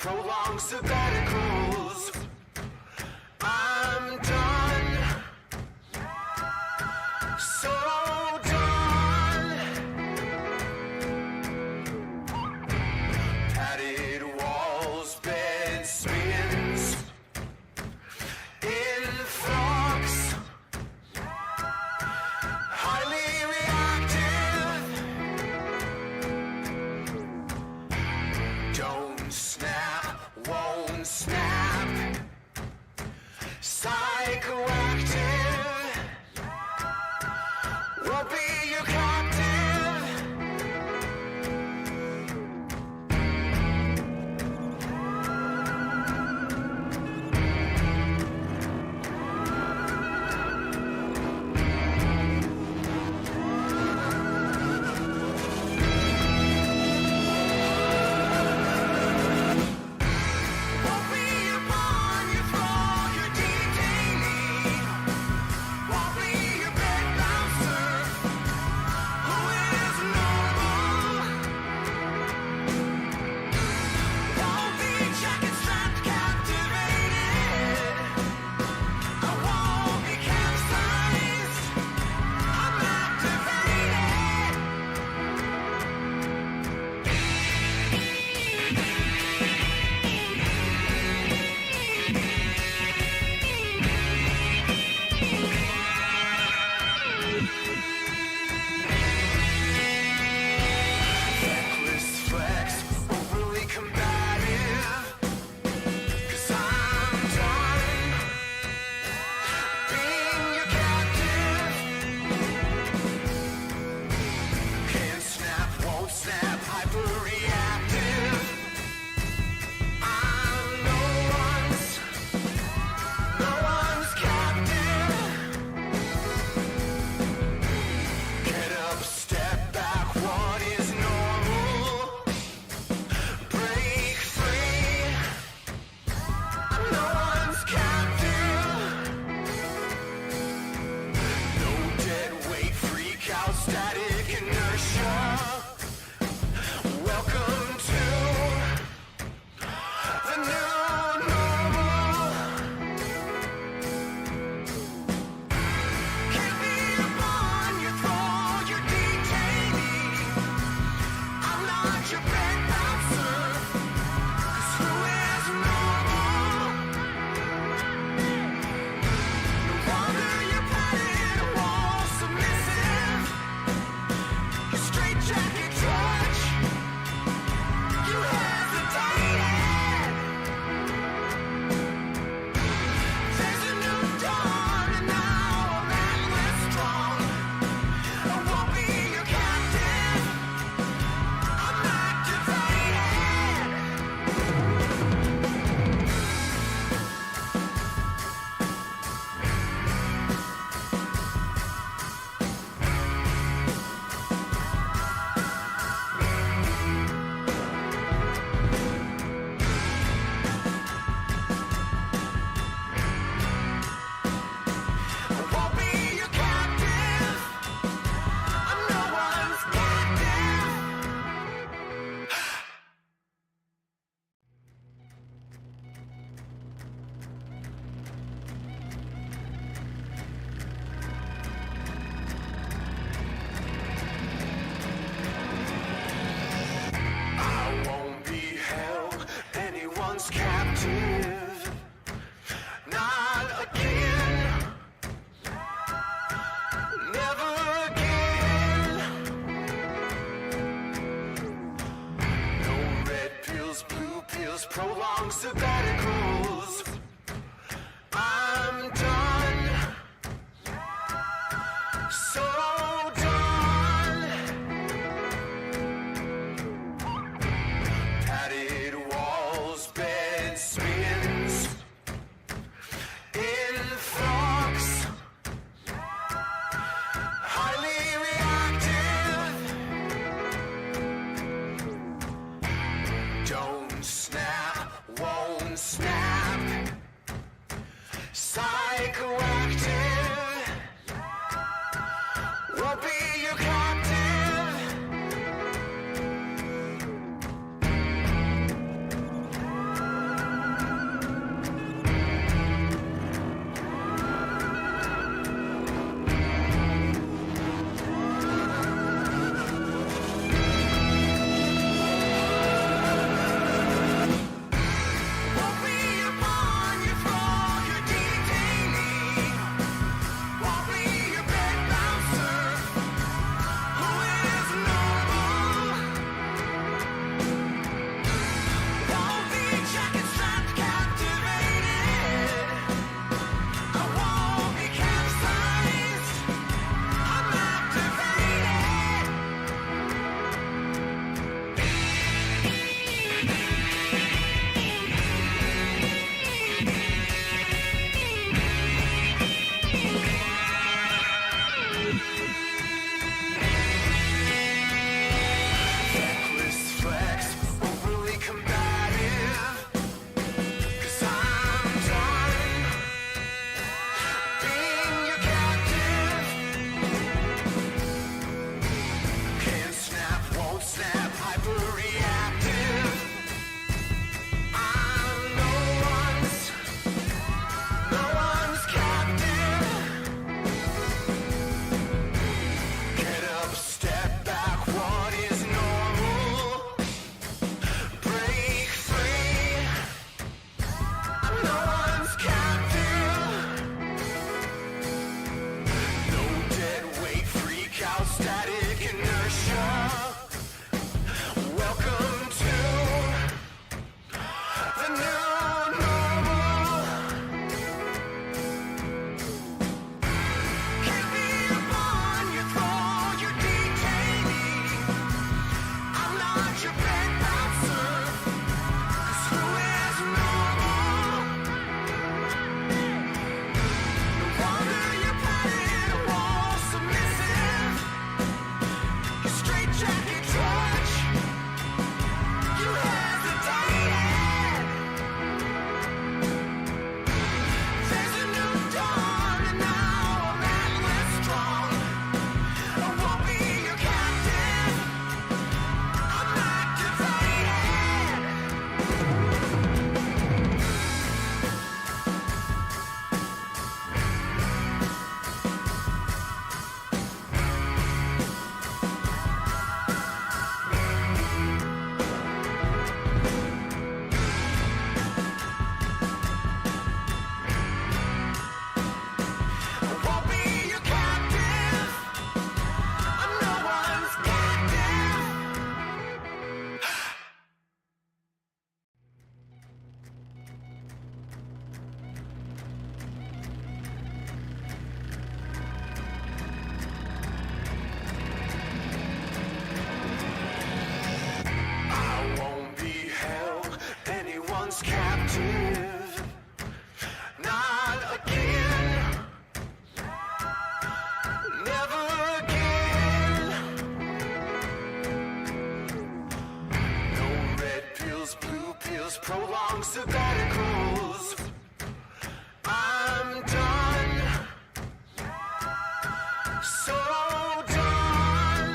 prolonged sabbaticals. I'm done, so done. Padded walls, bed spins, in flux, highly reactive. Don't snap, won't snap. Psychoactive, won't be your captive. Won't be your pawn, your thrall, your detainee. Won't be your bed bouncer, who is normal. Won't be jacket strapped, captivated. I won't be capsized, I'm activated. Reckless flex, overly combative. 'Cause I'm done being your captive. Can't snap, won't snap, hyperreactive. I'm no one's captive. Get up, step back, what is normal? Break free, I'm no one's captive. No dead weight, freak out, static inertia. Welcome to the new normal. Can't be your pawn, your thrall, your detainee. I'm not your bed bouncer, 'cause who is normal? No longer your padded wall submissive. Your straight jacket touch, you hesitated. There's a new dawn, and now I'm endless strong. I won't be your captive, I'm activated. I won't be your captive, I'm no one's captive. I won't be held anyone's captive, not again, never again. No red pills, blue pills, prolonged sabbaticals. I'm done, so done. Padded walls, bed spins, in flux, highly reactive. Don't snap, won't snap. Psychoactive, won't be your captive. never reactive. I'm no one's captive. Get up, step back, what is normal? Break free. I'm no one's captive. No dead weight, freak out, static inertia. Welcome to the new normal. Can't be upon your throne, you're detaining. I'm not your bed bouncer, 'cause who is normal? No wonder you're padded wall submissive. Your straight jacket touch, you hesitated. There's a new dawn, and now I'm endless strong. I won't be your captive. I'm activated. I won't be your captive. I'm no one's captive. I won't be held anyone's captive. Not again. Never again. No red pills, blue pills, prolonged sabbaticals. I'm done. So done.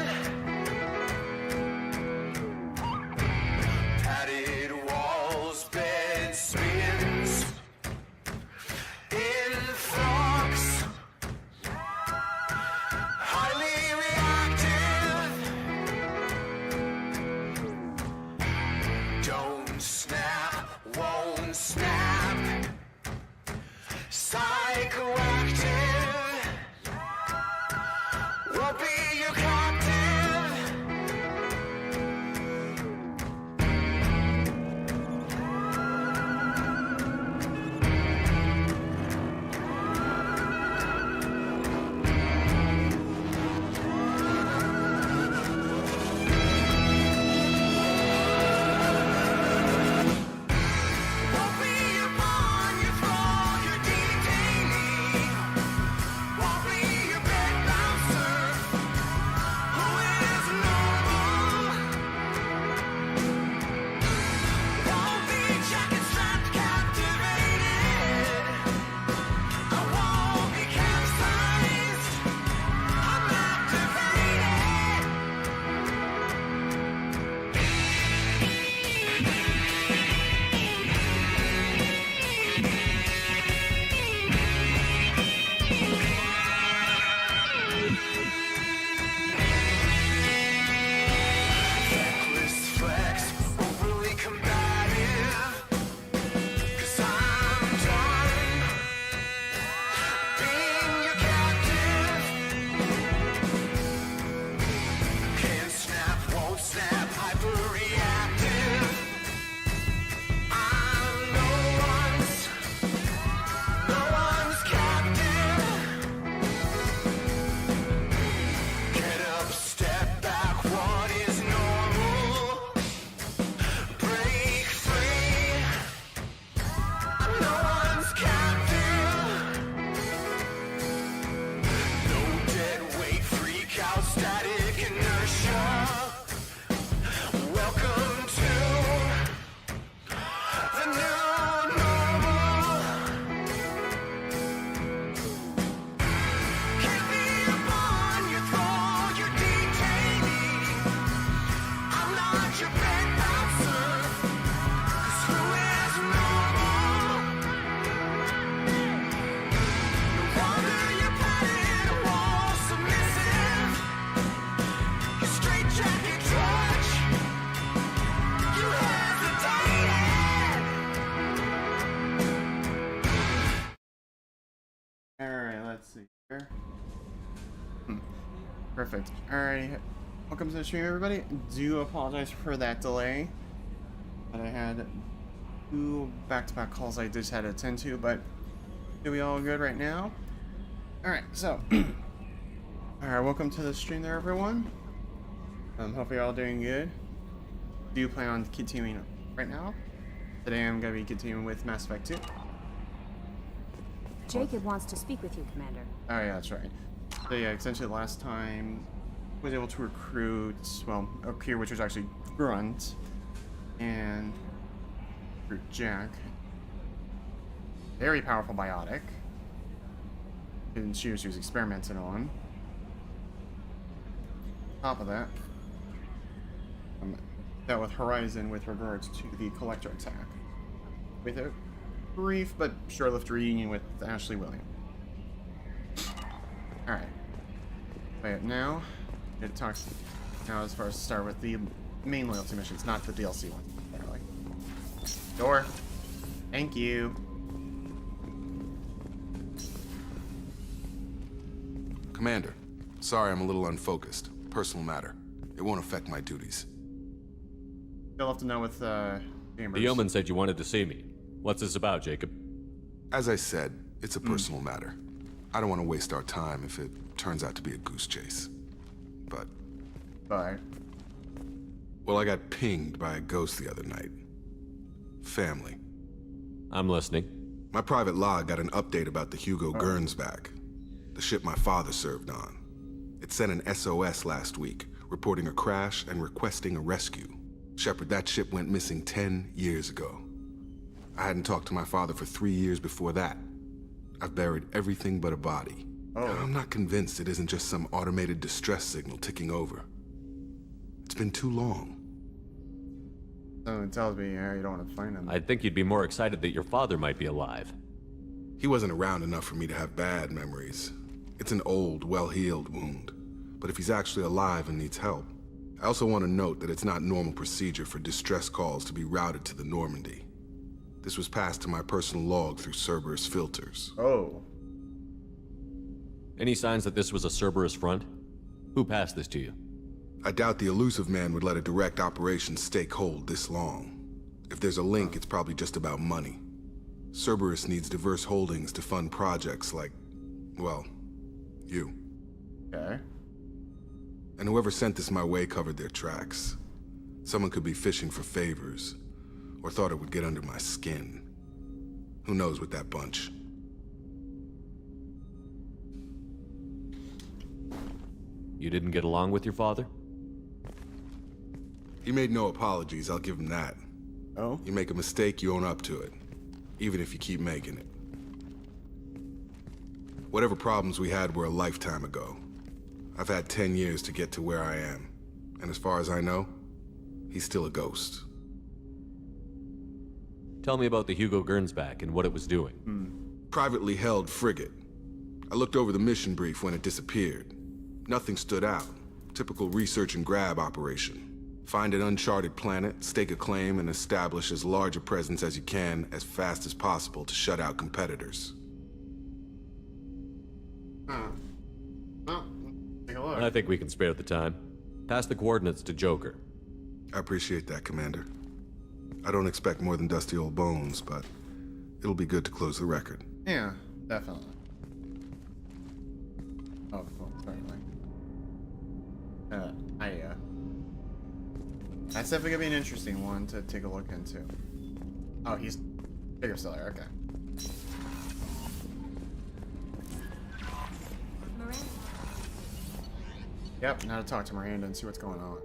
Padded walls, bed spins. In flux. Highly reactive. Don't snap, won't snap. jacket touch. You hesitated. Alright, let's see here. Perfect. Alright, welcome to the stream, everybody. Do apologize for that delay. But I had 2 back-to-back calls I just had to attend to, but are we all good right now? Alright, so alright, welcome to the stream there, everyone. Hope you're all doing good. Do you plan on continuing right now? Today I'm going to be continuing with Mass Effect 2. Jacob wants to speak with you, Commander. Oh yeah, that's right. So yeah, essentially last time I was able to recruit, well, a crew which was actually Grunt and recruit Jack. Very powerful biotic. And she was experimented on. Top of that, dealt with Horizon with regards to the Collector attack. With a brief but short-lived reunion with Ashley William. Alright. Wait, now it talks now as far as to start with the main loyalty missions, not the DLC one, apparently. Door. Thank you. Commander, sorry I'm a little unfocused. Personal matter. It won't affect my duties. You'll have to know with Chambers. The yeoman said you wanted to see me. What's this about, Jacob? As I said, it's a personal matter. I don't want to waste our time if it turns out to be a goose chase. But... Bye. well, I got pinged by a ghost the other night. Family. I'm listening. My private log got an update about the Hugo Gernsback, the ship my father served on. It sent an SOS last week, reporting a crash and requesting a rescue. Shepard, that ship went missing 10 years ago. I hadn't talked to my father for 3 years before that. I've buried everything but a body. I'm not convinced it isn't just some automated distress signal ticking over. It's been too long. Something tells me you don't want to find him. I'd think you'd be more excited that your father might be alive. He wasn't around enough for me to have bad memories. It's an old, well-healed wound. But if he's actually alive and needs help, I also want to note that it's not normal procedure for distress calls to be routed to the Normandy. This was passed to my personal log through Cerberus filters. Oh. Any signs that this was a Cerberus front? Who passed this to you? I doubt the elusive man would let a direct operation stake hold this long. If there's a link, it's probably just about money. Cerberus needs diverse holdings to fund projects like, well, you. Okay. And whoever sent this my way covered their tracks. Someone could be fishing for favors, or thought it would get under my skin. Who knows with that bunch? You didn't get along with your father? He made no apologies, I'll give him that. Oh? You make a mistake, you own up to it. Even if you keep making it. Whatever problems we had were a lifetime ago. I've had 10 years to get to where I am. And as far as I know, he's still a ghost. Tell me about the Hugo Gernsback and what it was doing. Privately held frigate. I looked over the mission brief when it disappeared. Nothing stood out. Typical research and grab operation. Find an uncharted planet, stake a claim, and establish as large a presence as you can as fast as possible to shut out competitors. Well, take a look. I think we can spare the time. Pass the coordinates to Joker. I appreciate that, Commander. I don't expect more than dusty old bones, but it'll be good to close the record. Yeah, definitely. Oh, well, certainly. That's definitely gonna be an interesting one to take a look into. Oh, he's bigger seller, okay. Miranda. Yep, now to talk to Miranda and see what's going on.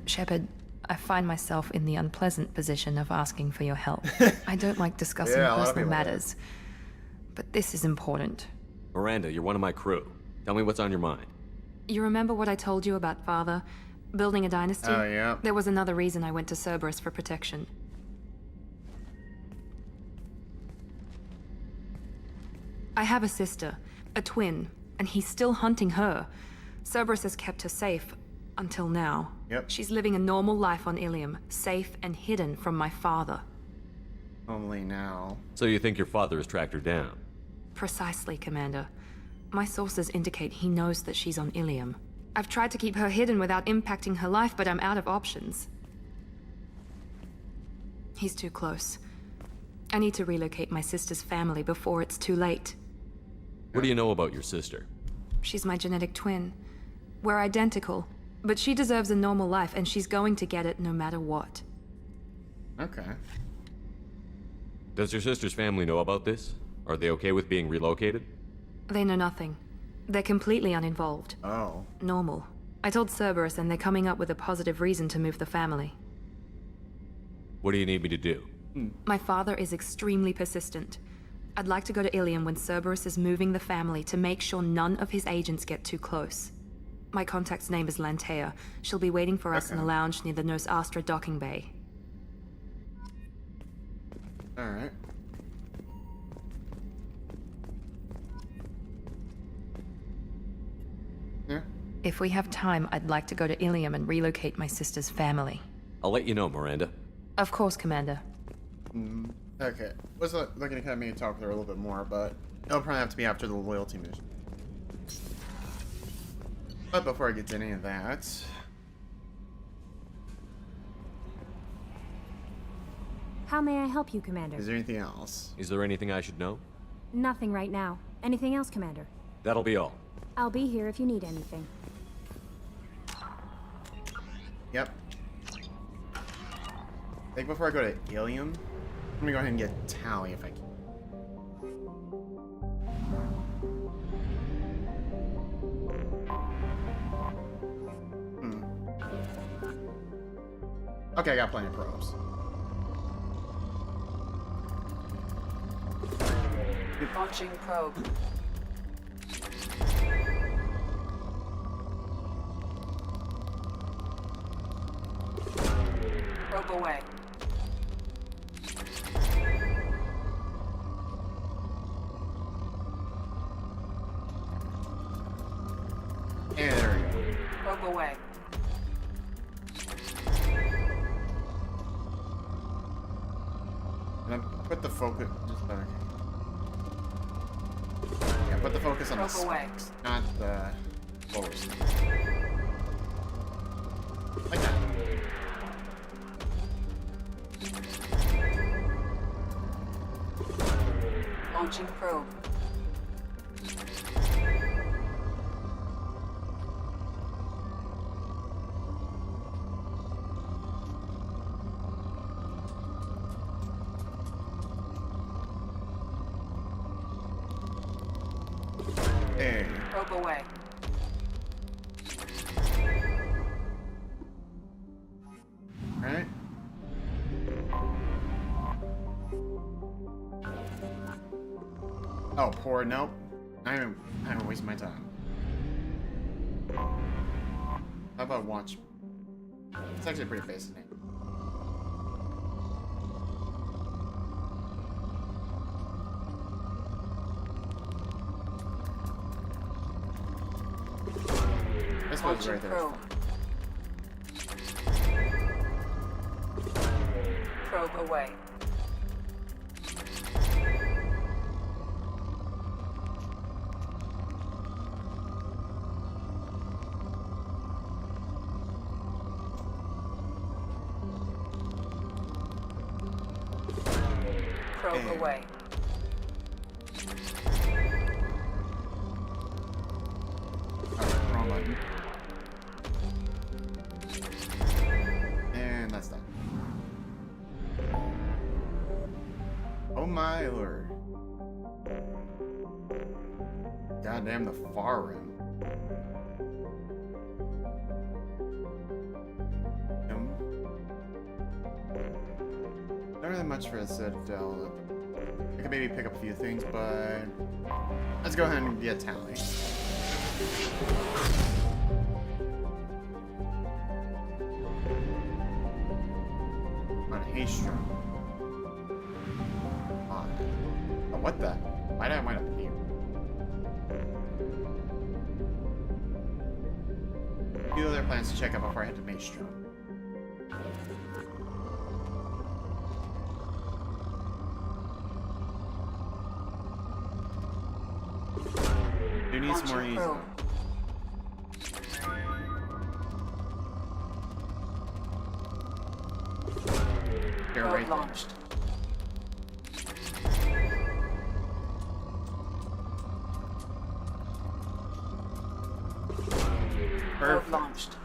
Shepard, I find myself in the unpleasant position of asking for your help. I don't like discussing Yeah, a lot of personal people do. matters, but this is important. Miranda, you're one of my crew. Tell me what's on your mind. You remember what I told you about Father? Building a dynasty? Oh, yeah. There was another reason I went to Cerberus for protection. I have a sister, a twin, and he's still hunting her. Cerberus has kept her safe, until now. Yep. She's living a normal life on Ilium, safe and hidden from my father. Only now. So you think your father has tracked her down? Precisely, Commander. My sources indicate he knows that she's on Ilium. I've tried to keep her hidden without impacting her life, but I'm out of options. He's too close. I need to relocate my sister's family before it's too late. What do you know about your sister? She's my genetic twin. We're identical, but she deserves a normal life, and she's going to get it no matter what. Okay. Does your sister's family know about this? Are they okay with being relocated? They know nothing. They're completely uninvolved. Oh. Normal. I told Cerberus, and they're coming up with a positive reason to move the family. What do you need me to do? My father is extremely persistent. I'd like to go to Ilium when Cerberus is moving the family to make sure none of his agents get too close. My contact's name is Lantea. She'll be waiting for us in a lounge near the Nos Astra docking bay. Alright. Yeah. If we have time, I'd like to go to Ilium and relocate my sister's family. I'll let you know, Miranda. Of course, Commander. Okay. Was looking to kind of maybe talk with her a little bit more, but it'll probably have to be after the loyalty mission. But before I get to any of that, How may I help you, Commander? is there anything else? Is there anything I should know? Nothing right now. Anything else, Commander? That'll be all. I'll be here if you need anything. Yep. I think before I go to Ilium, I'm gonna go ahead and get Tali if I can. Okay, I got plenty of probes. Launching probe. Probe away. And there we go. Probe away. And I put the focus just better. Yeah, put the focus on the Probe away. spikes, not the lower stuff. Like that. Launching probe. Hey. Probe away. Alright. Oh, poor, nope. I'm wasting my time. How about watch? It's actually a pretty basic name. This one's Launching right there. probe. Probe away. Probe Hey. away. Oh, wrong button. And that's done. Oh my lord. Goddamn the far rim. Not really much for a Citadel. I could maybe pick up a few things, but let's go ahead and get Tali. On Haystrom. Oh, what the? Why did I wind up here? plans to check out before I head to Maelstrom. Who needs more Launching easy? probe. You're Probe right there. launched. Probe Perfect. launched.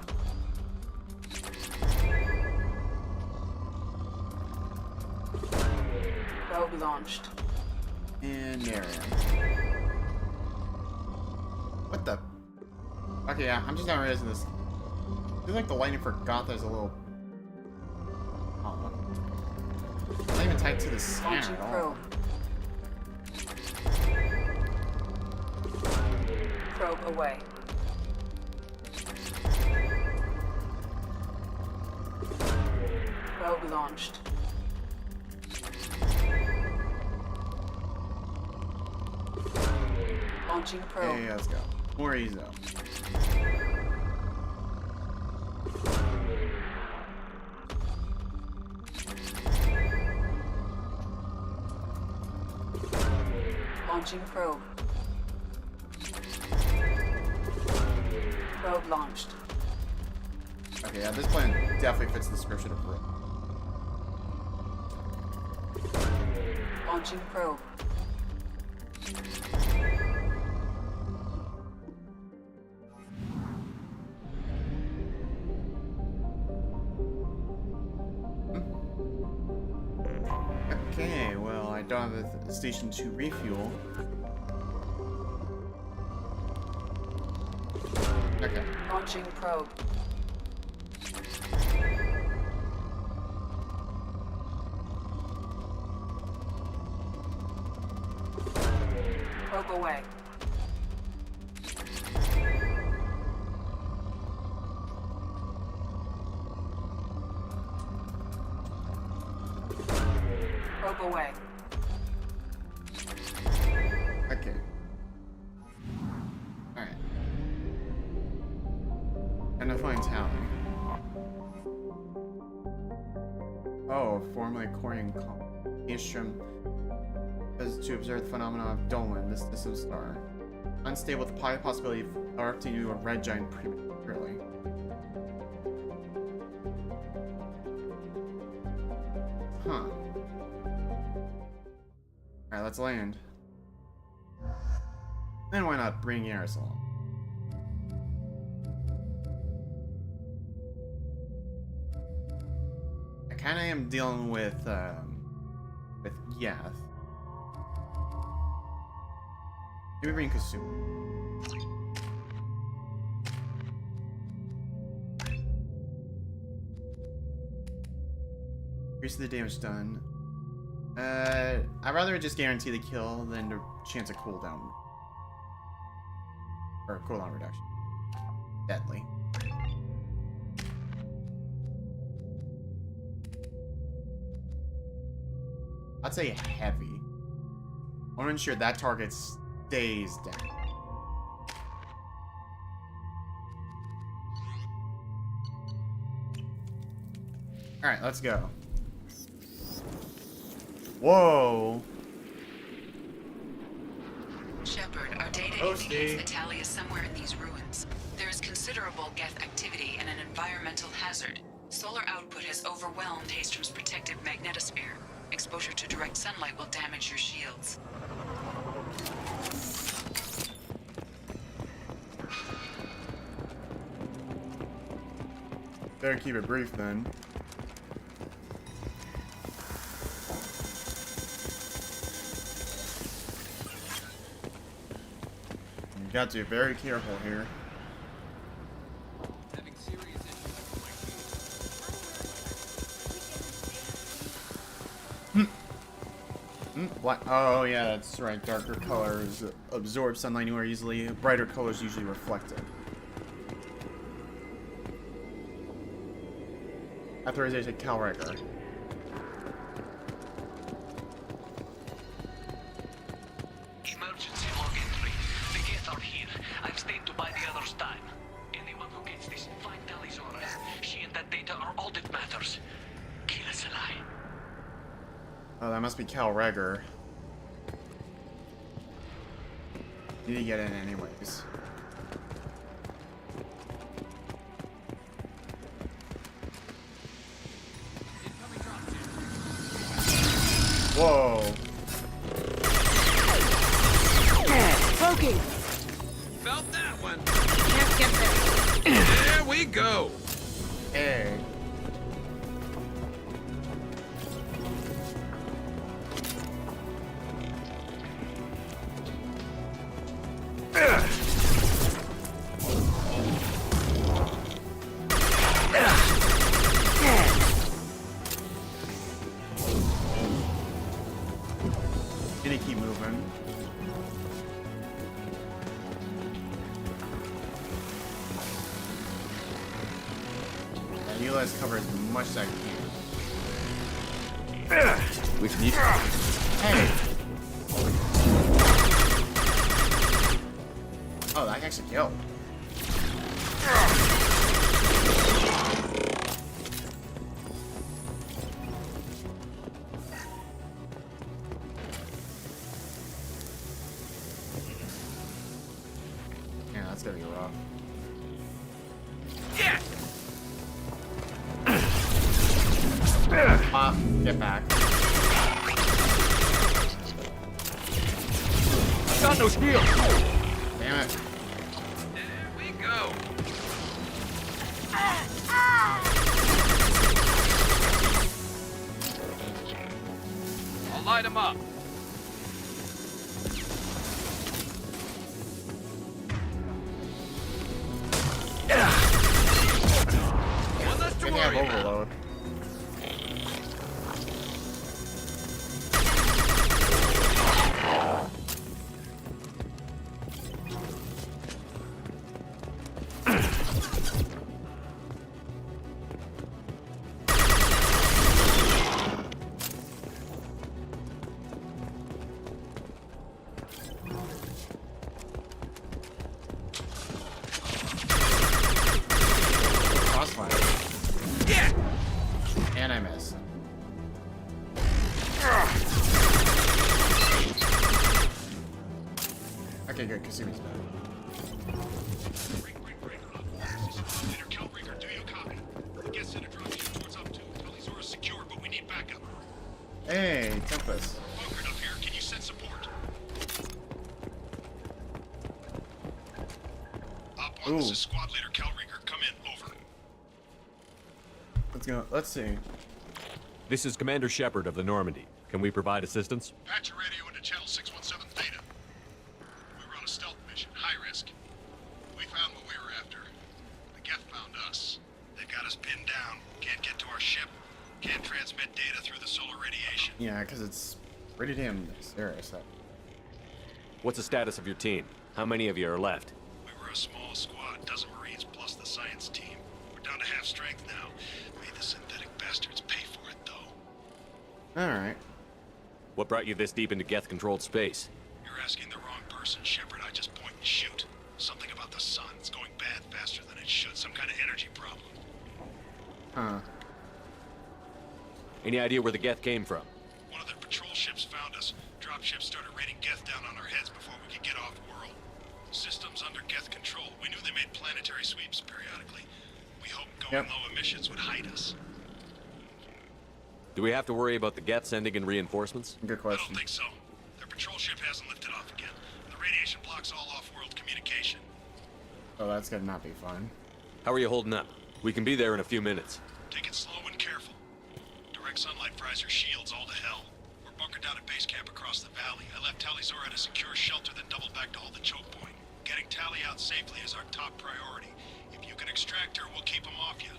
Probe launched. And there we are. What the? Okay, yeah, I'm just not realizing this. I feel like the lightning forgot there's a little. Oh. Not even tied to the scanner Launching at all. probe. Probe away. Probe launched. Launching probe. Hey, let's go. More easy though. Launching probe. Probe launched. Okay, yeah, this plan definitely fits the description of Rick. Launching probe. Okay, well, I don't have a station to refuel. Okay. Launching probe. Probe away. Probe away. Okay. Alright. And to find Tali. Oh, formerly Corian Maelstrom is to observe the phenomenon of Dolan, this distant star. Unstable with the high possibility of erupting into a red giant prematurely. Huh. Alright, let's land. Then why not bring Yaris along? I kinda am dealing with Yath. Maybe bring Kasumi. Increase the damage done. I'd rather just guarantee the kill than the chance of cooldown. Or cooldown reduction. Deadly. I'd say heavy. I want to ensure that target stays down. Alright, let's go. Whoa! Shepard, our data Oh, indicates Steve. that Tali is somewhere in these ruins. There is considerable Geth activity and an environmental hazard. Solar output has overwhelmed Hastrom's protective magnetosphere. Exposure to direct sunlight will damage your shields. Better keep it brief then. You got to be very careful here. Black. Oh yeah, that's right. Darker colors absorb sunlight more easily. Brighter colors usually reflect it. Authorization Calregger. Emergency log entry. The Geth are here. I've stayed to buy the others time. Anyone who gets this, find Tali Oh, that must be Cal Reger. Need to get in anyways. Whoa. Poking! Felt that one. Can't get there. There we go. Hey. Gonna keep moving. You guys cover as much as I can. We can use. Hey! Oh, that actually killed. Yeah, that's gonna be rough. Yeah. Get back. Got no shield. Damn it. There we go. I'll light him up. One less to Good to have worry about. overload. Crossfire. Yeah. And I missed. Okay, good. Kasumi's back. Hey, Tempest. Ooh. This is Squad Leader Calringer. Come in. Over. Let's go. Let's see. This is Commander Shepard of the Normandy. Can we provide assistance? Patch your radio into Channel 617 Theta. We were on a stealth mission, high risk. We found what we were after. The Geth found us. They've got us pinned down. Can't get to our ship. Can't transmit data through the solar radiation. Yeah, because it's pretty damn serious. What's the status of your team? How many of you are left? We were a small squad, dozen Marines plus the science team. We're down to half strength now. Made the synthetic bastards pay for it, though. Alright. What brought you this deep into Geth-controlled space? You're asking the wrong person, Shepard. I just point and shoot. Something about the sun. It's going bad faster than it should. Some kind of energy problem. Huh. Any idea where the Geth came from? One of the patrol ships found us. Dropships started raining Geth down on our heads before we could get off-world. Systems under Geth control. We knew they made planetary sweeps periodically. We hoped going low emissions would hide us. Do we have to worry about the Geth sending in reinforcements? Good I question. don't think so. Their patrol ship hasn't lifted off again. The radiation blocks all off-world communication. Oh, that's gonna not be fun. How are you holding up? We can be there in a few minutes. Take it slow and careful. Direct sunlight fries our shields all to hell. We're bunkered down at base camp across the valley. I left Tali at a secure shelter, then doubled back to hold the choke point. Getting Tali out safely is our top priority. If you can extract her, we'll keep them off you.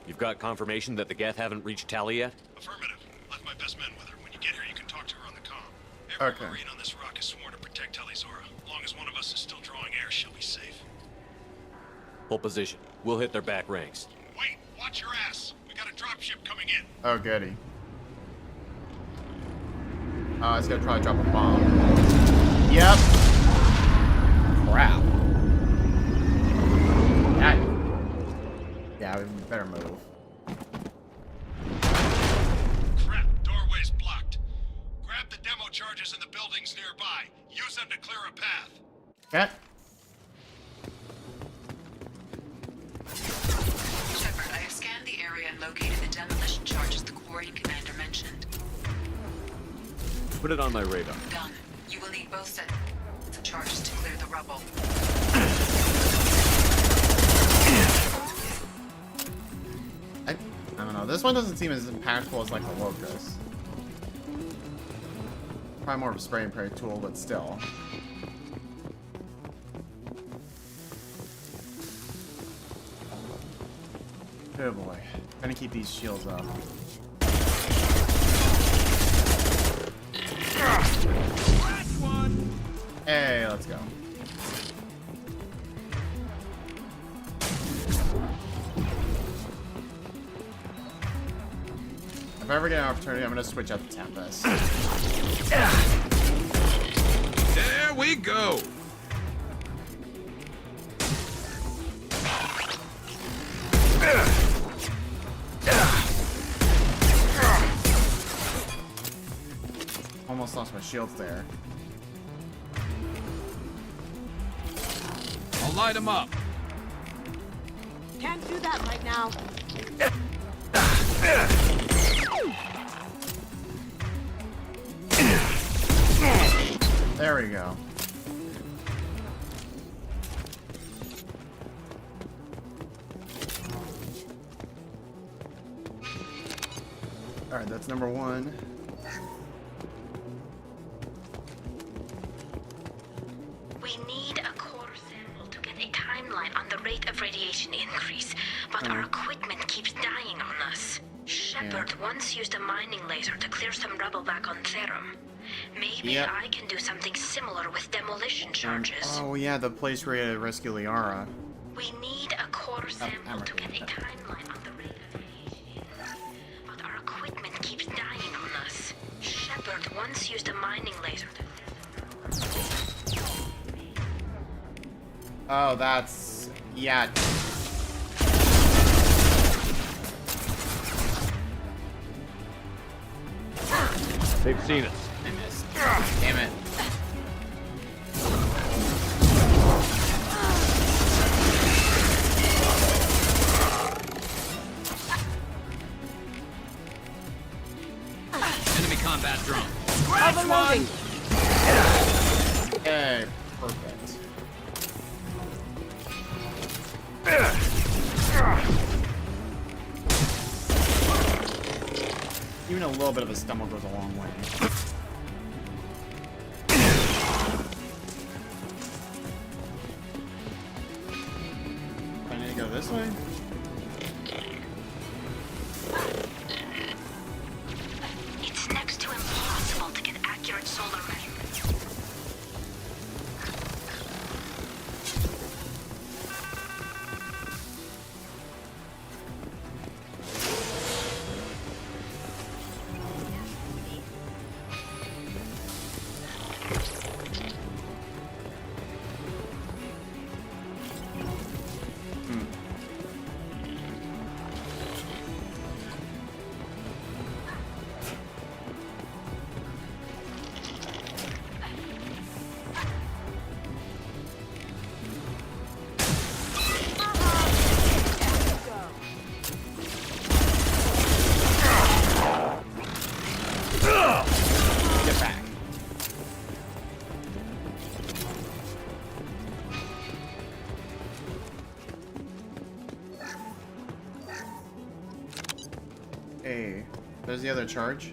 You've got confirmation that the Geth haven't reached Tali yet? Affirmative. Left my best men with her. When you get here, you can talk to her on the comm. Every Marine on this rock is sworn to protect Tali Zora. As long as one of us is still drawing air, she'll be safe. Hold position. We'll hit their back ranks. Wait, watch your ass. We got a dropship coming in. Oh, goody. Oh, it's gonna probably drop a bomb. Yep. Crap. That. Yeah, we better move. nearby. Use them to clear a path. Okay. Shepard, I have scanned the area and located the demolition charges the Quarry Commander mentioned. Put it on my radar. Done. You will need both sets of charges to clear the rubble. I don't know. This one doesn't seem as impactful as like the Locust. Probably more of a spray and pray tool, but still. Oh boy. Trying to keep these shields up. Hey, let's go. If I ever get an opportunity, I'm gonna switch out the Tempest. There we go. Almost lost my shields there. I'll light him up. Can't do that right now. There we go. Alright, that's number one. We need a core sample to get a timeline on the rate of radiation increase, but our equipment keeps dying on us. Shepard once used a mining laser to clear some rubble back on Therum. Maybe I can do something similar with demolition charges. Oh yeah, the place where you had to rescue Liara. We need a core sample to get a timeline on the rate of radiation increase, but our equipment keeps dying on us. Shepard once used a mining laser to clear some rubble. Oh, that's... yeah. They've seen us. I missed. Damn it. Enemy combat drone. Overloading. Okay, perfect. Even a little bit of a stumble goes a long way. I need to go this way? It's next to impossible to get accurate solar measurements. Get back. Hey, there's the other charge.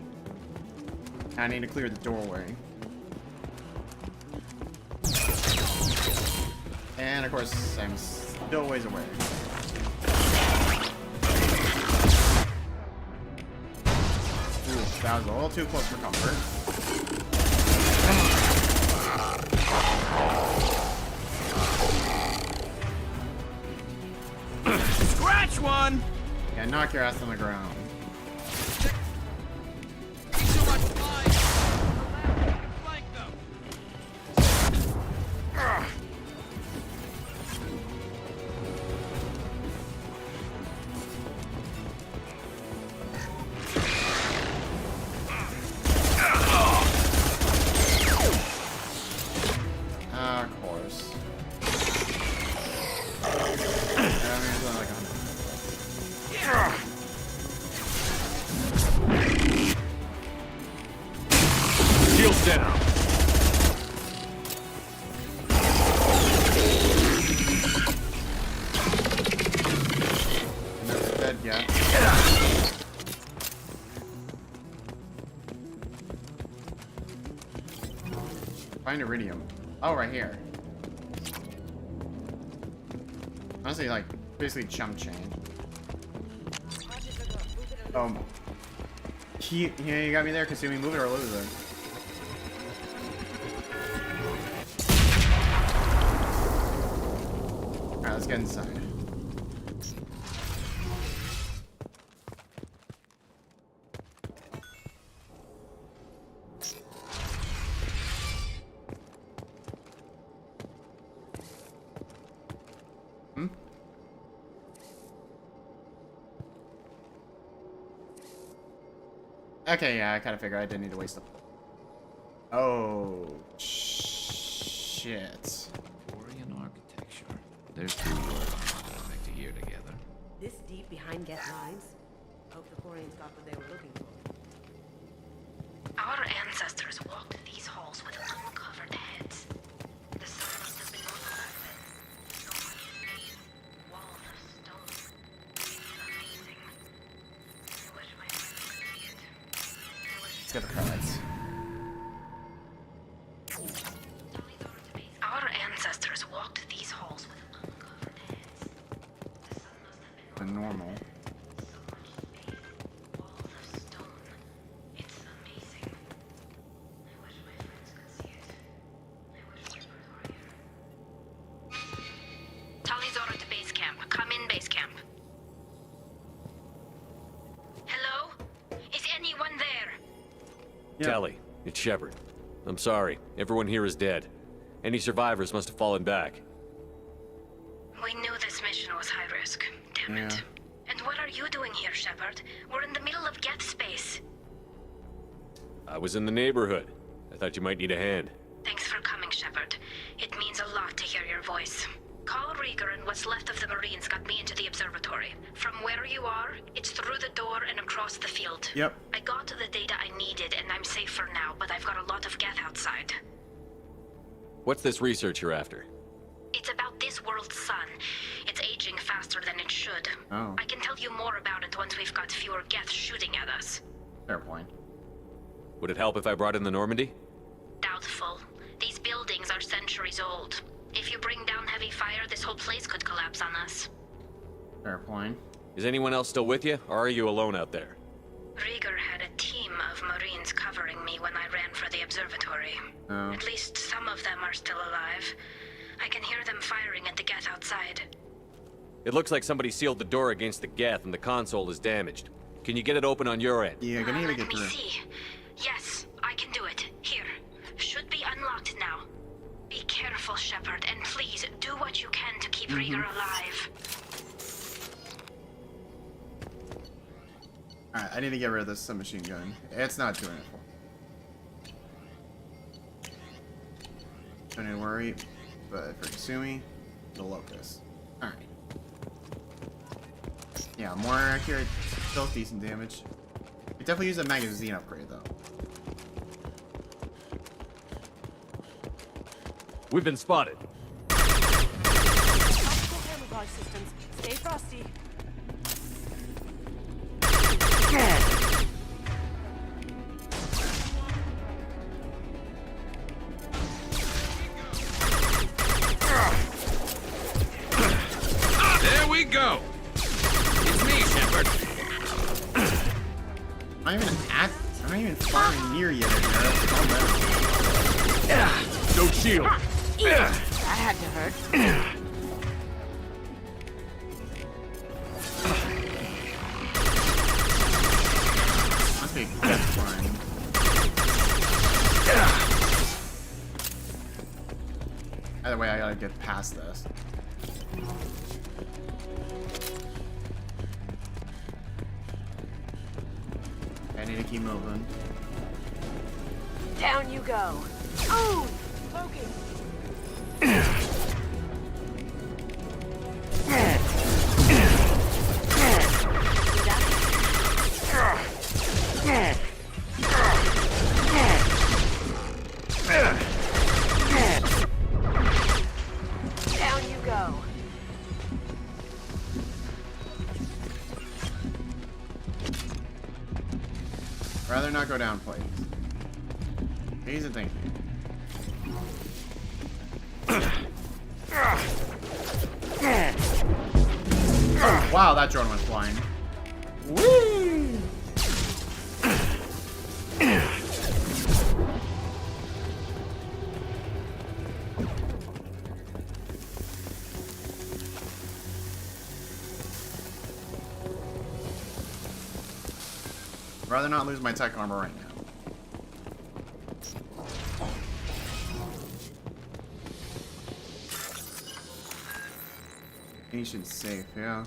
I need to clear the doorway. And of course, I'm still a ways away. Ooh, that was a little too close for comfort. Scratch one. Yeah, knock your ass on the ground. Too much flying. Flank them. Find iridium. Oh, right here. Honestly, like, basically chump change. Yeah, you got me there, Kasumi. Move it or lose it. Alright, let's get inside. Okay, yeah, I kind of figured I didn't need to waste them. Oh, shit. Korean architecture. There's two words I'd like to hear together. This deep behind Geth lines? Hope the Koreans got what they were looking for. Our ancestors walked these halls with uncovered heads. The sun must have been on back then. So much space, walls of stone. It's amazing. I wish my friends could see it. Let's get the credits. Our ancestors walked these halls with uncovered heads. The sun must have been The normal. so much space, walls of stone. It's amazing. I wish my friends could see it. I wish Shepard were here. Tali's order to base camp. Come in, base camp. Hello? Is anyone there? Yeah. Tali, it's Shepard. I'm sorry. Everyone here is dead. Any survivors must have fallen back. We knew this mission was high risk. Damn it. And what are you doing here, Shepard? We're in the middle of Geth space. I was in the neighborhood. I thought you might need a hand. Thanks for coming, Shepard. It means a lot to hear your voice. Call Rieger and what's left of the Marines got me into the observatory. From where you are, it's through the door and across the field. Yep. I got the data I needed and I'm safe for now, but I've got a lot of Geth outside. What's this research you're after? It's about this world's sun. It's aging faster than it should. Oh. I can tell you more about it once we've got fewer Geth shooting at us. Fair point. Would it help if I brought in the Normandy? Doubtful. These buildings are centuries old. If you bring down heavy fire, this whole place could collapse on us. Fair point. Is anyone else still with you, or are you alone out there? Rieger had a team of Marines covering me when I ran for the observatory. Oh. At least some of them are still alive. I can hear them firing at the Geth outside. It looks like somebody sealed the door against the Geth and the console is damaged. Can you get it open on your end? Yeah, gonna need to Let get me through. see. Yes, I can do it. Here. Should be unlocked now. Be careful, Shepard, and please do what you can to keep Rieger alive. Alright, I need to get rid of this submachine gun. It's not doing it for me. Don't need to worry. But for Kasumi, the Locust. Alright. Yeah, more accurate, still decent damage. I definitely use a magazine upgrade though. We've been spotted. Optical camouflage systems. Stay frosty. There we go! It's me, Shepard. I'm not even far near you there, Garrett. No shield. That had to hurt. Must be death flying. Either way, I gotta get past this. I need to keep moving. Down you go. Ooh! Poking. Down you go. Rather not go down, please. Please and thank you. Oh, wow, that drone went flying. Whee! Rather not lose my tech armor right now. Ancient safe, yeah.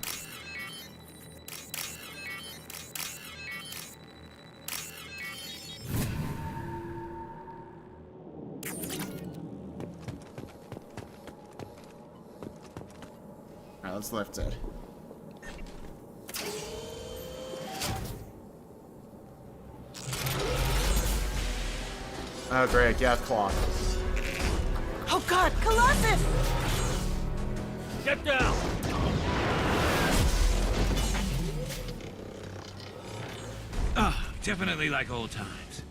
Alright, let's lift it. Oh great, yeah, Colossus. Oh god, Colossus! Get down! Ah, definitely like old times.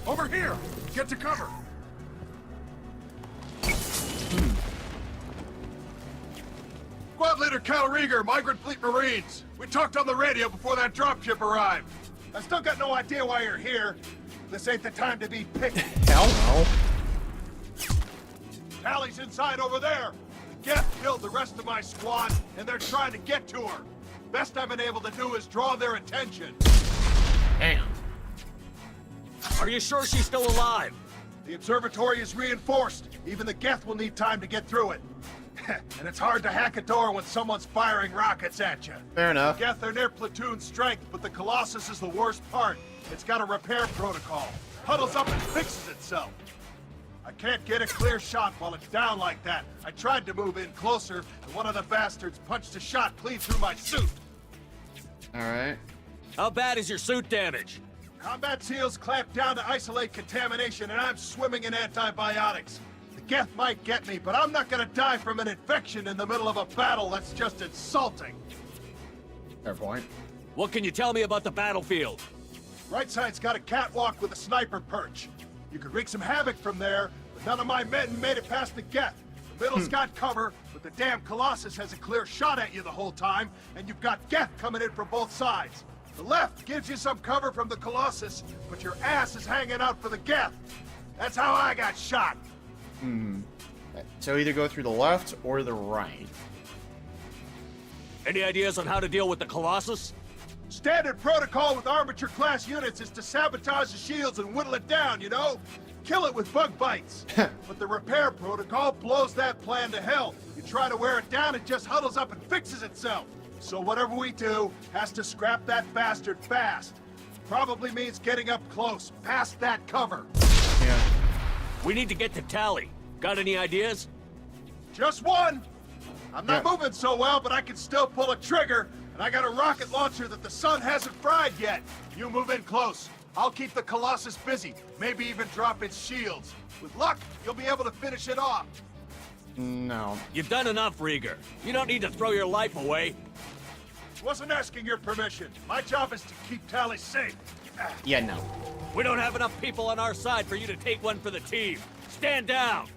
Over here! Get to cover! Squad Leader Cal Rieger, Migrant Fleet Marines. We talked on the radio before that dropship arrived. I still got no idea why you're here. This ain't the time to be picky. Hell no. Tali's inside over there. Geth killed the rest of my squad, and they're trying to get to her. Best I've been able to do is draw their attention. Damn. Are you sure she's still alive? The observatory is reinforced. Even the Geth will need time to get through it. And it's hard to hack a door when someone's firing rockets at you. Fair enough. The Geth are near platoon strength, but the Colossus is the worst part. It's got a repair protocol. Huddles up and fixes itself. I can't get a clear shot while it's down like that. I tried to move in closer, and one of the bastards punched a shot clean through my suit. Alright. How bad is your suit damage? Combat SEALs clamp down to isolate contamination, and I'm swimming in antibiotics. The Geth might get me, but I'm not gonna die from an infection in the middle of a battle. That's just insulting. Fair point. What can you tell me about the battlefield? Right side's got a catwalk with a sniper perch. You could wreak some havoc from there, but none of my men made it past the Geth. The middle's got cover, but the damn Colossus has a clear shot at you the whole time, and you've got Geth coming in from both sides. The left gives you some cover from the Colossus, but your ass is hanging out for the Geth. That's how I got shot. So either go through the left or the right. Any ideas on how to deal with the Colossus? Standard protocol with armature-class units is to sabotage the shields and whittle it down, you know? Kill it with bug bites. But the repair protocol blows that plan to hell. You try to wear it down, it just huddles up and fixes itself. So whatever we do has to scrap that bastard fast. Probably means getting up close, past that cover. Yeah. We need to get to Tali. Got any ideas? Just one. I'm not moving so well, but I can still pull a trigger. And I got a rocket launcher that the sun hasn't fried yet. You move in close. I'll keep the Colossus busy. Maybe even drop its shields. With luck, you'll be able to finish it off. No. You've done enough, Rieger. You don't need to throw your life away. Wasn't asking your permission. My job is to keep Tali safe. Yeah, no. We don't have enough people on our side for you to take one for the team. Stand down.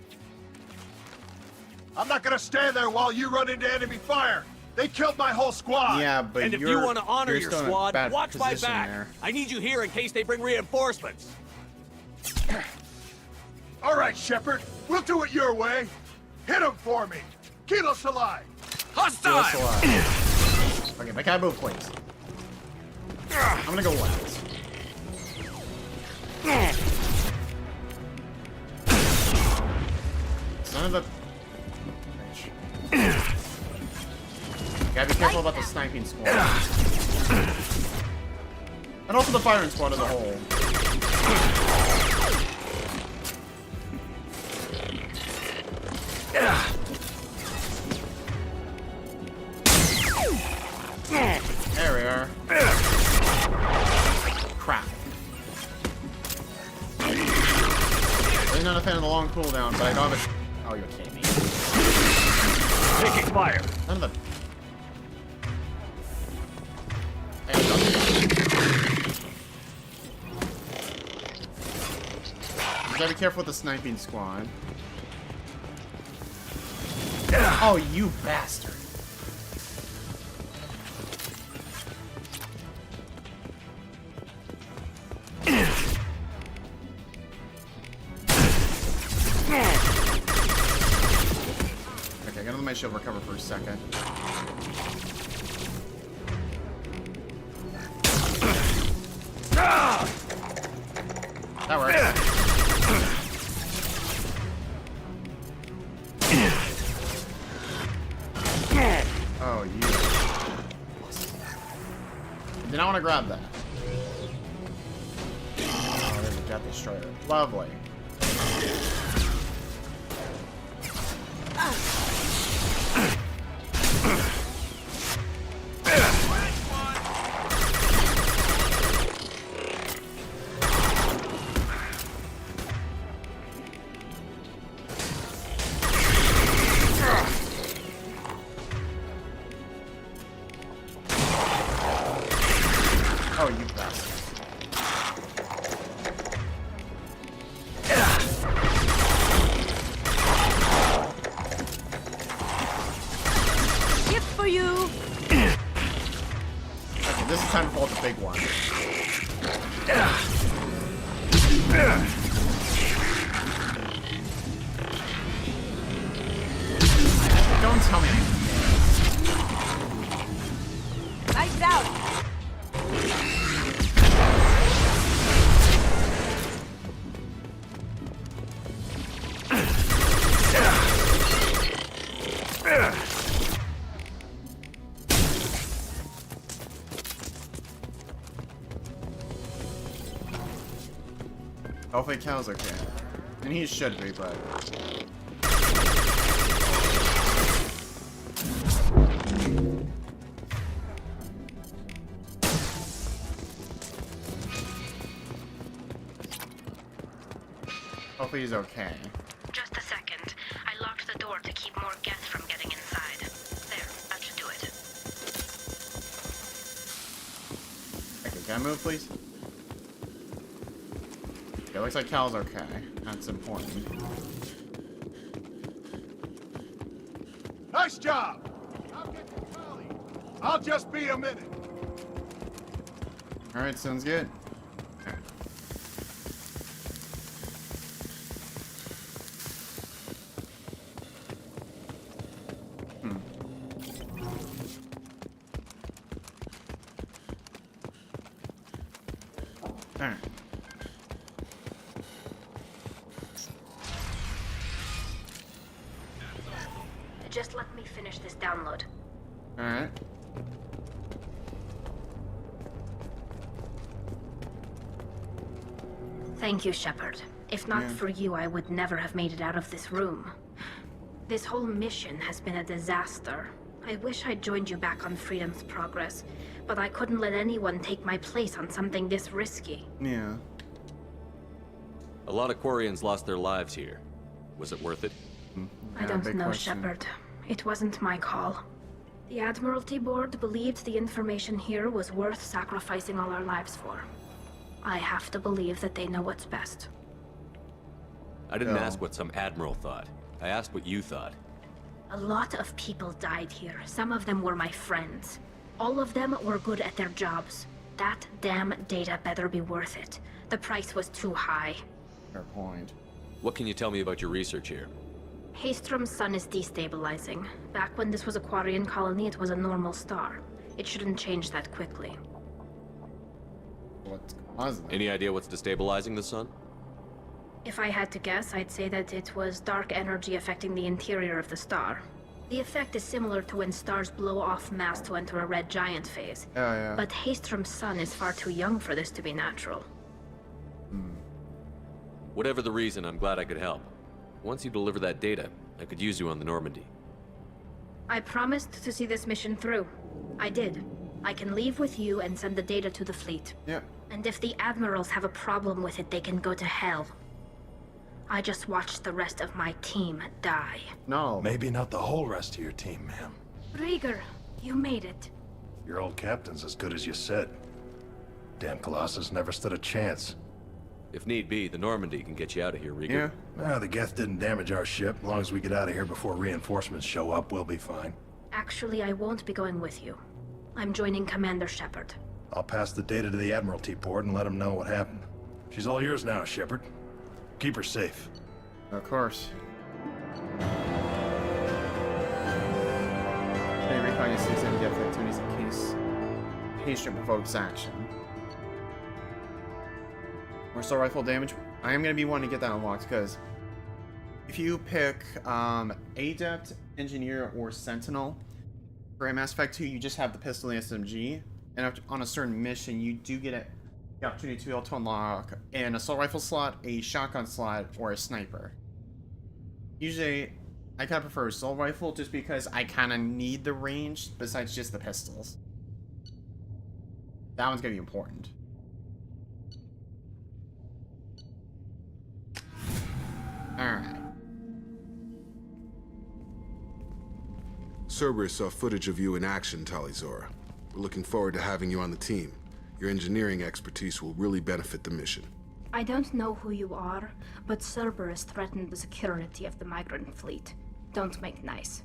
I'm not gonna stand there while you run into enemy fire. They killed my whole squad. Yeah, but And if you want to honor your squad, watch my back. There. I need you here in case they bring reinforcements. All right, Shepard. We'll do it your way. Hit him for me. Kilo Salai. Hostile! Okay, make I move, please. I'm gonna go left. Son of a... Gotta be careful about the sniping squad. And also the firing squad as a whole. There we are. Crap. Really not a fan of the long cooldown, but I don't have a... Oh, you're kidding me. Taking fire. None of the... Gotta be careful with the sniping squad. Oh, you bastard. Okay, I gotta let my shield recover for a second. That works. Oh, you. Did I want to grab that? Oh, there's a Death Destroyer. Lovely. Oh, you bastard. Gift for you! Okay, this is time to pull out the big one. Don't tell me anything. Lights out! Hopefully Cal's okay. And he should be, but... Hopefully he's okay. Just a second. I locked the door to keep more Geth from getting inside. There, that should do it. Okay, can I move, please? Okay, looks like Cal's okay. That's important. Nice job! I'll get to Tali. I'll just be a minute. Alright, sounds good. Okay. Alright. Just let me finish this download. Alright. Thank you, Shepard. If not for you, I would never have made it out of this room. This whole mission has been a disaster. I wish I'd joined you back on Freedom's Progress, but I couldn't let anyone take my place on something this risky. Yeah. A lot of Quarians lost their lives here. Was it worth it? I don't know, Shepard. It wasn't my call. The Admiralty Board believed the information here was worth sacrificing all our lives for. I have to believe that they know what's best. I didn't ask what some admiral thought. I asked what you thought. A lot of people died here. Some of them were my friends. All of them were good at their jobs. That damn data better be worth it. The price was too high. Fair point. What can you tell me about your research here? Hastrom's sun is destabilizing. Back when this was a Quarian colony, it was a normal star. It shouldn't change that quickly. What's causing it? Any idea what's destabilizing the sun? If I had to guess, I'd say that it was dark energy affecting the interior of the star. The effect is similar to when stars blow off mass to enter a red giant phase. Oh, yeah. But Hastrom's sun is far too young for this to be natural. Whatever the reason, I'm glad I could help. Once you deliver that data, I could use you on the Normandy. I promised to see this mission through. I did. I can leave with you and send the data to the fleet. Yep. And if the admirals have a problem with it, they can go to hell. I just watched the rest of my team die. No. Maybe not the whole rest of your team, ma'am. Rieger, you made it. Your old captain's as good as you said. Damn Colossus never stood a chance. If need be, the Normandy can get you out of here, Rico. Yeah. Well, the Geth didn't damage our ship. As long as we get out of here before reinforcements show up, we'll be fine. Actually, I won't be going with you. I'm joining Commander Shepard. I'll pass the data to the Admiralty port and let them know what happened. She's all yours now, Shepard. Keep her safe. Of course. Any recon uses any depth activities in case patient provokes action. More assault rifle damage. I am going to be wanting to get that unlocked because if you pick Adept, Engineer, or Sentinel for Mass Effect 2, you just have the pistol and SMG. And after, on a certain mission, you do get the opportunity to be able to unlock an assault rifle slot, a shotgun slot, or a sniper. Usually, I kind of prefer assault rifle just because I kind of need the range besides just the pistols. That one's going to be important. Alright. Cerberus saw footage of you in action, Tali. We're looking forward to having you on the team. Your engineering expertise will really benefit the mission. I don't know who you are, but Cerberus threatened the security of the migrant fleet. Don't make nice.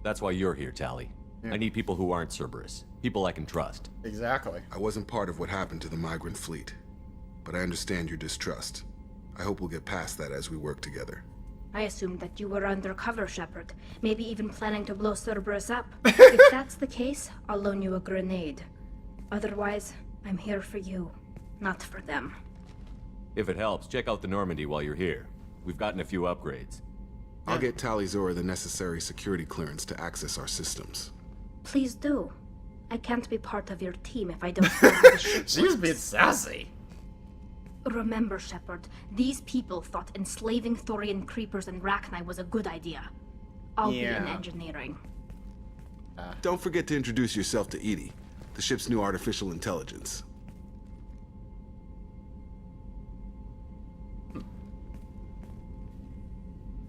That's why you're here, Tali. Yeah. I need people who aren't Cerberus. People I can trust. Exactly. I wasn't part of what happened to the migrant fleet, but I understand your distrust. I hope we'll get past that as we work together. I assumed that you were undercover, Shepard. Maybe even planning to blow Cerberus up. If that's the case, I'll loan you a grenade. Otherwise, I'm here for you, not for them. If it helps, check out the Normandy while you're here. We've gotten a few upgrades. I'll get Tali the necessary security clearance to access our systems. Please do. I can't be part of your team if I don't know how the ship She's works. being sassy. Remember, Shepard, these people thought enslaving Thorian creepers and Rachni was a good idea. I'll be in Yeah. engineering. Don't forget to introduce yourself to EDI, the ship's new artificial intelligence.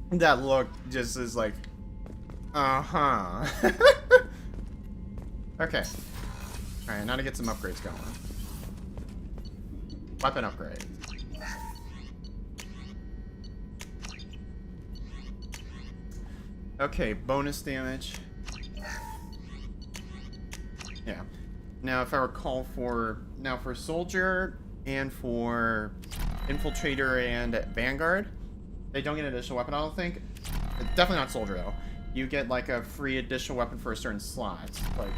That look just is like, uh-huh. Okay. Alright, now to get some upgrades going. Weapon upgrade. Okay, bonus damage. Yeah. Now, if I recall for Soldier and for Infiltrator and Vanguard, they don't get an additional weapon, I don't think. Definitely not Soldier, though. You get, like, a free additional weapon for a certain slot. Like,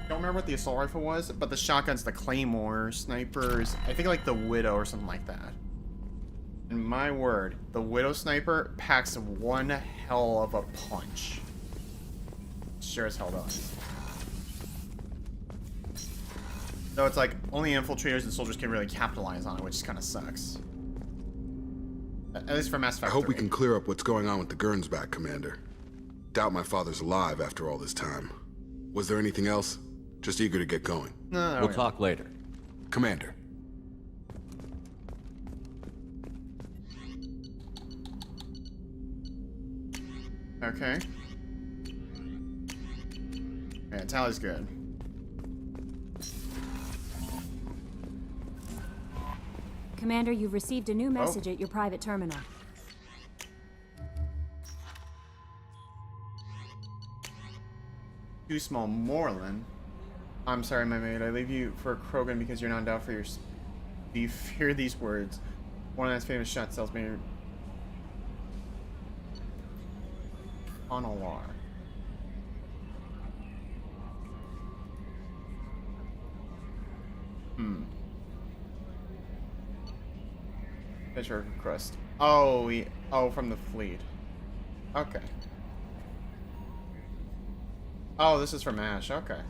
don't remember what the assault rifle was, but the shotgun's the Claymore, snipers, I think, like, the Widow or something like that. And my word, the Widow sniper packs one hell of a punch. Sure as hell does. Though it's like, only infiltrators and soldiers can really capitalize on it, which kind of sucks. At least for Mass Effect I hope 3. we can clear up what's going on with the Gernsback, Commander. Doubt my father's alive after all this time. Was there anything else? Just eager to get going. No, We'll talk later. Commander. Okay. Yeah, Tali's good. Commander, you've received a new message at your private terminal. Too small, Moreland. I'm sorry, my mate. I leave you for Krogan because you're not down for your... Do you fear these words? One of his famous shot tells me... On a war. Picture crust. Oh, from the fleet. Okay. Oh, this is from Ash. Okay.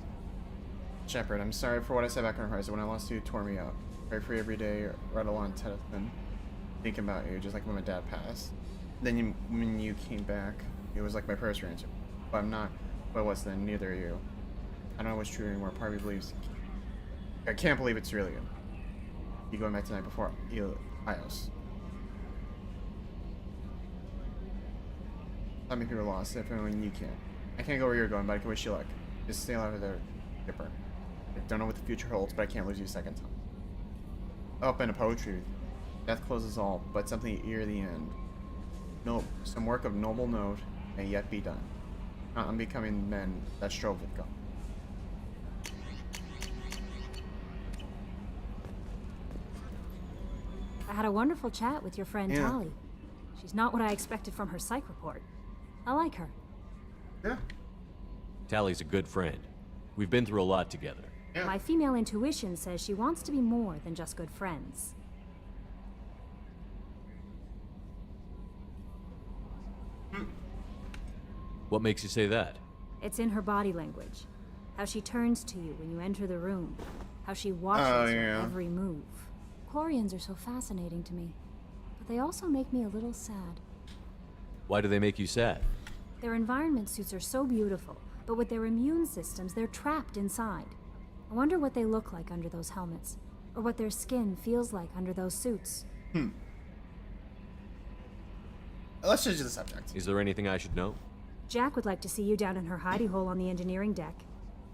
Shepard, I'm sorry for what I said back on Horizon. When I lost you, it tore me up. Pray for you every day, right along Tethman. Thinking about you, just like when my dad passed. Then when you came back, it was like my prayers were answered. But I'm not what I was then, neither are you. I don't know what's true anymore. Part of me believes... I can't believe it's really you. You going back tonight before Ios. Not many people are lost, if only you can. I can't go where you're going, but I can wish you luck. Just stay alive there, Skipper. I don't know what the future holds, but I can't lose you a second time. Oh, pen of poetry. Death closes all, but something near the end. No, some work of noble note may yet be done. Not unbecoming men that strove with God. I had a wonderful chat with your friend Tali. She's not what I expected from her psych report. I like her. Yeah. Tali's a good friend. We've been through a lot together. Yeah. My female intuition says she wants to be more than just good friends. What makes you say that? It's in her body language. How she turns to you when you enter the room. How she watches your every move. Quarians are so fascinating to me, but they also make me a little sad. Why do they make you sad? Their environment suits are so beautiful, but with their immune systems, they're trapped inside. I wonder what they look like under those helmets, or what their skin feels like under those suits. Let's change the subject. Is there anything I should know? Jack would like to see you down in her hidey hole on the engineering deck.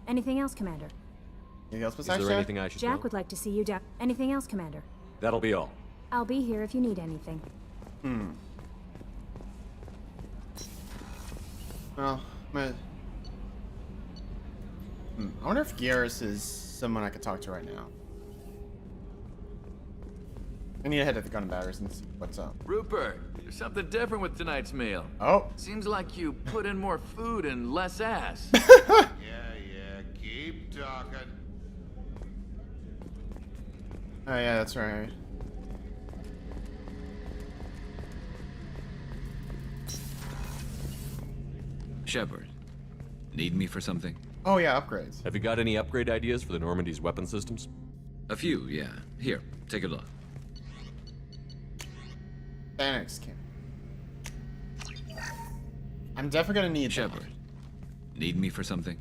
Anything else, Commander? Anything else Is besides there Jack? anything I should know? Jack would like to see you down. Anything else, Commander? That'll be all. I'll be here if you need anything. Well, I wonder if Garrus is someone I could talk to right now. I need to head to the gun batters and see what's up. Rupert, there's something different with tonight's meal. Oh. Seems like you put in more food and less ass. Yeah, keep talking. Oh yeah, that's right. Shepard, need me for something? Oh yeah, upgrades. Have you got any upgrade ideas for the Normandy's weapon systems? A few, yeah. Here, take a look. Phoenix King. I'm definitely gonna need Shepard, need me for something?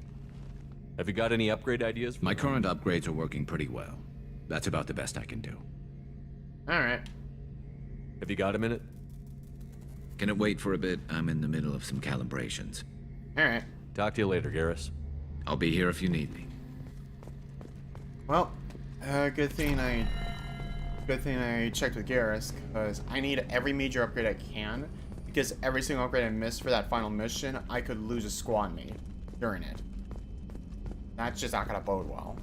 Have you got any upgrade ideas? My current upgrades are working pretty well. That's about the best I can do. Alright. Have you got a minute? Can it wait for a bit? I'm in the middle of some calibrations. Alright. Talk to you later, Garrus. I'll be here if you need me. Well, good thing I checked with Garrus, because I need every major upgrade I can, because every single upgrade I missed for that final mission, I could lose a squad mate during it. That's just not gonna bode well.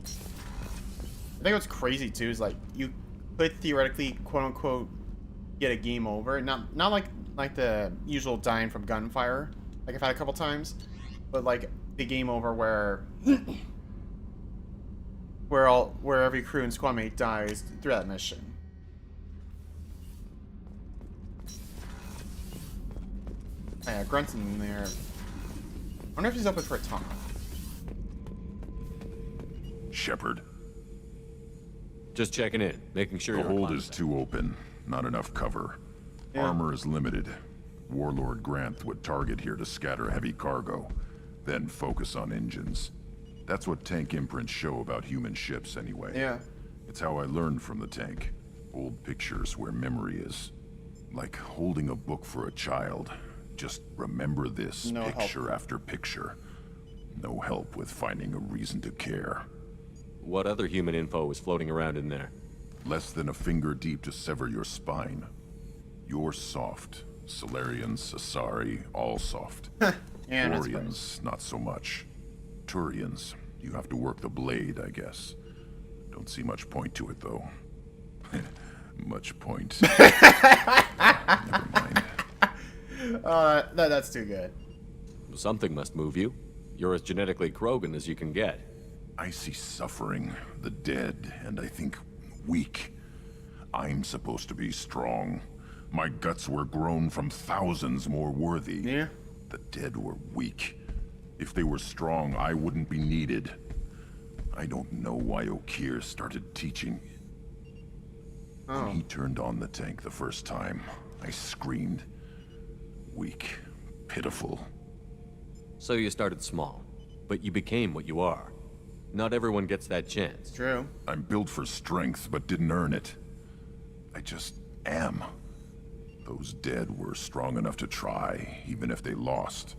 I think what's crazy too is like you could theoretically quote unquote get a game over. Not like the usual dying from gunfire, like I've had a couple times, but like the game over where where every crew and squad mate dies through that mission. Oh, yeah, Grunt's in there. I wonder if he's open for a talk. Shepard. Just checking in, making sure The you're hold is too open. Not enough cover. Yeah. Armor is limited. Warlord Grant would target here to scatter heavy cargo, then focus on engines. That's what tank imprints show about human ships anyway. Yeah. It's how I learned from the tank. Old pictures where memory is. Like holding a book for a child. Just remember this No picture after picture. No help with finding a reason to care. What other human info is floating around in there? Less than a finger deep to sever your spine. You're soft. Solarians, Asari, all soft. Yeah, no Quarians, not so much. Turians, you have to work the blade, I guess. Don't see much point to it, though. Much point. Never mind. That's too good. Something must move you. You're as genetically Krogan as you can get. I see suffering, the dead, and I think weak. I'm supposed to be strong. My guts were grown from thousands more worthy. Yeah. The dead were weak. If they were strong, I wouldn't be needed. I don't know why Okir started teaching. When he turned on the tank the first time, I screamed. Weak, pitiful. So you started small, but you became what you are. Not everyone gets that chance. True. I'm built for strength, but didn't earn it. I just am. Those dead were strong enough to try, even if they lost.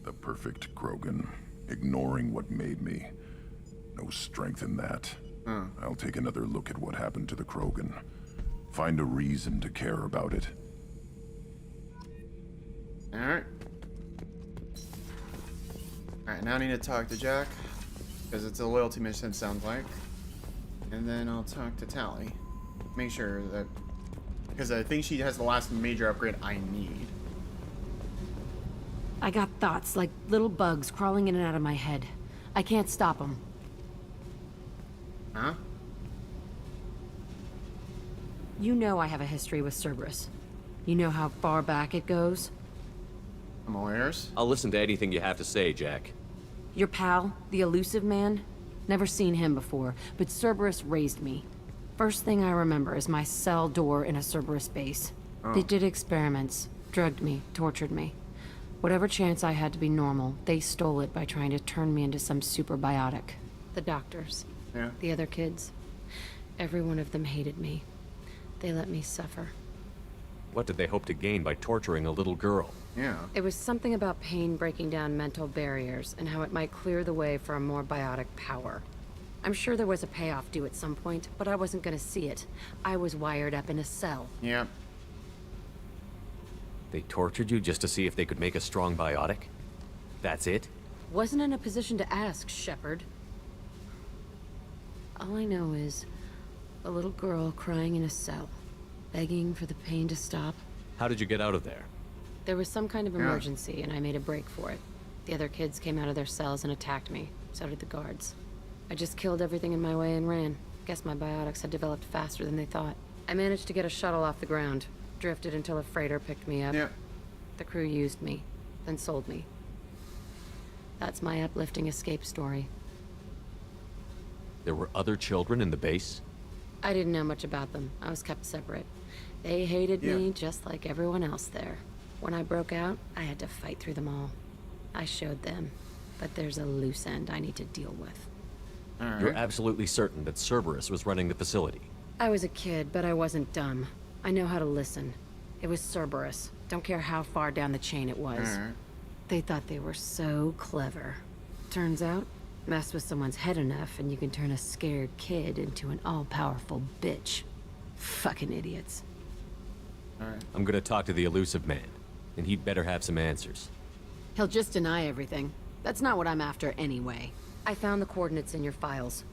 The perfect Krogan, ignoring what made me. No strength in that. I'll take another look at what happened to the Krogan. Find a reason to care about it. Alright. Alright, now I need to talk to Jack. Because it's a loyalty mission, sounds like. And then I'll talk to Tali. Make sure that... Because I think she has the last major upgrade I need. I got thoughts like little bugs crawling in and out of my head. I can't stop them. Huh? You know I have a history with Cerberus. You know how far back it goes? I'm aware. I'll listen to anything you have to say, Jack. Your pal, the elusive man? Never seen him before, but Cerberus raised me. First thing I remember is my cell door in a Cerberus base. Oh. They did experiments, drugged me, tortured me. Whatever chance I had to be normal, they stole it by trying to turn me into some super biotic. The doctors. Yeah. The other kids. Every one of them hated me. They let me suffer. What did they hope to gain by torturing a little girl? Yeah. It was something about pain breaking down mental barriers and how it might clear the way for a more biotic power. I'm sure there was a payoff due at some point, but I wasn't gonna see it. I was wired up in a cell. Yep. They tortured you just to see if they could make a strong biotic? That's it? Wasn't in a position to ask, Shepard. All I know is a little girl crying in a cell, begging for the pain to stop. How did you get out of there? There was some kind of emergency, and I made a break for it. The other kids came out of their cells and attacked me. So did the guards. I just killed everything in my way and ran. Guess my biotics had developed faster than they thought. I managed to get a shuttle off the ground. Drifted until a freighter picked me up. Yep. The crew used me, then sold me. That's my uplifting escape story. There were other children in the base? I didn't know much about them. I was kept separate. They hated me just like everyone else there. When I broke out, I had to fight through them all. I showed them, but there's a loose end I need to deal with. Right. You're absolutely certain that Cerberus was running the facility? I was a kid, but I wasn't dumb. I know how to listen. It was Cerberus. Don't care how far down the chain it was. Right. They thought they were so clever. Turns out, mess with someone's head enough and you can turn a scared kid into an all-powerful bitch. Fucking idiots. Alright. I'm gonna talk to the elusive man, and he'd better have some answers. He'll just deny everything. That's not what I'm after anyway. I found the coordinates in your files.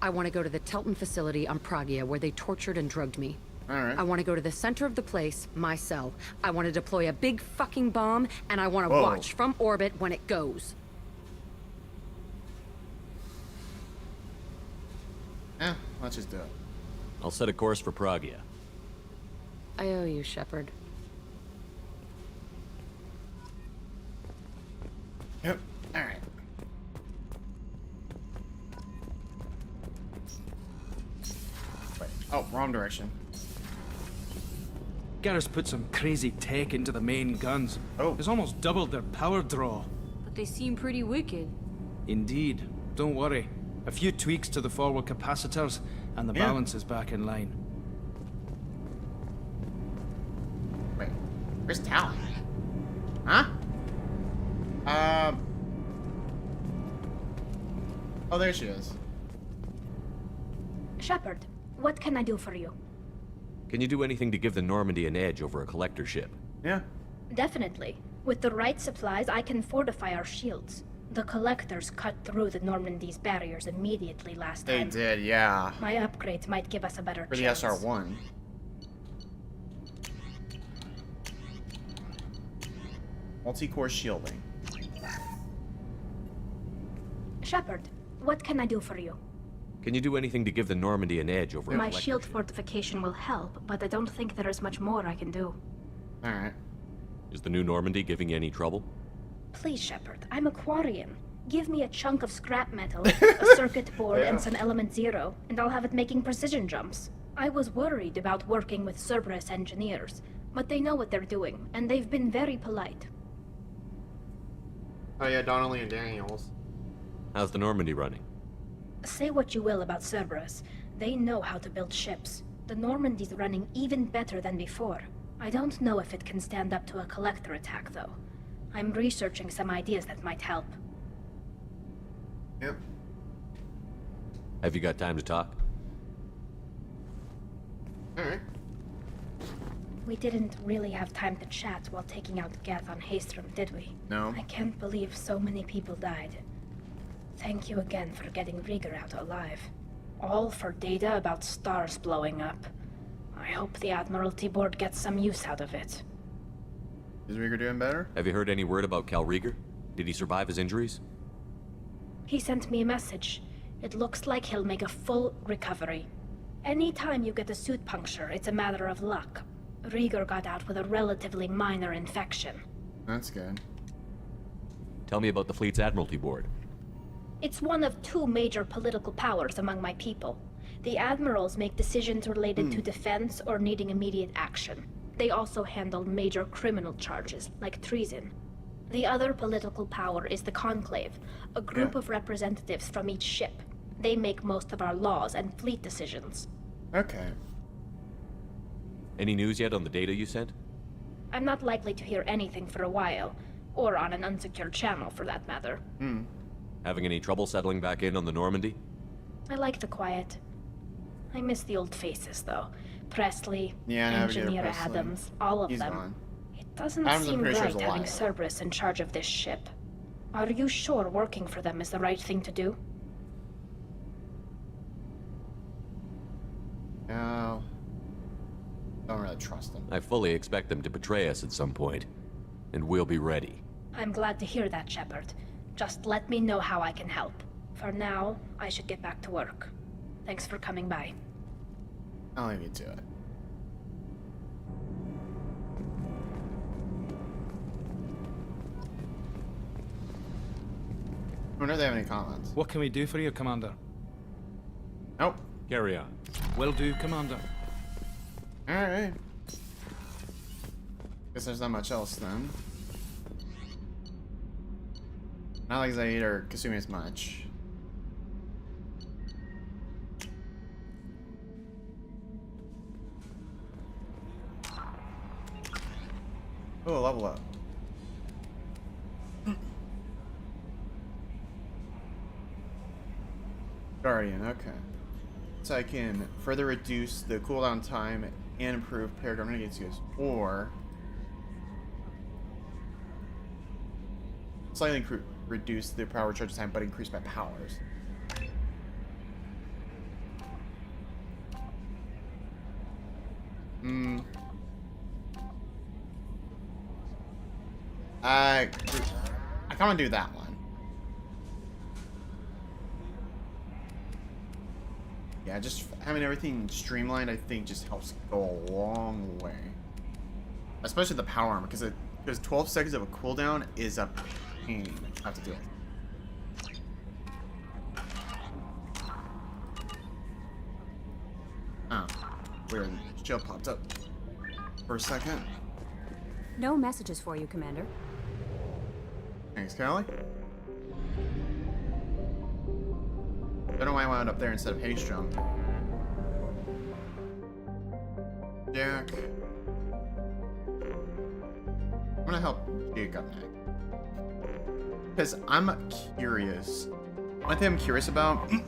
I want to go to the Telton facility on Pragia where they tortured and drugged me. Alright. I want to go to the center of the place, my cell. I want to deploy a big fucking bomb, and I want to watch from orbit when it goes. Let's just do it. I'll set a course for Pragia. I owe you, Shepard. Yep. Alright. Wait. Oh, wrong direction. Garrus put some crazy tech into the main guns. Oh. It's almost doubled their power draw. But they seem pretty wicked. Indeed. Don't worry. A few tweaks to the forward capacitors, and the balance is back in line. Wait. Where's Tali? Huh? Oh, there she is. Shepard, what can I do for you? Can you do anything to give the Normandy an edge over a collector ship? Yeah. Definitely. With the right supplies, I can fortify our shields. The Collectors cut through the Normandy's barriers immediately last time. They did, yeah. My upgrades might give us a better For the chance. SR1. Multi-core shielding. Shepard, what can I do for you? Can you do anything to give the Normandy an edge over a My collector shield ship? fortification will help, but I don't think there is much more I can do. Alright. Is the new Normandy giving you any trouble? Please, Shepard, I'm a Quarian. Give me a chunk of scrap metal, a circuit board, and some element zero, and I'll have it making precision jumps. I was worried about working with Cerberus engineers, but they know what they're doing, and they've been very polite. Oh yeah, Donnelly and Daniels. How's the Normandy running? Say what you will about Cerberus, they know how to build ships. The Normandy's running even better than before. I don't know if it can stand up to a collector attack, though. I'm researching some ideas that might help. Yep. Have you got time to talk? Alright. We didn't really have time to chat while taking out Geth on Haestrom, did we? No. I can't believe so many people died. Thank you again for getting Rieger out alive. All for data about stars blowing up. I hope the Admiralty Board gets some use out of it. Is Rieger doing better? Have you heard any word about Cal Rieger? Did he survive his injuries? He sent me a message. It looks like he'll make a full recovery. Anytime you get a suit puncture, it's a matter of luck. Rieger got out with a relatively minor infection. That's good. Tell me about the fleet's Admiralty Board. It's one of two major political powers among my people. The admirals make decisions related to defense or needing immediate action. They also handle major criminal charges, like treason. The other political power is the Conclave, a group of representatives from each ship. They make most of our laws and fleet decisions. Okay. Any news yet on the data you sent? I'm not likely to hear anything for a while, or on an unsecured channel for that matter. Having any trouble settling back in on the Normandy? I like the quiet. I miss the old faces, though. Presley, Navigator Engineer Presley. Adams, all of He's them. gone. It doesn't Adams, I'm seem pretty sure, right is having alive. Cerberus in charge of this ship. Are you sure working for them is the right thing to do? No. Don't really trust them. I fully expect them to betray us at some point, and we'll be ready. I'm glad to hear that, Shepard. Just let me know how I can help. For now, I should get back to work. Thanks for coming by. I'll leave you to it. I wonder if they have any comments. What can we do for you, Commander? Nope. Carry on. Will do, Commander. Alright. Guess there's not much else then. Not like Zaid or Kasumi as much. Oh, level up. Guardian, okay. So I can further reduce the cooldown time and improve paragon renegade skills, or slightly reduce the power charge time but increase my powers. I kind of do that one. Yeah, just having everything streamlined, I think, just helps go a long way. Especially the power armor, because 12 seconds of a cooldown is a pain to have to deal with. Oh, weird. Shield popped up for a second. No messages for you, Commander. Thanks, Tali. Don't know why I wound up there instead of Haestrom. Jack. I'm gonna help Jacob next. Because I'm curious. One thing I'm curious about, I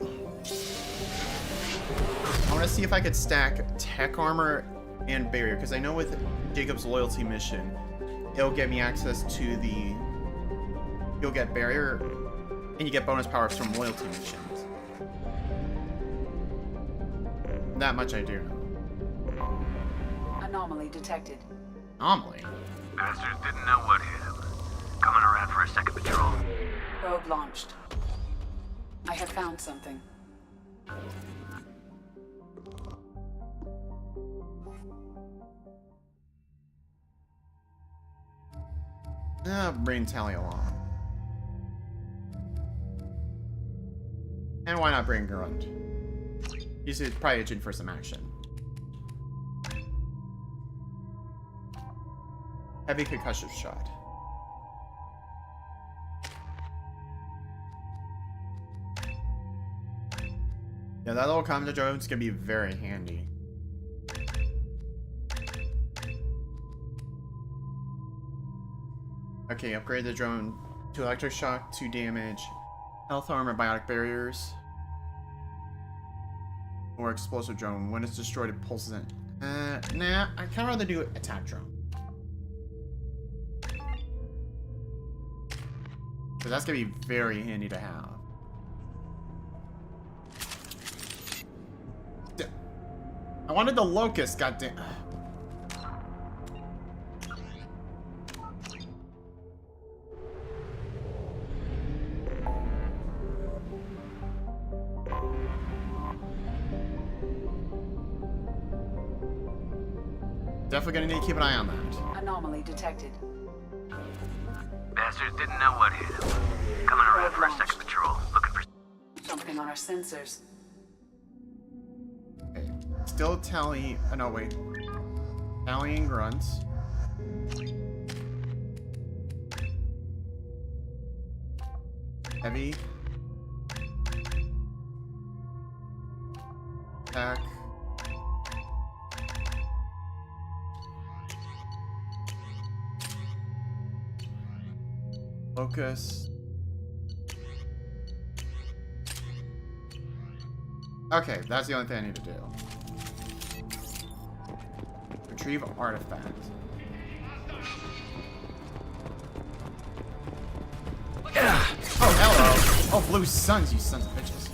want to see if I could stack tech armor and barrier, because I know with Jacob's loyalty mission, it'll get me access to the... You'll get barrier, and you get bonus powers from loyalty missions. That much I do know. Anomaly detected. Anomaly? Bastards didn't know what hit them. Coming around for a second patrol. Probe launched. I have found something. Bring Tali along. And why not bring Grunt? He's probably itching for some action. Heavy concussive shot. Yeah, that little combat drone is gonna be very handy. Okay, upgrade the drone to electric shock, 2 damage, health armor, biotic barriers, or explosive drone. When it's destroyed, it pulses in Nah, I kind of rather do attack drone. So that's gonna be very handy to have. I wanted the locust, goddamn. Definitely gonna need to keep an eye on that. Anomaly detected. Bastards didn't know what hit them. Coming around for a second patrol, looking for Something on our sensors. Okay. Still Tali. Oh, no, wait. Tali and grunts. Heavy. Attack. Focus. Okay, that's the only thing I need to do. Retrieve artifact. Oh, hello. Oh, blue suns, you sons of bitches.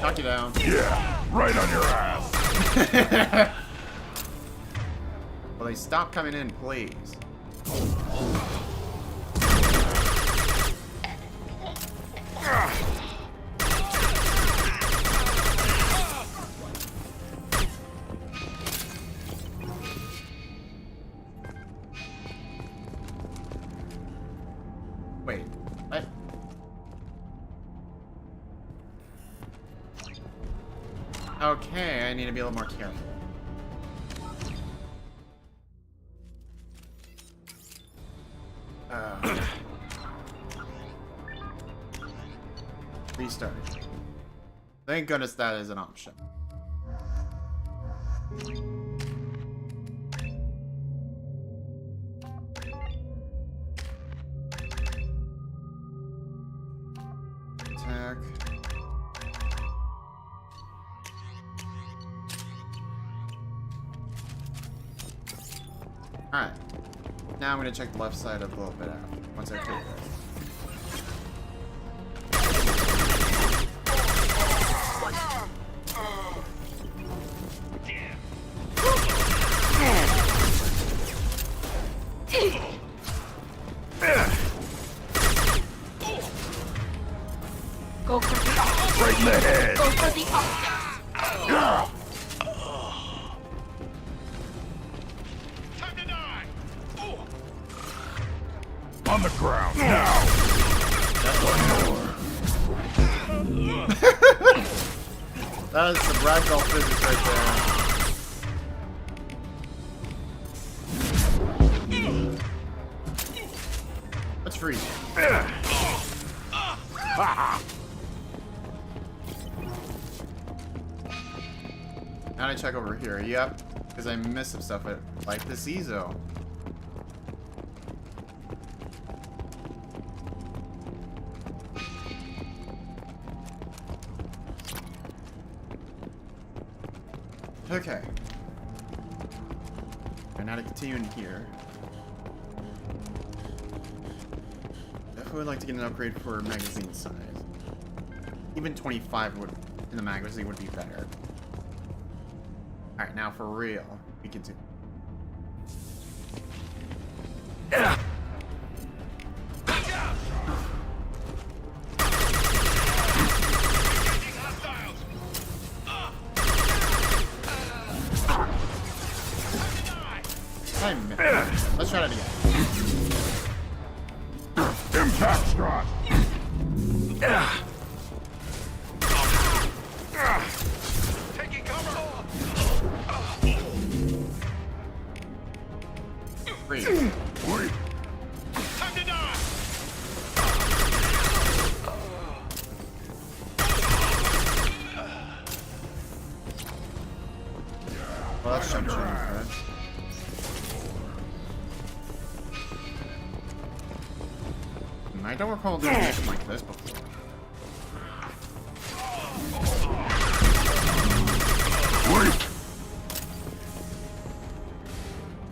Knock you down. Yeah, right on your ass. Will they stop coming in, please? Wait, what? Okay, I need to be a little more careful. Restart. Thank goodness that is an option. Attack. Alright. Now I'm going to check the left side of a little bit after, once I clear this. Go for the options. Right in the head. Go for the options. Yeah. Time to die! On the ground now. One more. That is some ragdoll physics right there. Let's freeze. Now I check over here. Yep, because I missed some stuff like this Ezo. Okay. And now to continue in here. Definitely would like to get an upgrade for magazine size. Even 25 would in the magazine would be better. Alright, now for real, we can do. Let's try that again. Impact strike. Taking cover! Freeze. Wait. Time to die! I don't recall doing anything like this before. Wait!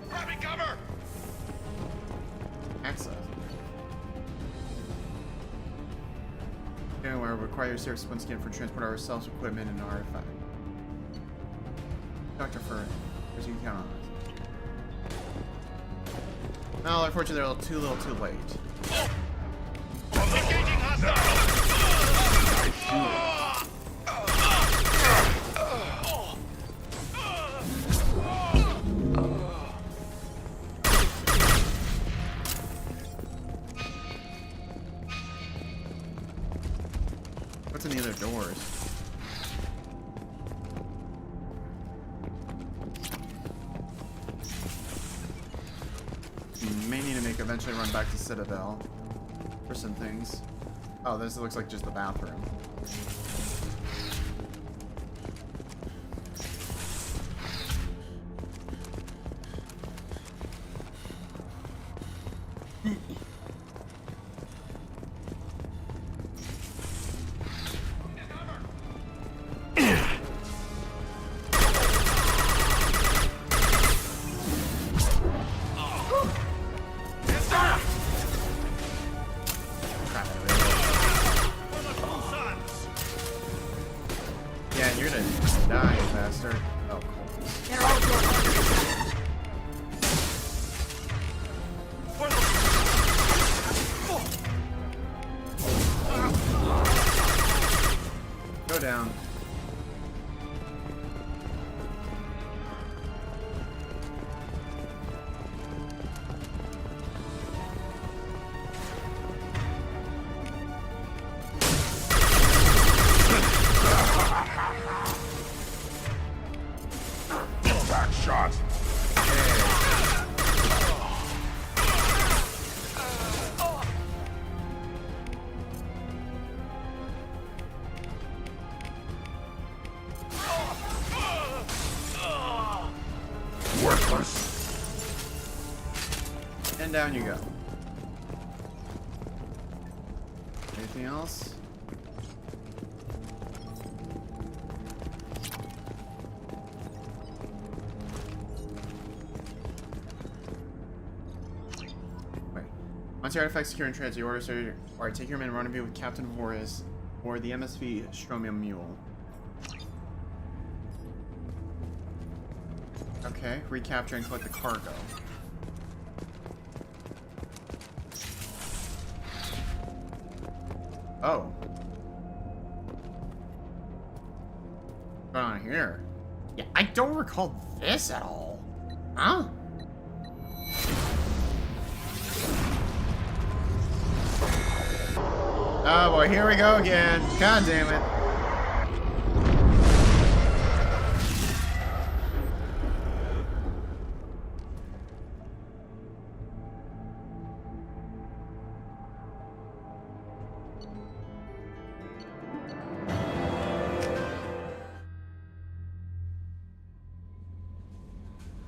Grabbing cover! Access. Bioware requires service once again for transport ourselves, equipment, and artifact. Dr. Fur, as you can count on us. Well, unfortunately, they're a little too late. Engaging hostile! What's in the other doors? May need to eventually run back to Citadel for some things. Oh, this looks like just the bathroom. Yeah, you're gonna die, you bastard. Oh, cool. Go down. Back shot. Worthless. And down you go. Anything else? Wait. Once your artifact secure and transit, your orders are take your men and rendezvous with Captain Voris or the MSV Stromium Mule. Okay, recapture and collect the cargo. Oh. What's going on here? Yeah, I don't recall this at all. Huh? Oh boy, here we go again. God damn it.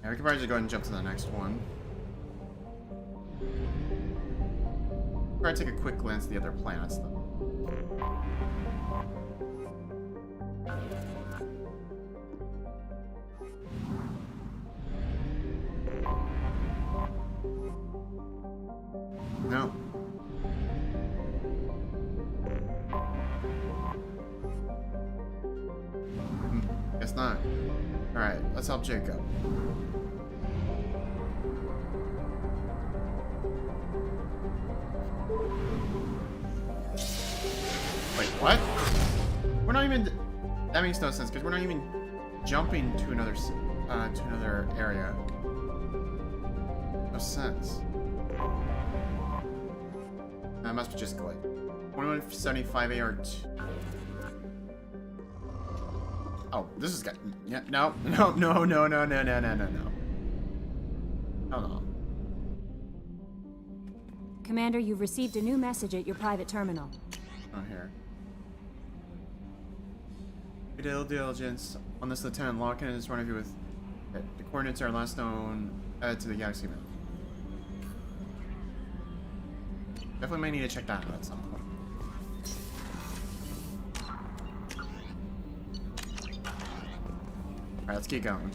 Yeah, we can probably just go ahead and jump to the next one. Probably take a quick glance at the other planets, though. No. Guess not. Alright, let's help Jacob. Wait, what? We're not even... That makes no sense, because we're not even jumping to another area. No sense. That must be just glitch. 2175 AR2. Oh, this is got... Yeah, no. Hold on. Commander, you've received a new message at your private terminal. Oh, here. Due diligence on this Lieutenant Locken is rendezvous with... The coordinates are last known to the Galaxy map. Definitely might need to check that out at some point. Alright, let's keep going.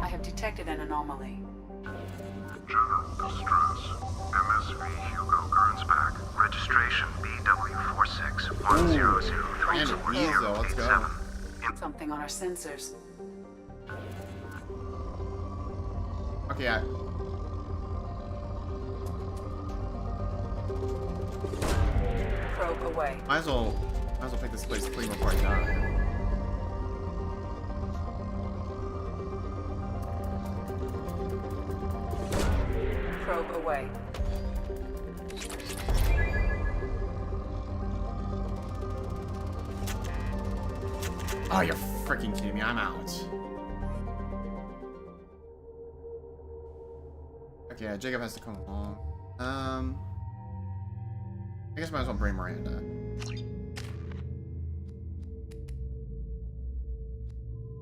I have detected an anomaly. General distress. MSV Hugo Gernsback. Registration BW461003. Let's go. Something on our sensors. Okay, yeah. Probe away. Might as well pick this place clean before I die. Probe away. Oh, you're freaking kidding me. I'm out. Okay, yeah, Jacob has to come along. I guess I might as well bring Miranda.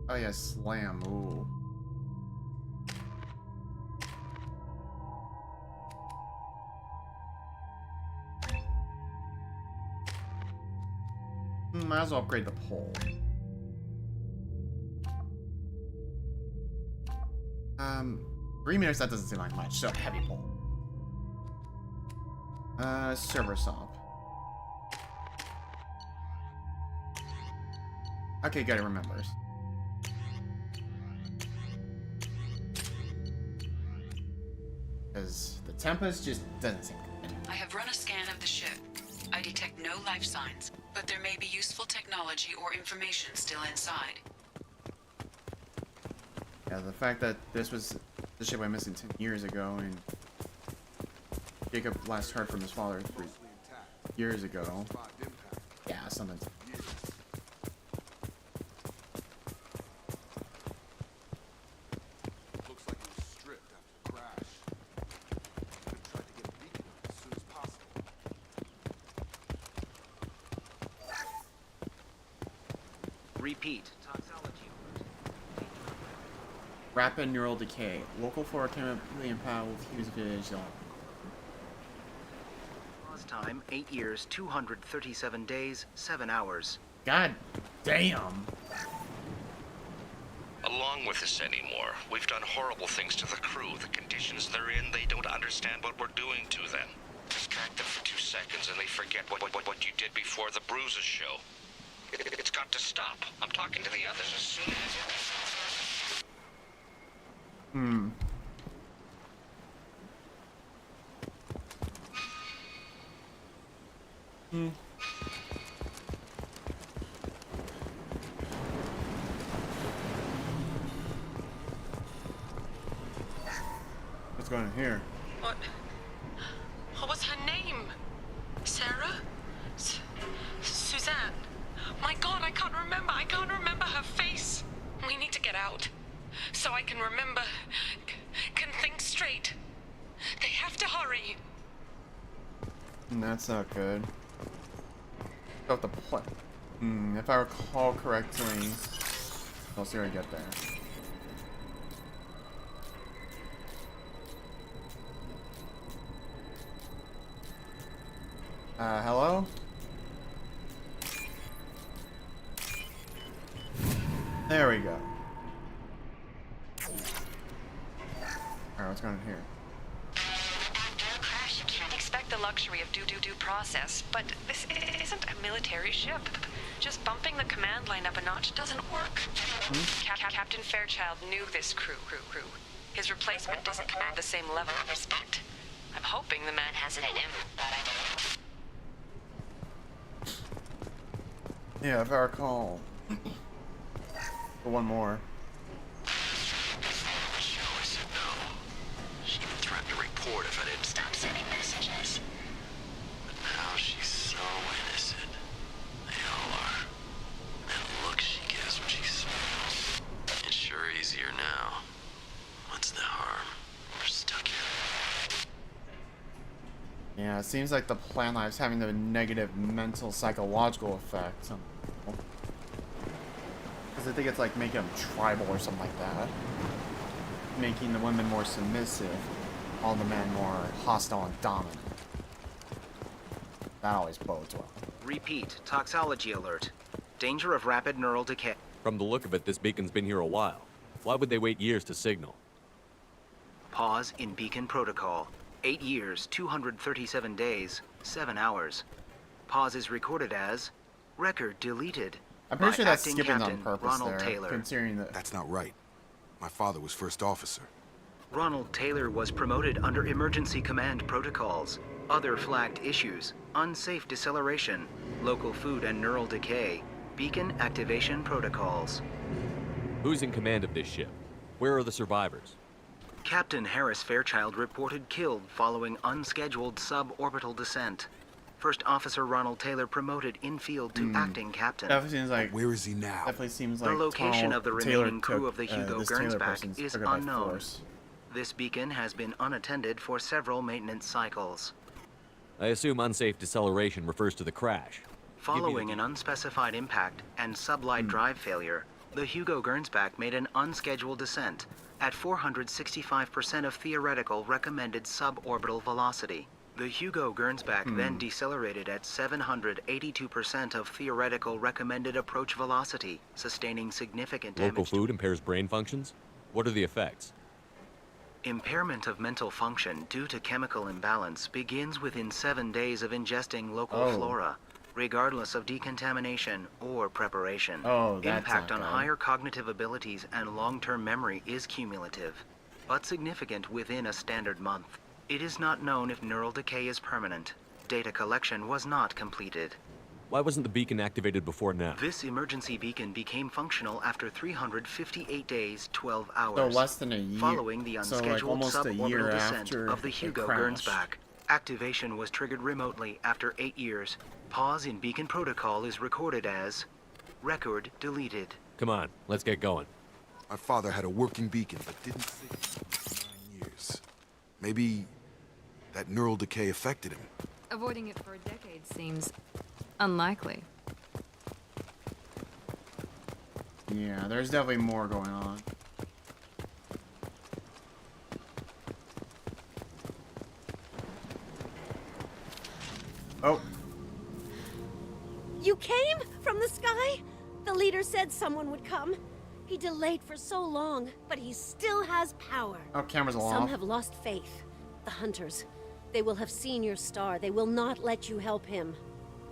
Oh yeah, slam. Ooh. Might as well upgrade the pole. $3 that doesn't seem like much, so heavy pole. Server stop. Okay, good, it remembers. Because the Tempest just doesn't seem good. I have run a scan of the ship. I detect no life signs, but there may be useful technology or information still inside. Yeah, the fact that this was the ship I missed 10 years ago, and Jacob last heard from his father 3 years ago. Yeah, something. Looks like it was stripped after the crash. Could try to get a beacon up as soon as possible. Repeat. Rapid neural decay. Local flora chemically empowered with huge visual. Pause time 8 years, 237 days, 7 hours. God damn. Along with this anymore. We've done horrible things to the crew. The conditions they're in, they don't understand what we're doing to them. Distract them for 2 seconds and they forget what you did before the bruises show. It's got to stop. I'm talking to the others as soon as... What's going on here? What was her name? Sarah? Suzanne? My God, I can't remember. I can't remember her face. We need to get out. So I can remember, can think straight. They have to hurry. That's not good. Got the play. If I recall correctly, I'll see how I get there. Hello? There we go. Alright, what's going on here? After a crash, you can't expect the luxury of due process, but this isn't a military ship. Just bumping the command line up a notch doesn't work. Captain Fairchild knew this crew. His replacement doesn't command the same level of respect. I'm hoping the man has it in him. Yeah, if I recall. One more. She even threatened to report if I didn't stop sending messages. But now she's so innocent. They all are. And the look she gives when she smiles. It's sure easier now. What's the harm? We're stuck here. Yeah, it seems like the plant life's having a negative mental psychological effect. Because I think it's like making them tribal or something like that. making the women more submissive, all the men more hostile and dominant. That always bodes well. Repeat, toxology alert. Danger of rapid neural decay. From the look of it, this beacon's been here a while. Why would they wait years to signal? Pause in beacon protocol. 8 years, 237 days, 7 hours. Pause is recorded as record deleted. I'm pretty sure that's Acting skipping Captain on purpose Ronald there, Taylor. considering that. That's not right. My father was first officer. Ronald Taylor was promoted under emergency command protocols. Other flagged issues: unsafe deceleration, local food and neural decay, beacon activation protocols. Who's in command of this ship? Where are the survivors? Captain Harris Fairchild reported killed following unscheduled suborbital descent. First Officer Ronald Taylor promoted in-field to acting captain. Definitely seems like. Where is he now? Definitely seems The like location of the remaining crew took, of the Hugo this Taylor Gernsback person's is took it by unknown. force. This beacon has been unattended for several maintenance cycles. I assume unsafe deceleration refers to the crash. Following an unspecified impact and sublight drive failure, the Hugo Gernsback made an unscheduled descent at 465% of theoretical recommended suborbital velocity. The Hugo Gernsback then decelerated at 782% of theoretical recommended approach velocity, sustaining significant damage. Local food impairs brain functions? What are the effects? Impairment of mental function due to chemical imbalance begins within 7 days of ingesting local flora, regardless of decontamination or preparation. Impact on higher cognitive abilities and long-term memory is cumulative, but significant within a standard month. It is not known if neural decay is permanent. Data collection was not completed. Why wasn't the beacon activated before now? This emergency beacon became functional after 358 days, 12 hours. So less than a year. Following the unscheduled suborbital descent of the Hugo crash. Gernsback. Activation was triggered remotely after 8 years. Pause in beacon protocol is recorded as record deleted. Come on, let's get going. My father had a working beacon, but didn't signal for 9 years. Maybe that neural decay affected him. Avoiding it for a decade seems unlikely. Yeah, there's definitely more going on. Oh. You came from the sky? The leader said someone would come. He delayed for so long, but he still has power. Oh, cameras all Some off. have lost faith. The hunters. They will have seen your star. They will not let you help him.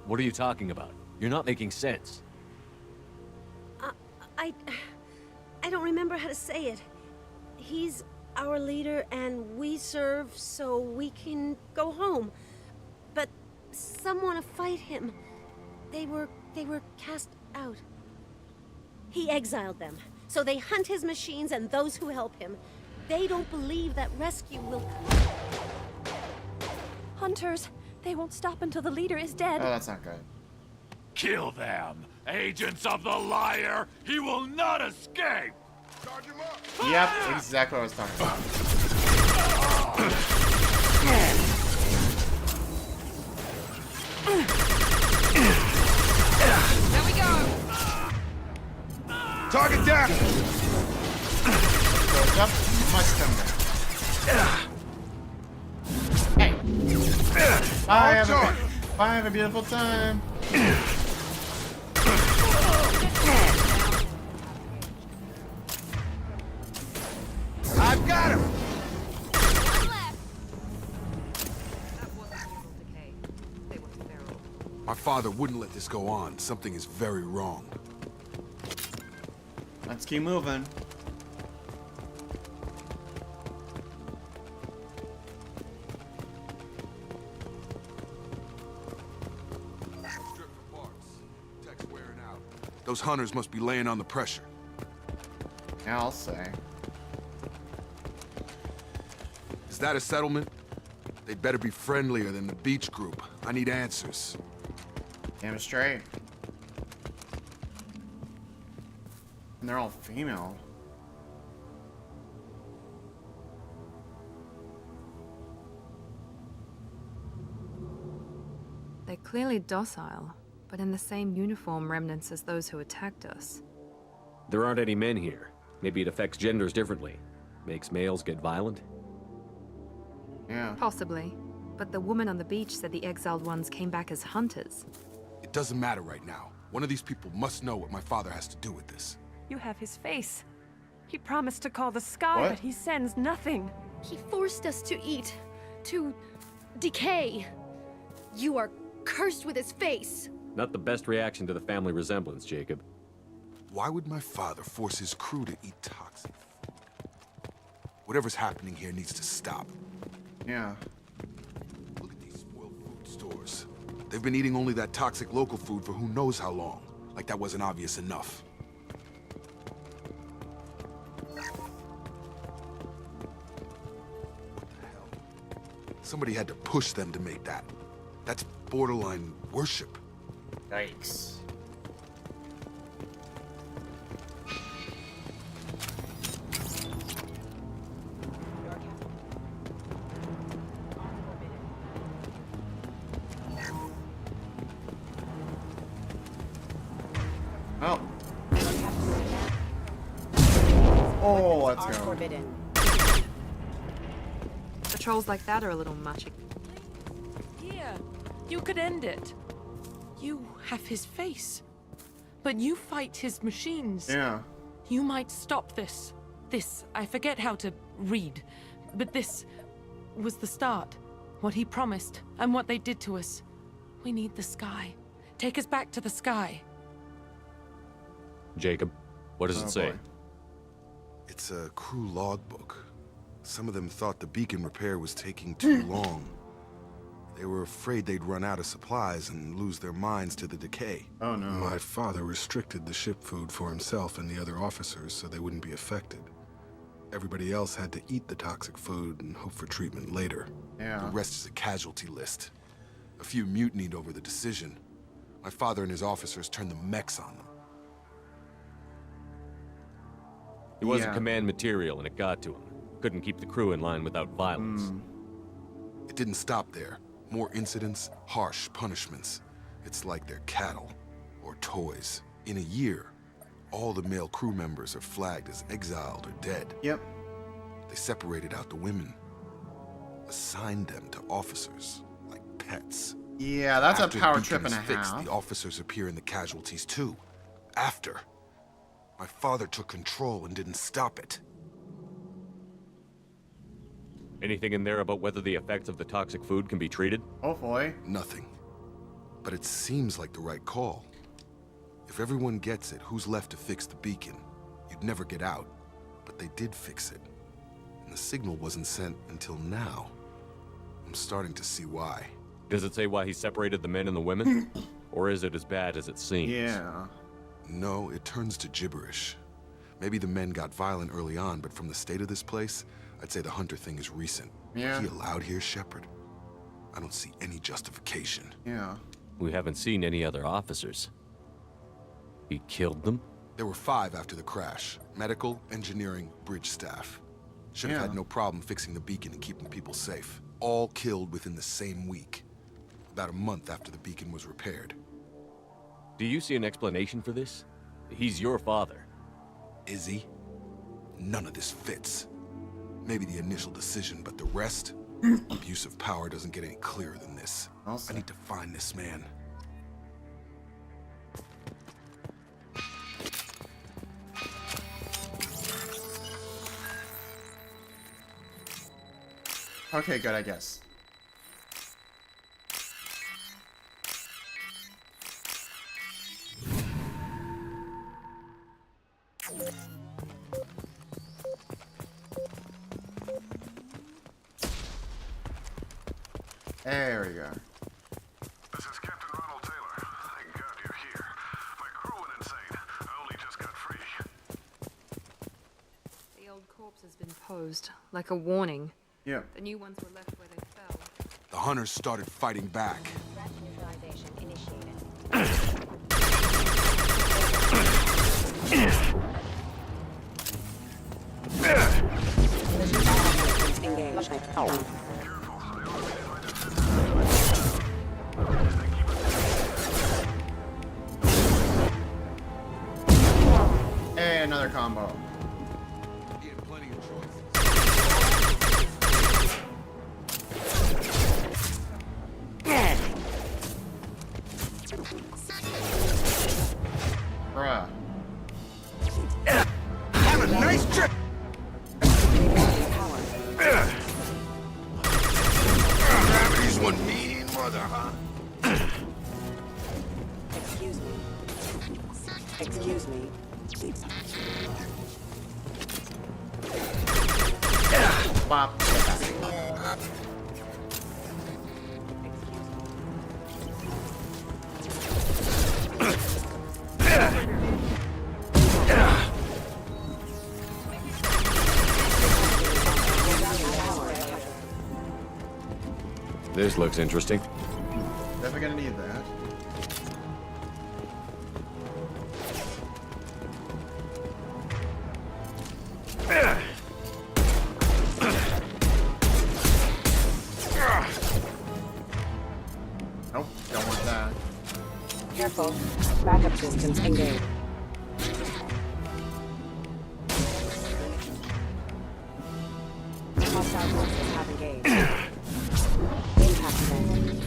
What are you talking about? You're not making sense. I don't remember how to say it. He's our leader and we serve so we can go home. But some want to fight him. They were cast out. He exiled them, so they hunt his machines and those who help him. They don't believe that rescue will come. Hunters, they won't stop until the leader is dead. Oh, that's not good. Kill them! Agents of the liar! He will not escape! Yep, exactly what I was talking about. There we go! Target down! Goes up, must come down. Hey! Bye, have a beautiful time. I've got him! My father wouldn't let this go on. Something is very wrong. Let's keep moving. Those hunters must be laying on the pressure. Yeah, I'll say. Is that a settlement? They'd better be friendlier than the beach group. I need answers. Damn straight. And they're all female. They're clearly docile, but in the same uniform remnants as those who attacked us. There aren't any men here. Maybe it affects genders differently. Makes males get violent? Yeah. Possibly. But the woman on the beach said the exiled ones came back as hunters. It doesn't matter right now. One of these people must know what my father has to do with this. You have his face. He promised to call the sky, What? but he sends nothing. He forced us to eat, to decay. You are cursed with his face. Not the best reaction to the family resemblance, Jacob. Why would my father force his crew to eat toxic food? Whatever's happening here needs to stop. Yeah. Look at these spoiled food stores. They've been eating only that toxic local food for who knows how long. Like that wasn't obvious enough. What the hell? Somebody had to push them to make that. That's borderline worship. Yikes. Oh. Oh, let's go. Forbidden. Patrols like that are a little much. Here, you could end it. You have his face. But you fight his machines. Yeah. You might stop this. This, I forget how to read. But this was the start. What he promised, and what they did to us. We need the sky. Take us back to the sky. Jacob, what does it say? Boy. It's a crew logbook. Some of them thought the beacon repair was taking too long. They were afraid they'd run out of supplies and lose their minds to the decay. Oh no. My father restricted the ship food for himself and the other officers so they wouldn't be affected. Everybody else had to eat the toxic food and hope for treatment later. Yeah. The rest is a casualty list. A few mutinied over the decision. My father and his officers turned the mechs on them. He wasn't command material and it got to him. Couldn't keep the crew in line without violence. It didn't stop there. More incidents, harsh punishments. It's like they're cattle or toys. In a year, all the male crew members are flagged as exiled or dead. Yep. They separated out the women, assigned them to officers like pets. Yeah, that's After a power the beacon trip and is a fixed, half. the officers appear in the casualties too. After. My father took control and didn't stop it. Anything in there about whether the effects of the toxic food can be treated? Oh boy. Nothing. But it seems like the right call. If everyone gets it, who's left to fix the beacon? You'd never get out. But they did fix it. And the signal wasn't sent until now. I'm starting to see why. Does it say why he separated the men and the women? Or is it as bad as it seems? Yeah. No, it turns to gibberish. Maybe the men got violent early on, but from the state of this place, I'd say the Hunter thing is recent. Yeah. He allowed here, Shepard? I don't see any justification. Yeah. We haven't seen any other officers. He killed them? There were 5 after the crash. Medical, engineering, bridge staff. Should have Yeah. had no problem fixing the beacon and keeping people safe. All killed within the same week. About a month after the beacon was repaired. Do you see an explanation for this? He's your father. Is he? None of this fits. Maybe the initial decision, but the rest? Abuse of power doesn't get any clearer than this. I need to find this man. Okay, good, I guess. There we go. This is Captain Ronald Taylor. Thank God you're here. My crew went insane. I only just got free. The old corpse has been posed, like a warning. Yeah. The new ones were left where they fell. The hunters started fighting back. Neutralization initiated. Hey, another combo. He had plenty of choices. Gravity's one mean mother, huh? Excuse me. Excuse me. Bop. This looks interesting. Definitely gonna need that. Nope, don't want that. Careful. Backup systems engaged. Hostile forces have engaged. Impact event.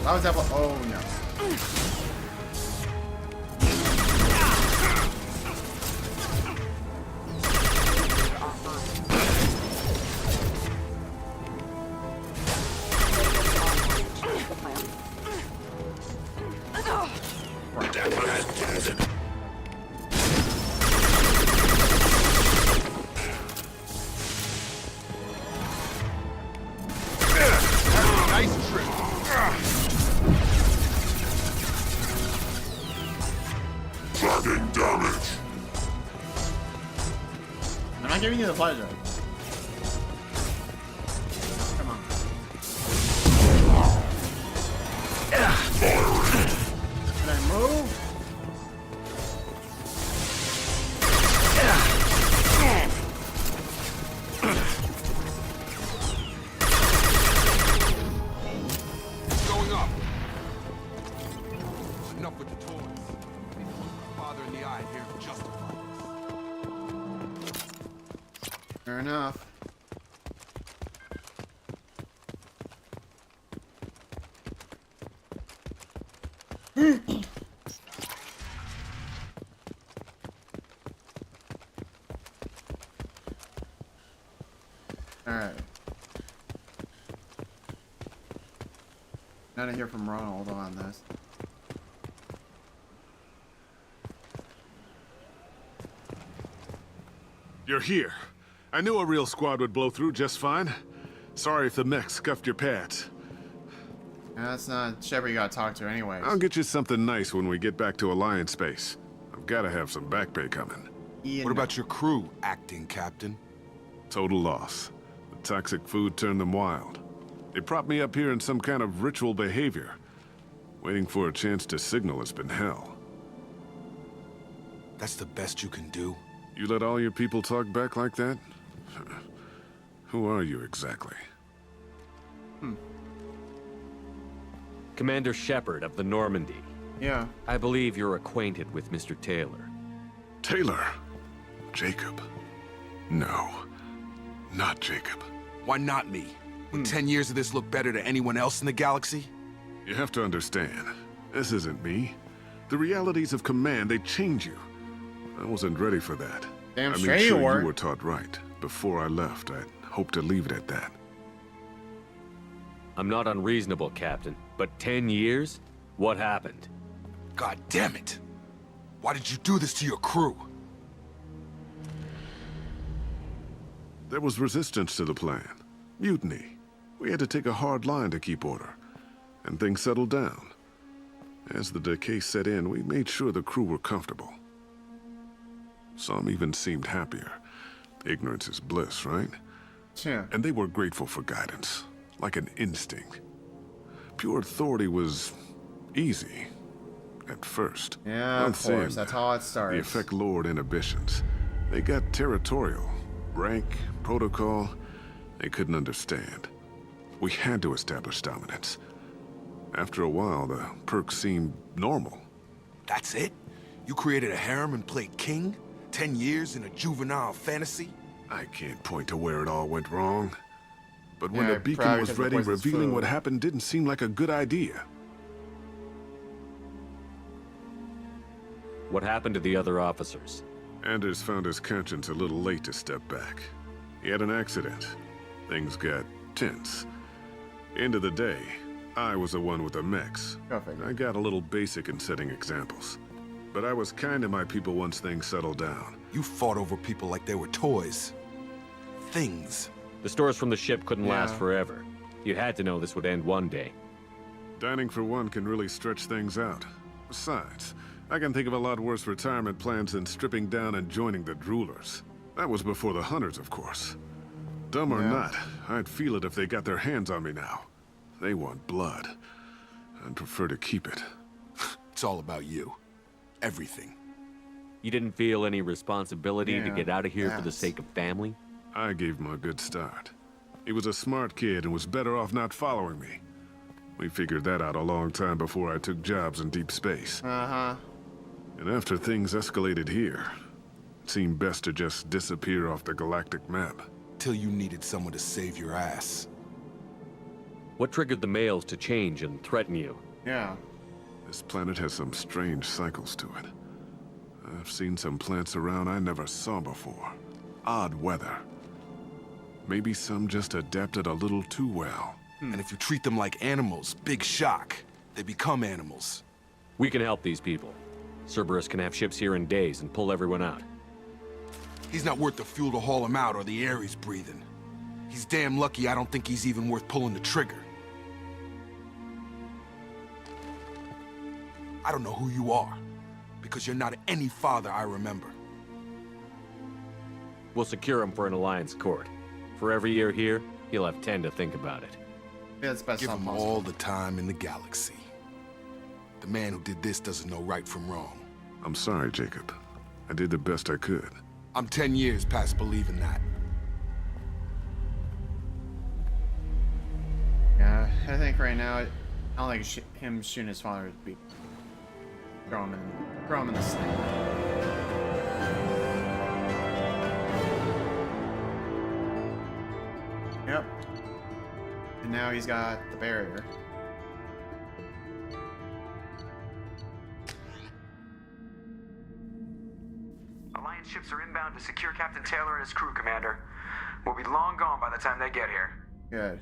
That was that one. Oh no. Nice trick. Taking damage. I'm not giving you the pleasure. Come on. Can I move? Going up. Enough with the toys. Father in the eye here to justify this. Fair enough. Alright. Gotta hear from Ronald on this. You're here. I knew a real squad would blow through just fine. Sorry if the mech scuffed your pads. Yeah, that's not Shepard you gotta talk to anyway. I'll get you something nice when we get back to Alliance space. I've gotta have some back pay coming. What about your crew, acting captain? Total loss. The toxic food turned them wild. They propped me up here in some kind of ritual behavior. Waiting for a chance to signal has been hell. That's the best you can do? You let all your people talk back like that? Who are you exactly? Commander Shepard of the Normandy. Yeah. I believe you're acquainted with Mr. Taylor. Taylor? Jacob? No. Not Jacob. Why not me? Would 10 years of this look better to anyone else in the galaxy? You have to understand, this isn't me. The realities of command, they change you. I wasn't ready for that. Damn I mean, straight sure, you were. you were taught right. Before I left, I hoped to leave it at that. I'm not unreasonable, Captain, but 10 years? What happened? God damn it! Why did you do this to your crew? There was resistance to the plan. Mutiny. We had to take a hard line to keep order. And things settled down. As the decay set in, we made sure the crew were comfortable. Some even seemed happier. Ignorance is bliss, right? Yeah. And they were grateful for guidance, like an instinct. Pure authority was easy, at first. Yeah, of course. That's how it starts. The effect lowered inhibitions. They got territorial. Rank, protocol, they couldn't understand. We had to establish dominance. After a while, the perks seemed normal. That's it? You created a harem and played king? 10 years in a juvenile fantasy? I can't point to where it all went wrong. But when Yeah, the beacon probably was because of ready, poisonous revealing food. what happened didn't seem like a good idea. What happened to the other officers? Anders found his conscience a little late to step back. He had an accident. Things got tense. End of the day, I was the one with the mechs. I got a little basic in setting examples. But I was kind to my people once things settled down. You fought over people like they were toys. Things. The stores from the ship couldn't last Yeah. forever. You had to know this would end one day. Dining for one can really stretch things out. Besides, I can think of a lot worse retirement plans than stripping down and joining the droolers. That was before the hunters, of course. Dumb or not, I'd feel it if they got their hands on me now. They want blood. I'd prefer to keep it. It's all about you. Everything. You didn't feel any responsibility to get out of here for the sake of family? I gave him a good start. He was a smart kid and was better off not following me. We figured that out a long time before I took jobs in deep space. Uh-huh. And after things escalated here, it seemed best to just disappear off the galactic map. Till you needed someone to save your ass. What triggered the males to change and threaten you? Yeah. This planet has some strange cycles to it. I've seen some plants around I never saw before. Odd weather. Maybe some just adapted a little too well. And if you treat them like animals, big shock. They become animals. We can help these people. Cerberus can have ships here in days and pull everyone out. He's not worth the fuel to haul him out or the air he's breathing. He's damn lucky I don't think he's even worth pulling the trigger. I don't know who you are, because you're not any father I remember. We'll secure him for an Alliance court. For every year here, he'll have 10 to think about it. Yeah, it's best Give not him possible. all the time in the galaxy. The man who did this doesn't know right from wrong. I'm sorry, Jacob. I did the best I could. I'm 10 years past believing that. Yeah, I think right now, I don't like him shooting his father would be throw him in the sling. Yep. And now he's got the barrier. Alliance ships are inbound to secure Captain Taylor and his crew, Commander. We'll be long gone by the time they get here. Good.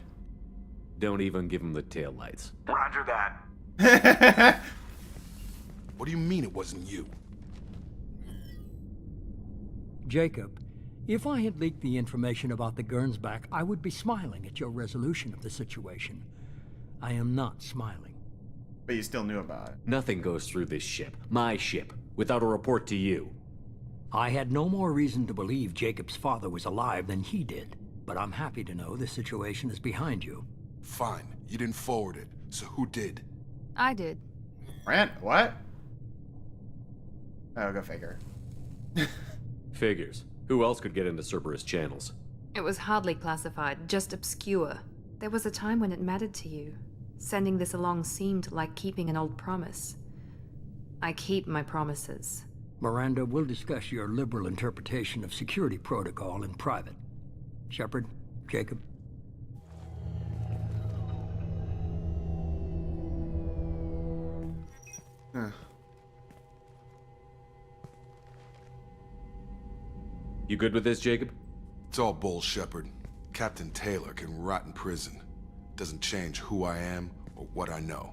Don't even give him the taillights. Roger that. What do you mean it wasn't you? Jacob, if I had leaked the information about the Gernsback, I would be smiling at your resolution of the situation. I am not smiling. But you still knew about it. Nothing goes through this ship, my ship, without a report to you. I had no more reason to believe Jacob's father was alive than he did, but I'm happy to know the situation is behind you. Fine. You didn't forward it, so who did? I did. Rand, what? Oh, go figure. Figures. Who else could get into Cerberus channels? It was hardly classified, just obscure. There was a time when it mattered to you. Sending this along seemed like keeping an old promise. I keep my promises. Miranda, we'll discuss your liberal interpretation of security protocol in private. Shepard, Jacob. Huh. You good with this, Jacob? It's all bull, Shepard. Captain Taylor can rot in prison. Doesn't change who I am or what I know.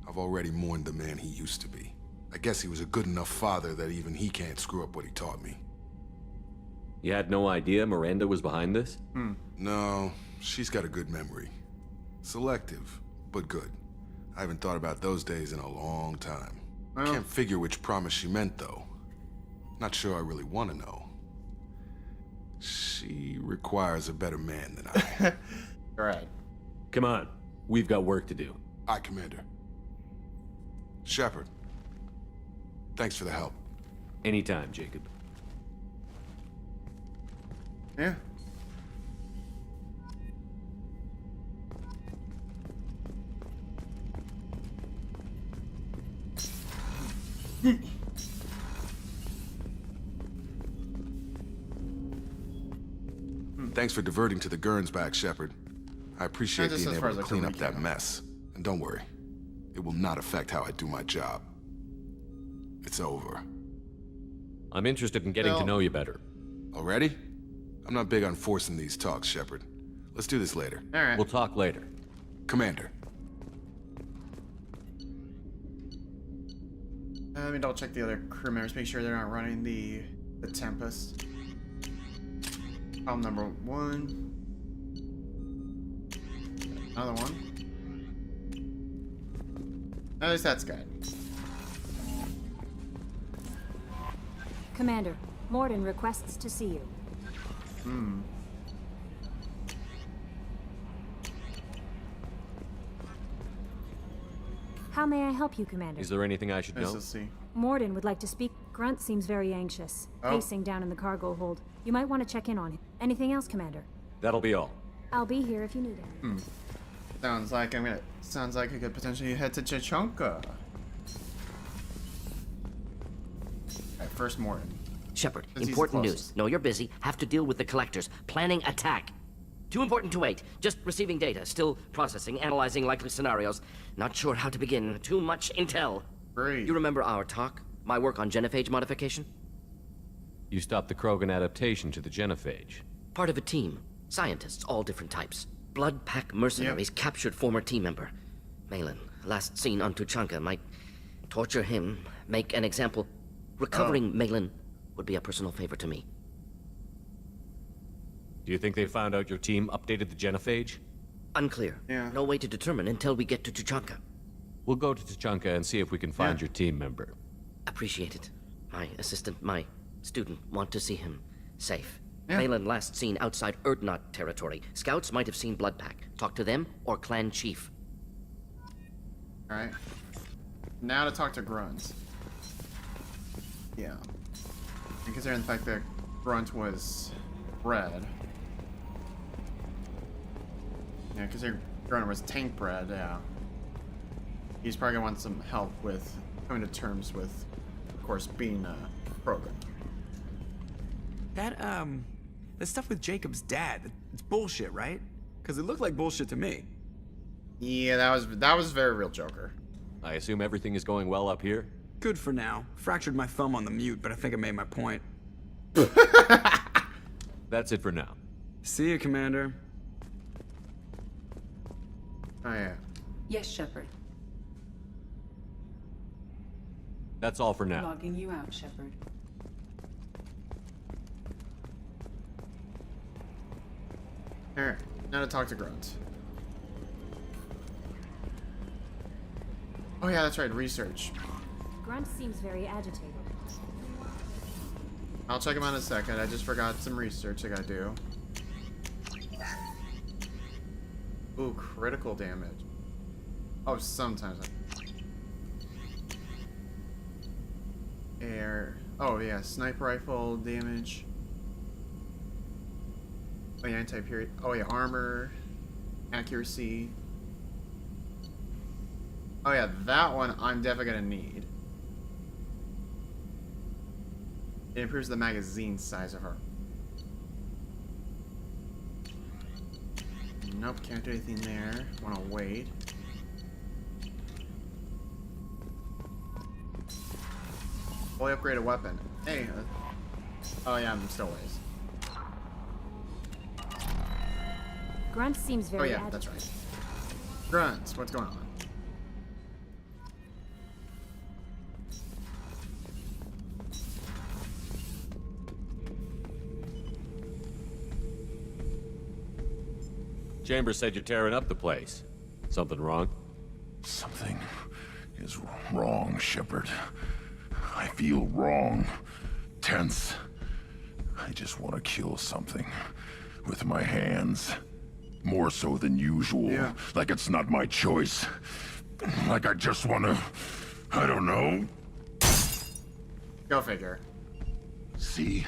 I've already mourned the man he used to be. I guess he was a good enough father that even he can't screw up what he taught me. You had no idea Miranda was behind this? No, she's got a good memory. Selective, but good. I haven't thought about those days in a long time. Can't figure which promise she meant, though. Not sure I really want to know. She requires a better man than I. Alright. Come on. We've got work to do. Aye, Commander. Shepard. Thanks for the help. Anytime, Jacob. Yeah. Thanks for diverting to the Gurns back, Shepard. I appreciate Just being as far able as to I can clean up make that it. mess. And don't worry, it will not affect how I do my job. It's over. I'm interested in getting to know you better. Already? I'm not big on forcing these talks, Shepard. Let's do this later. Alright. We'll talk later. Commander. Let me double check the other crew members, make sure they're not running the Tempest. Problem number 1. Another one. At least that's good. Commander, Morden requests to see you. How may I help you, Commander? Is there anything I should know? Let's see. Morden would like to speak. Grunt seems very anxious, pacing down in the cargo hold. You might want to check in on him. Anything else, Commander? That'll be all. I'll be here if you need it. Sounds like I could potentially head to Chichanka. Alright, first Morden. Shepard, Since he's the important closest. news. No, you're busy. Have to deal with the collectors. Planning attack. Too important to wait. Just receiving data. Still processing, analyzing likely scenarios. Not sure how to begin. Too much intel. Great. You remember our talk? My work on genophage modification? You stopped the Krogan adaptation to the genophage. Part of a team. Scientists, all different types. Blood pack mercenaries captured former team member. Malin, last seen on Tuchanka, might torture him, make an example. Recovering Malin would be a personal favor to me. Do you think they found out your team updated the genophage? Unclear. Yeah. No way to determine until we get to Tuchanka. We'll go to Tuchanka and see if we can find your team member. Appreciate it. My assistant, my student, want to see him safe. Yeah. Malin last seen outside Erdnot territory. Scouts might have seen Bloodpack. Talk to them or clan chief. Alright. Now to talk to Grunts. Yeah. And considering the fact that Grunt was bred. Yeah, considering Grunt was tank bred, yeah. He's probably gonna want some help with coming to terms with, of course, being a Krogan. That stuff with Jacob's dad, it's bullshit, right? Because it looked like bullshit to me. Yeah, that was very real Joker. I assume everything is going well up here? Good for now. Fractured my thumb on the mute, but I think I made my point. That's it for now. See you, Commander. Oh, yeah. Yes, Shepard. That's all for now. Logging you out, Shepard. Alright, now to talk to Grunt. Oh yeah, that's right, research. Grunt seems very agitated. I'll check him out in a second. I just forgot some research I gotta do. Ooh, critical damage. Oh, sometimes. Air. Oh yeah, sniper rifle damage. Oh yeah, anti-period. Oh yeah, armor, accuracy. Oh yeah, that one I'm definitely gonna need. It improves the magazine size of her. Nope, can't do anything there. Wanna wait. Fully upgraded weapon. Hey. Oh yeah, I'm still ways. Grunt seems very Oh yeah, that's right. Grunt, what's going on? Chambers said you're tearing up the place. Something wrong? Something is wrong, Shepard. I feel wrong. Tense. I just want to kill something. With my hands. More so than usual. Yeah. Like it's not my choice. Like I just want to... I don't know. Go figure. See?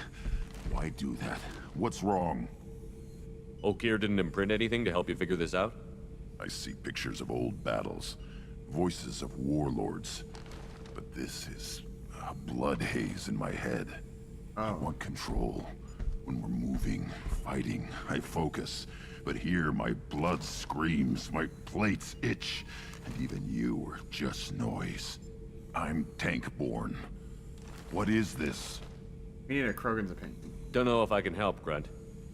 Why do that? What's wrong? Okeer didn't imprint anything to help you figure this out? I see pictures of old battles. Voices of warlords. But this is a blood haze in my head. I want control. When we're moving, fighting, I focus. But here, my blood screams, my plates itch, and even you are just noise. I'm tank-born. What is this? We need a Krogan's opinion. Don't know if I can help, Grunt.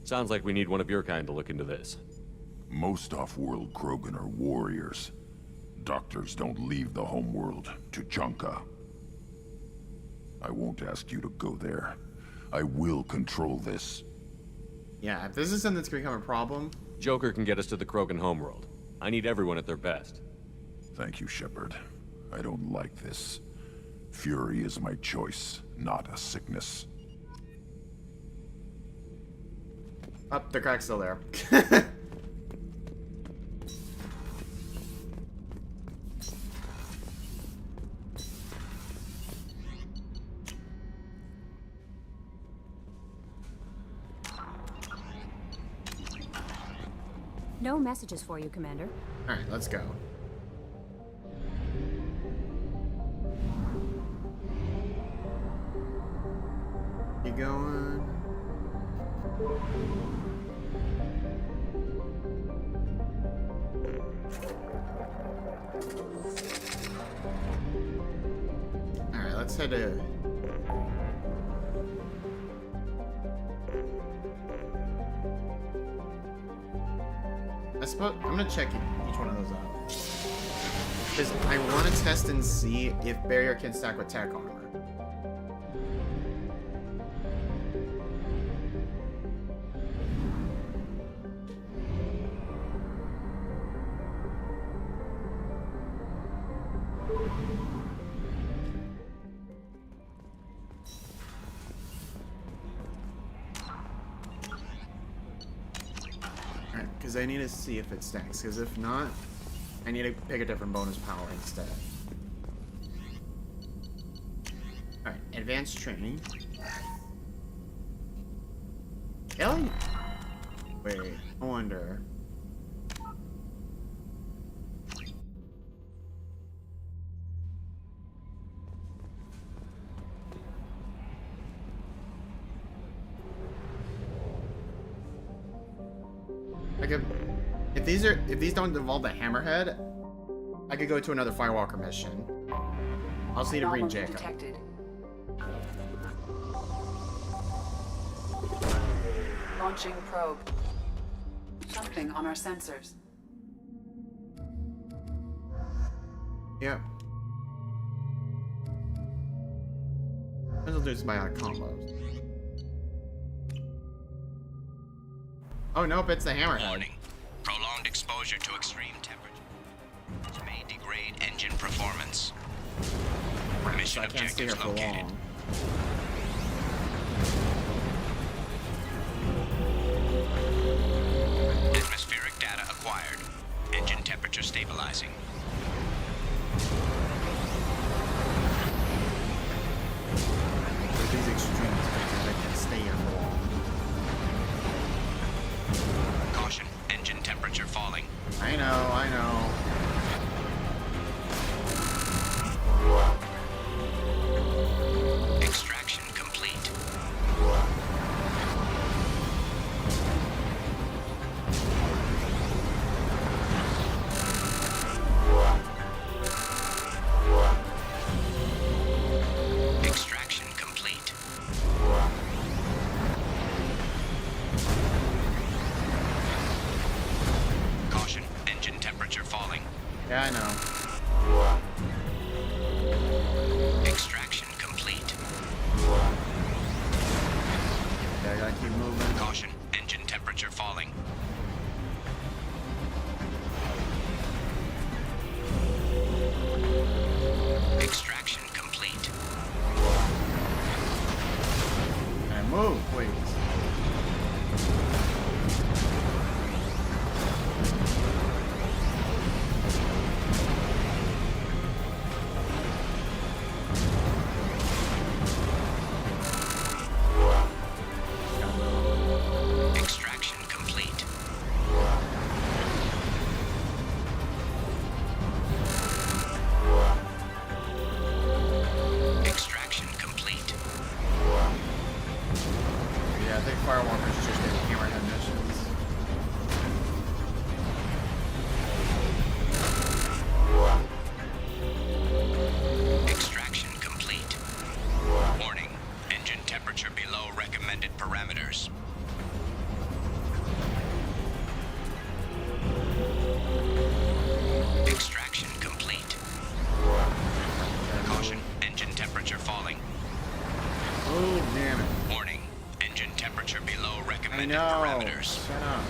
Sounds like we need one of your kind to look into this. Most off-world Krogan are warriors. Doctors don't leave the homeworld to Chunka. I won't ask you to go there. I will control this. Yeah, if this is something that's gonna become a problem... Joker can get us to the Krogan homeworld. I need everyone at their best. Thank you, Shepard. I don't like this. Fury is my choice, not a sickness. Oh, the crack's still there. No messages for you, Commander. Alright, let's go. Keep going. Alright, let's head to... I suppose I'm gonna check each one of those out. Because I want to test and see if barrier can stack with tech armor. Because I need to see if it stacks. Because if not, I need to pick a different bonus power instead. Alright, advanced training. Ilium? Wait, I wonder. I could, if these don't involve the hammerhead, I could go to another Firewalker mission. I'll just need to bring Jacob. Detected. Launching probe. Something on our sensors. Yep. This will do symbiotic combos. Oh nope, it's the hammerhead. Warning. Prolonged exposure to extreme temperature may degrade engine performance. Mission I can't stay here objectives for located. long. Atmospheric data acquired. Engine temperature stabilizing. With these extreme temperatures, I can't stay here for long. Caution, engine temperature falling. I know. Extraction complete. Extraction complete. Caution, engine temperature falling. Yeah, I know. Extraction complete. Yeah, I gotta keep moving. Caution, engine temperature falling. recommended parameters. Shut up.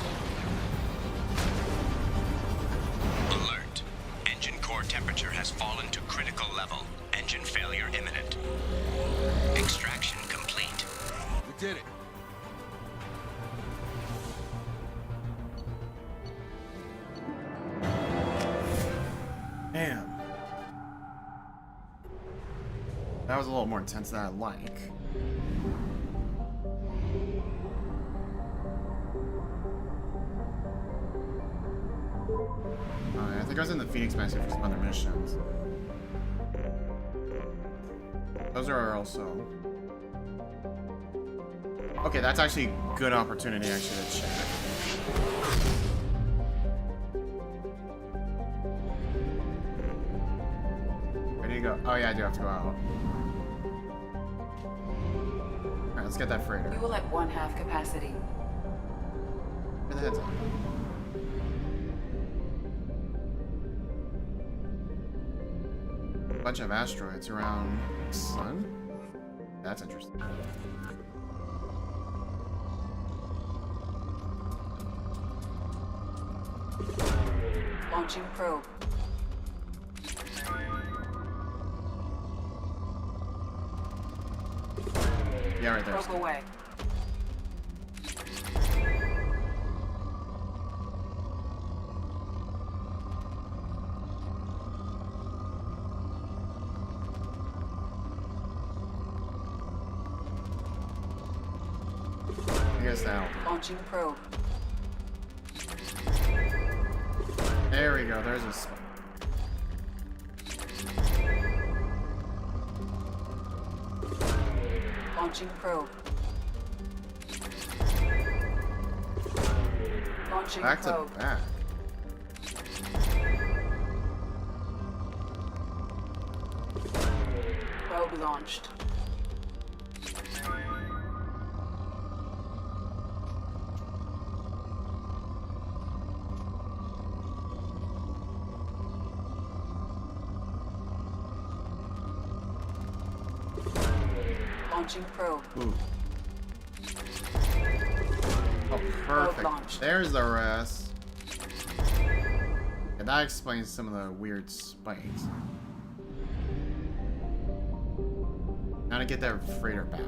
Alert. Engine core temperature has fallen to critical level. Engine failure imminent. Extraction complete. We did it. Damn. That was a little more intense than I like. I think I was in the Phoenix Master for some other missions. Those are also... Okay, that's actually a good opportunity actually to check. Ready to go? Oh yeah, I do have to go out. Alright, let's get that freighter. We will at 1/2 capacity. Where the head's at? Bunch of asteroids around the sun? That's interesting. Launching probe. Yeah, right there. Probe away. Now. Launching probe. There we go, there's a spot. Launching probe. Launching back probe. to back. Probe launched. Launching probe. Ooh. Oh, perfect. There's the rest. And that explains some of the weird spikes. Now to get that freighter back.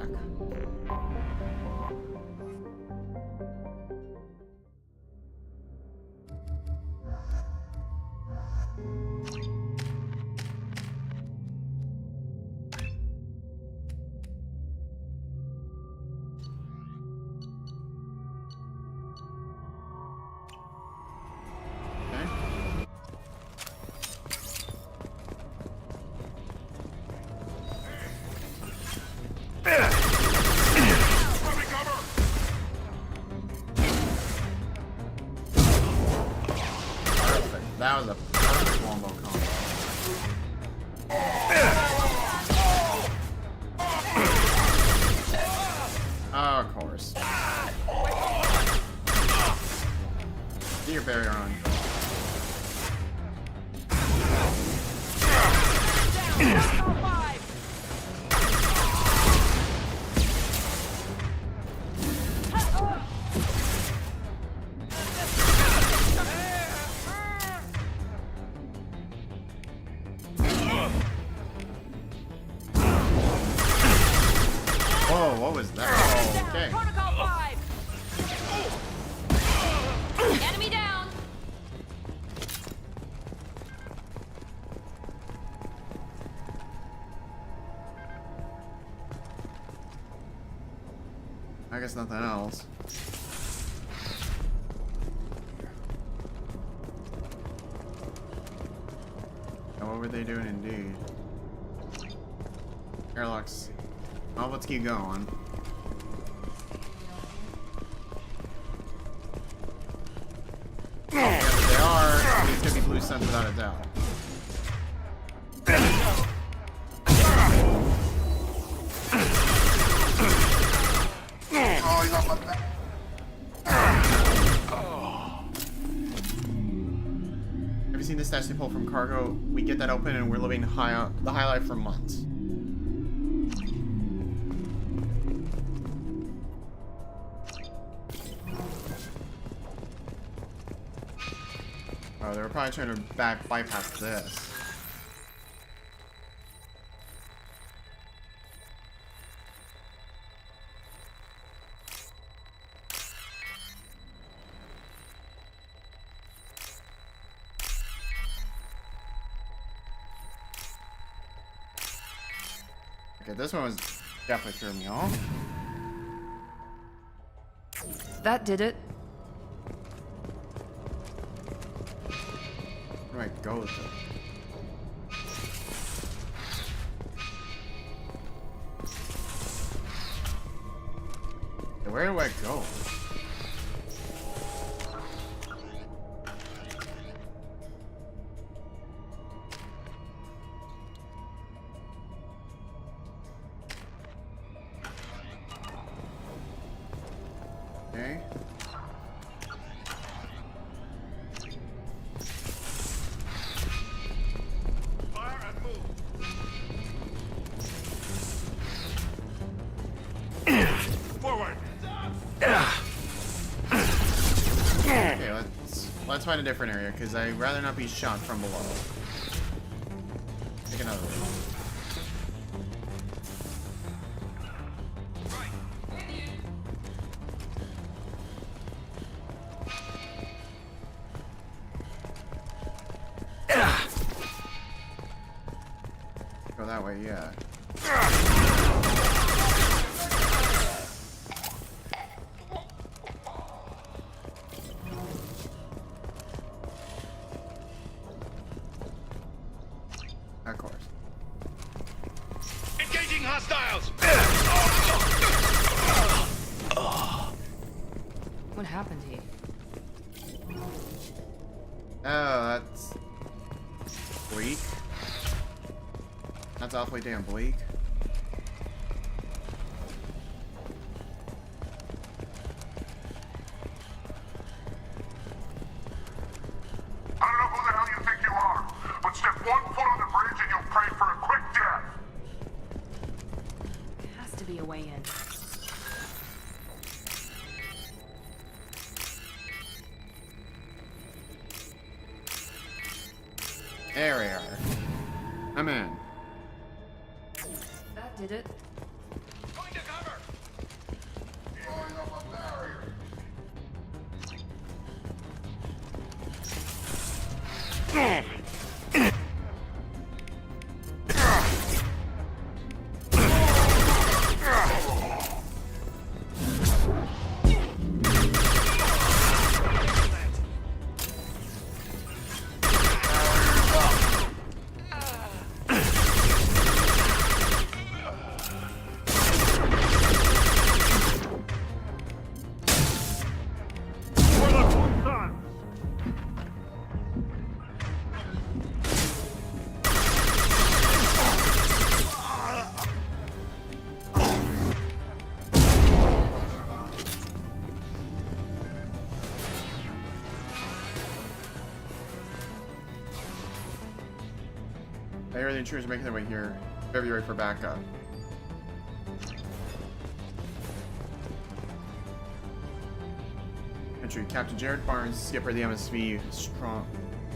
That was a perfect wombo combo. Oh, of course. Get your barrier on. Whoa, what was that? Oh, okay. Protocol 5! Enemy down! I guess nothing else. Now, what were they doing indeed? Airlocks. Well, let's keep going. Yes, they are. These could be blue suns without a doubt. Oh, he's on my back. Have you seen this statue pull from cargo? We get that open and we're living the high life for months. Oh, they were probably trying to bypass this. Okay, this one was definitely throwing me off. That did it. Where do I go with it? Where do I go? Okay. Okay, let's find a different area because I'd rather not be shot from below. Take another one. Go that way, yeah. Of course. Engaging hostiles! What happened here? Oh, that's bleak. That's awfully damn bleak. I don't know who the hell you think you are, but step 1 foot on the bridge and you'll pray for a quick death. There has to be a way in. There we are. I'm in. That did it. Find a cover! Throwing up a barrier. I hear the intruders are making their way here. Better be ready for backup. Entry: Captain Jared Barnes, skipper of the MSV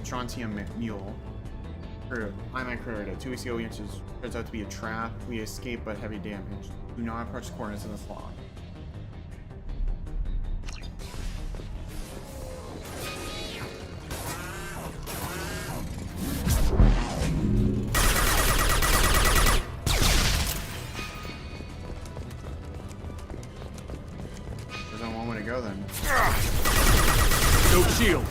Strontium Mule. Crew: I'm crew. 2 weeks ago, we entered. Turns out to be a trap. We escaped but heavy damage. Do not approach the coordinates in this log. There's only one way to go then. No shield.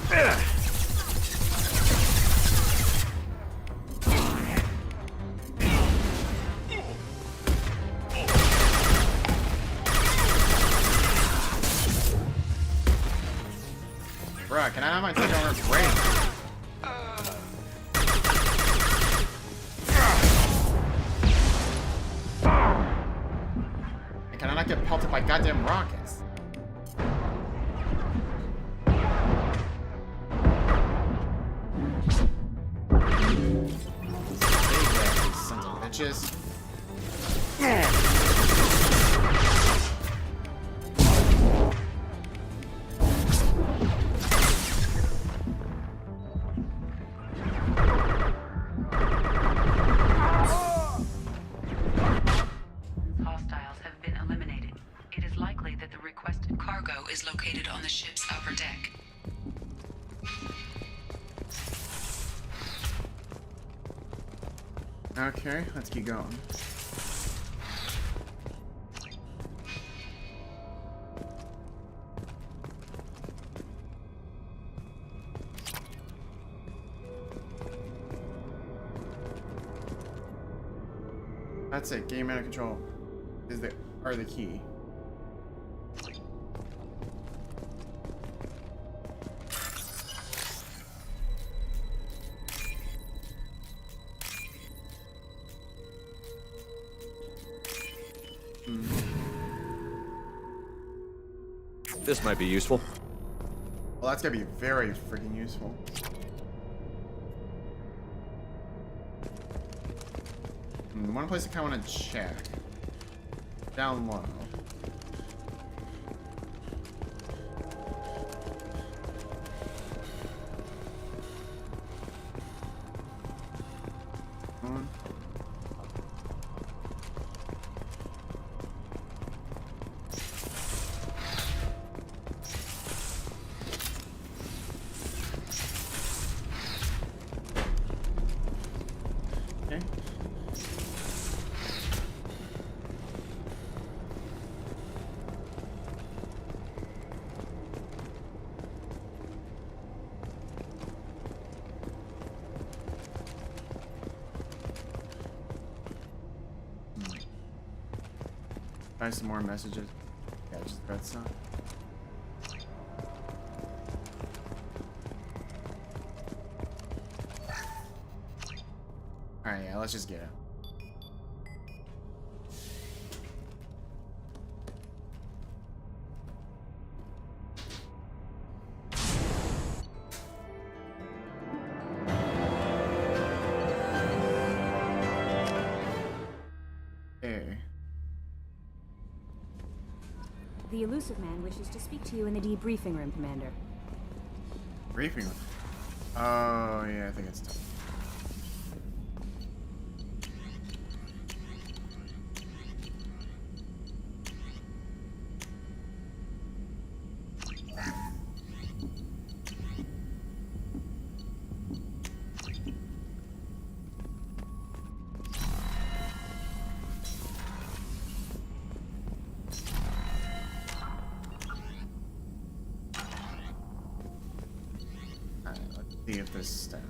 Bruh, can I have my take over break? And can I not get pelted by goddamn rockets? Sons of bitches. on the ship's upper deck. Okay, let's keep going. That's it. Game out of control is the key. This might be useful. Well, that's gonna be very freaking useful. One place I kind of want to check. Down low. Okay. Try some more messages. Yeah, just read some. Alright, yeah, let's just get it. The elusive man wishes to speak to you in the debriefing room, Commander. Briefing room? Oh, yeah, I think it's done. See if this is down.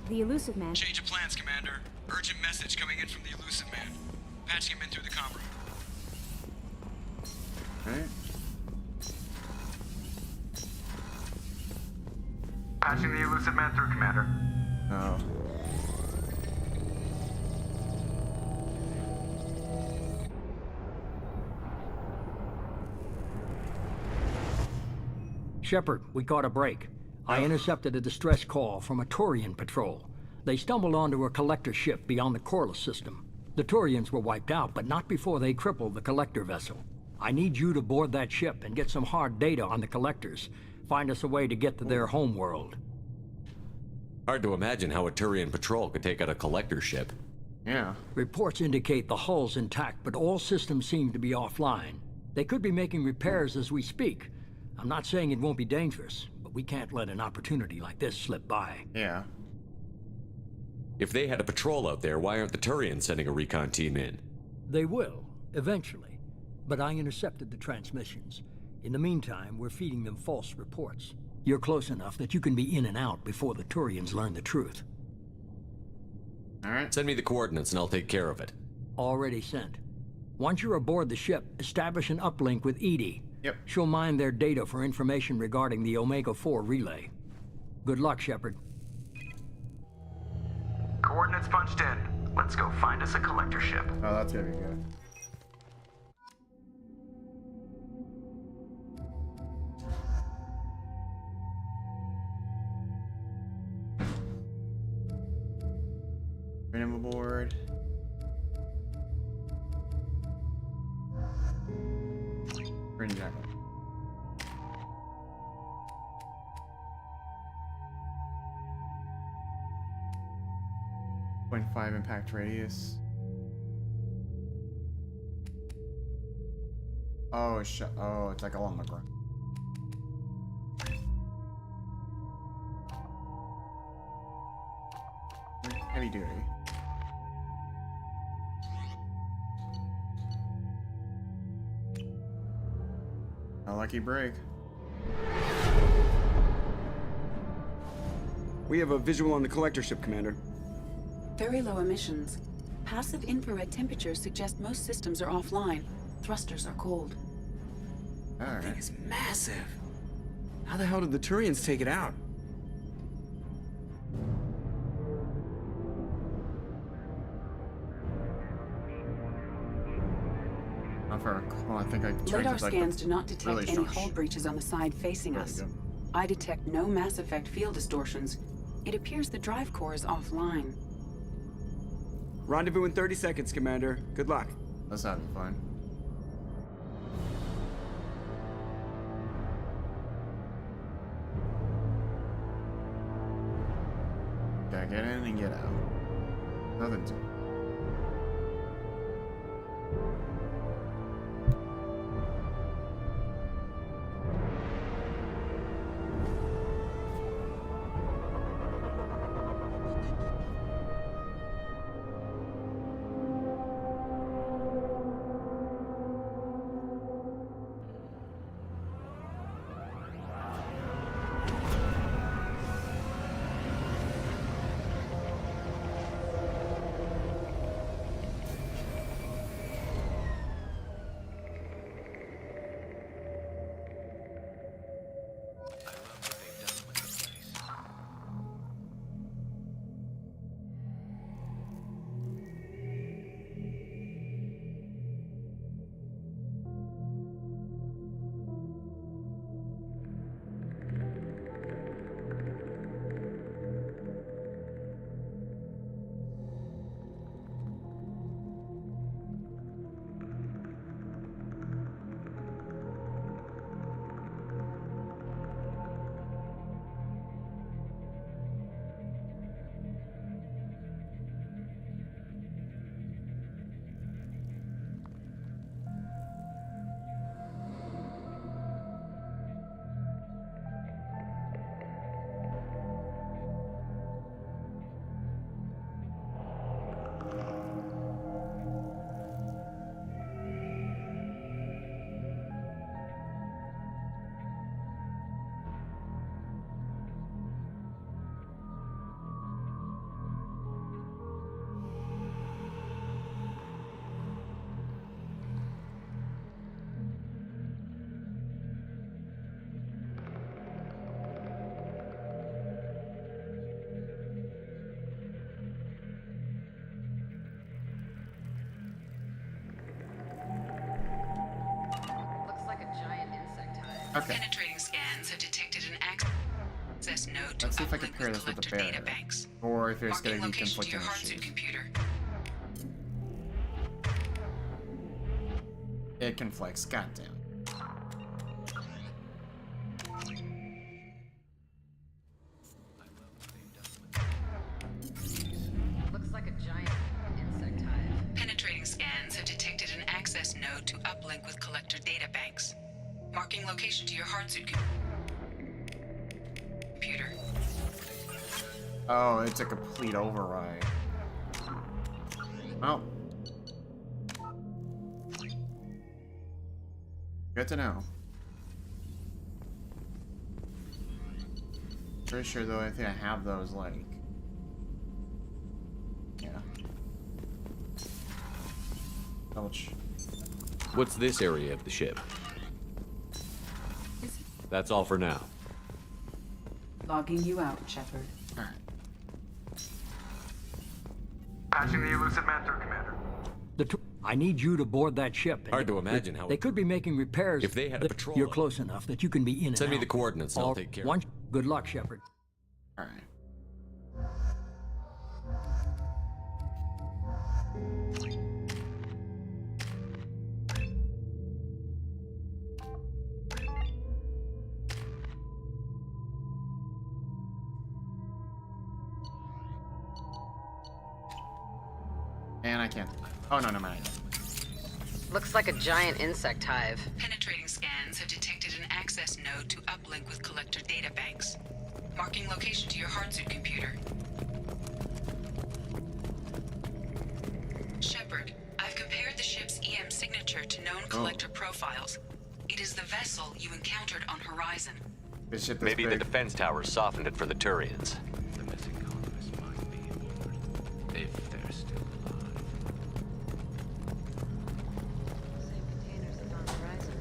The elusive man. Change of plans, Commander. Urgent message coming in from the elusive man. Patching him in through the comm room. Alright. Patching the elusive man through, Commander. Oh. Shepard, we caught a break. I intercepted a distress call from a Turian patrol. They stumbled onto a collector ship beyond the Corliss system. The Turians were wiped out, but not before they crippled the collector vessel. I need you to board that ship and get some hard data on the collectors. Find us a way to get to their home world. Hard to imagine how a Turian patrol could take out a collector ship. Yeah. Reports indicate the hull's intact, but all systems seem to be offline. They could be making repairs as we speak. I'm not saying it won't be dangerous, but we can't let an opportunity like this slip by. Yeah. If they had a patrol out there, why aren't the Turians sending a recon team in? They will, eventually. But I intercepted the transmissions. In the meantime, we're feeding them false reports. You're close enough that you can be in and out before the Turians learn the truth. Alright. Send me the coordinates and I'll take care of it. Already sent. Once you're aboard the ship, establish an uplink with Edie. Yep. She'll mine their data for information regarding the Omega-4 relay. Good luck, Shepard. Coordinates punched in. Let's go find us a collector ship. Oh, that's gonna be good. Bring him aboard. Bring Jacob. 0.5 impact radius. Oh, oh, it's like all on the ground. Heavy duty. A lucky break. We have a visual on the collector ship, Commander. Very low emissions. Passive infrared temperatures suggest most systems are offline. Thrusters are cold. That thing is massive. How the hell did the Turians take it out? I think I Radar like scans do not detect really any strong hull breaches on the side facing us. Good. I detect no mass effect field distortions. It appears the drive core is offline. Rendezvous in 30 seconds, Commander. Good luck. That's having fun. Gotta get in and get out. Nothing to. Okay. Penetrating scans have detected an access node to Let's see if I can uplink pair with this with the collector barrier. databanks. Or if there's going Marking to be location to your conflicting hardsuit issues. computer. It conflicts, goddamn. Looks like a giant insect hive. Penetrating scans have detected an access node to uplink with collector databanks. Marking location to your hardsuit computer. Oh, it's a complete override. Well. Good to know. Pretty sure though, I think I have those, like... Yeah. Ouch. What's this area of the ship? That's all for now. Logging you out, Shepard. Alright. Patching the elusive man through, Commander. I need you to board that ship. Hard to imagine how they could be making repairs. If they had a patrol, you're close enough that you can be in and out. Send me the coordinates and I'll take care of it. Good luck, Shepard. All right. can, I can. Oh, no, no, man. Looks like a giant insect hive. Penetrating scans have detected an access node to uplink with collector databanks. Marking location to your hardsuit computer. Shepard, I've compared the ship's EM signature to known collector profiles. It is the vessel you encountered on Horizon. Maybe the defense towers softened it for the Turians. The missing colonists might be aboard, if they're still alive. Same containers as on Horizon.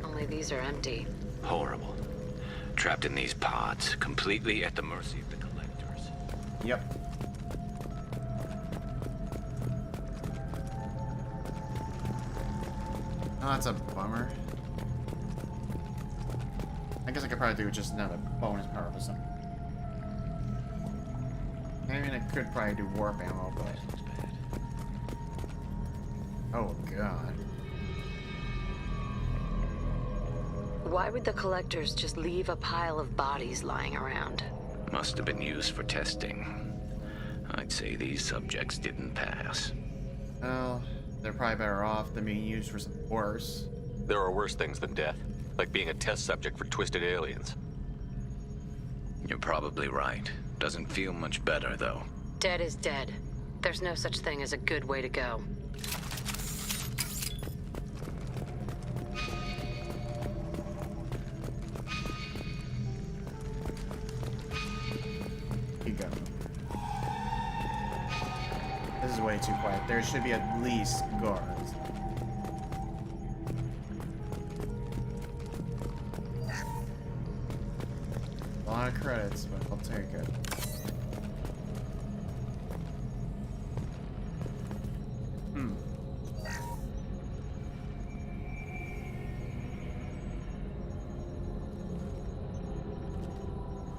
Only these are empty. Horrible. Trapped in these pods, completely at the mercy of the collectors. Yep. Oh, that's a bummer. I guess I could probably do just another bonus power or something. I mean, I could probably do warp ammo, but... Oh, God. Why would the collectors just leave a pile of bodies lying around? Must have been used for testing. I'd say these subjects didn't pass. Well, they're probably better off than being used for something worse. There are worse things than death, like being a test subject for twisted aliens. You're probably right. Doesn't feel much better, though. Dead is dead. There's no such thing as a good way to go. You go. This is way too quiet. There should be at least guards. A lot of credits, but I'll take it.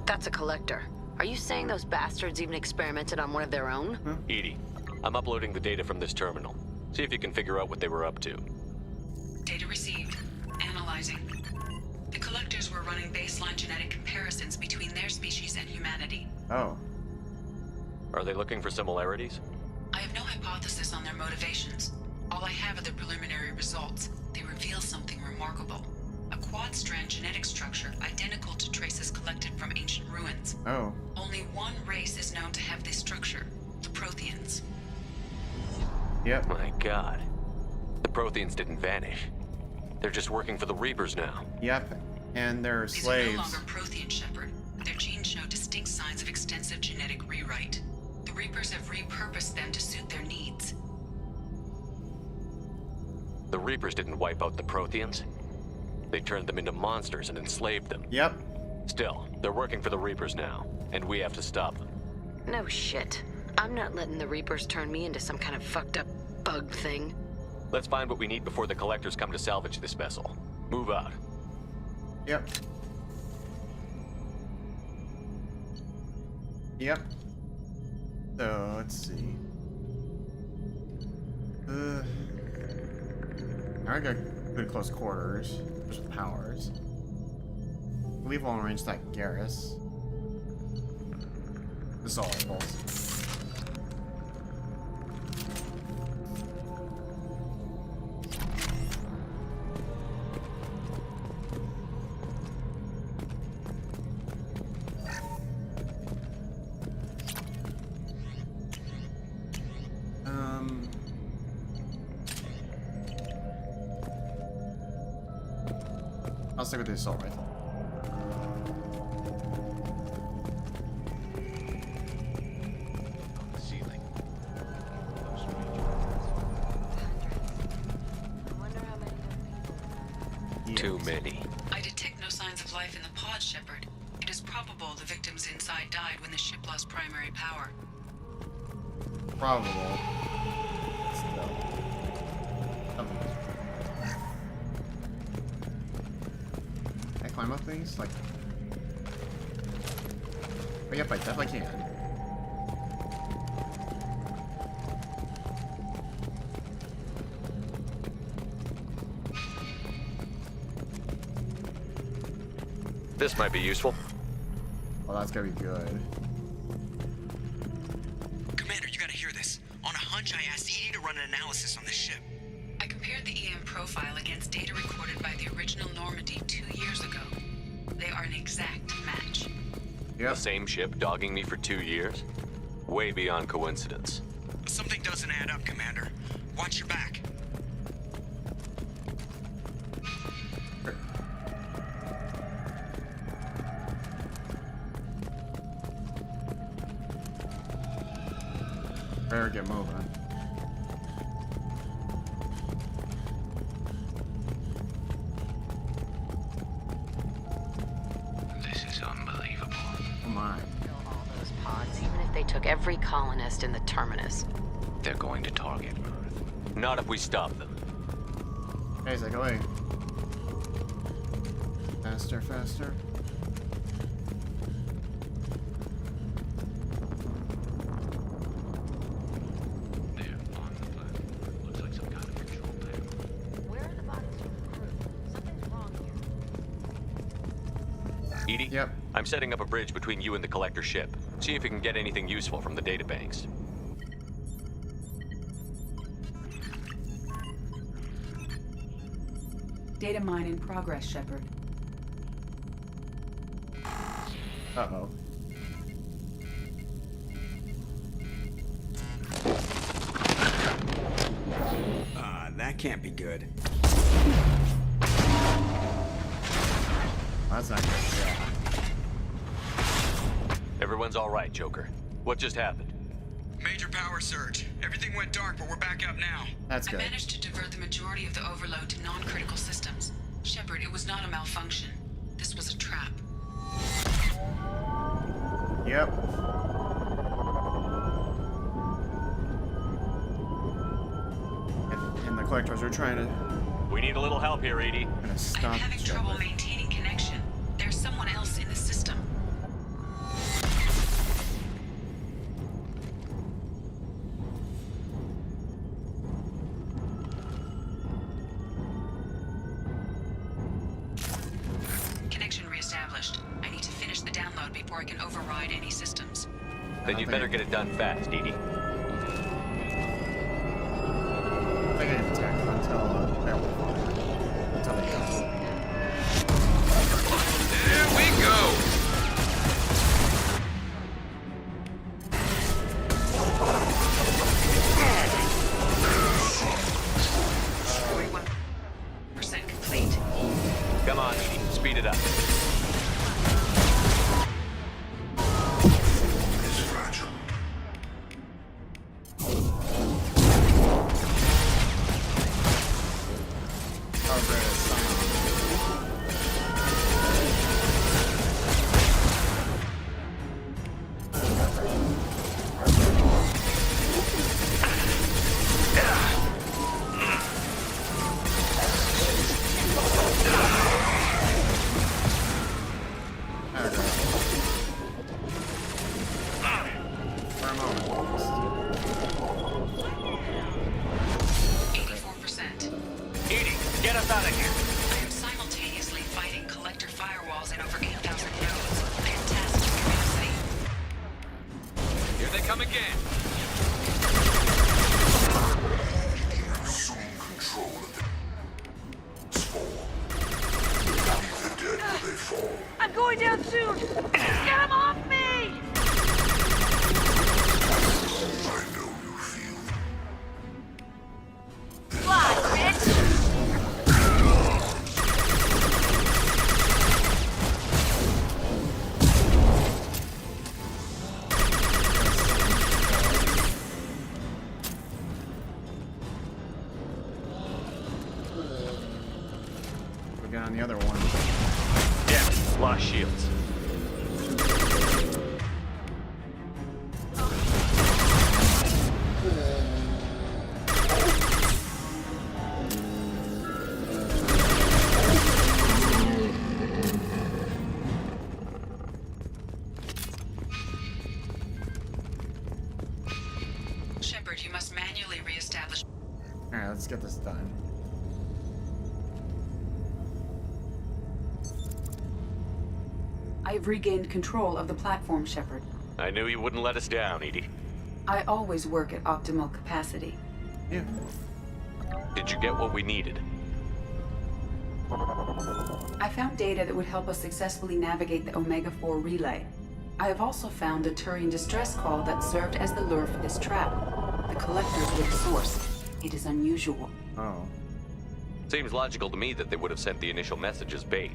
That's a collector. Are you saying those bastards even experimented on one of their own? Edie, I'm uploading the data from this terminal. See if you can figure out what they were up to. Data received. Analyzing. The collectors were running baseline genetic comparisons between their species and humanity. Oh. Are they looking for similarities? I have no hypothesis on their motivations. All I have are the preliminary results. They reveal something remarkable. A quad-strand genetic structure identical to traces collected from ancient ruins. Oh. Only one race is known to have this structure, the Protheans. Yep. My God. The Protheans didn't vanish. They're just working for the Reapers now. Yep. And they're These slaves. are no longer Prothean, Shepard. Their genes show distinct signs of extensive genetic rewrite. The Reapers have repurposed them to suit their needs. The Reapers didn't wipe out the Protheans. They turned them into monsters and enslaved them. Yep. Still, they're working for the Reapers now, and we have to stop them. No shit. I'm not letting the Reapers turn me into some kind of fucked up bug thing. Let's find what we need before the collectors come to salvage this vessel. Move out. Yep. Yep. So, let's see. I got good close quarters. With powers. We've long range like Garrus. Dissolvables. I'll stick with the assault rifle. On the ceiling. Too many. I detect no signs of life in the pod, Shepard. It is probable the victims inside died when the ship lost primary power. Probable. Still. Can I climb up things? Like... Oh, yep, I definitely can. This might be useful. Well, that's gonna be good. Commander, you gotta hear this. On a hunch, I asked Edie to run an analysis on this ship. I compared the EM profile against data recorded by the original Normandy 2 years ago. They are an exact match. The same ship dogging me for 2 years? Way beyond coincidence. Something doesn't add up, Commander. Watch your back. Better get moving. This is unbelievable. Come on. All those pods, even if they took every colonist in the terminus. They're going to target Earth. Not if we stop them. Isaac, away. Faster, faster. Edie? Yep. I'm setting up a bridge between you and the collector ship. See if you can get anything useful from the databanks. Data mine in progress, Shepard. Uh-oh. That can't be good. That's not good. Yeah. Everyone's all right, Joker. What just happened? Major power surge. Everything went dark, but we're back up now. That's good. I managed to divert the majority of the overload to non-critical systems. Shepard, it was not a malfunction. This was a trap. Yep. And the collectors are trying to... We need a little help here, Edie. I'm having trouble maintaining connection. There's someone else in the system. Connection reestablished. I need to finish the download before I can override any systems. Then you'd better get it done fast, Edie. I think I can attack until they go. There we go! Percent complete. Come on, Edie. Speed it up. I'm going down soon! Get him off me! Fly, bitch! We got on the other one. Yeah, lost shields. Shepard, you must manually reestablish. Alright, let's get this done. I've regained control of the platform, Shepard. I knew you wouldn't let us down, Edie. I always work at optimal capacity. Yeah. Did you get what we needed? I found data that would help us successfully navigate the Omega-4 relay. I have also found a Turian distress call that served as the lure for this trap. The collectors were the source. It is unusual. Oh. Seems logical to me that they would have sent the initial message as bait.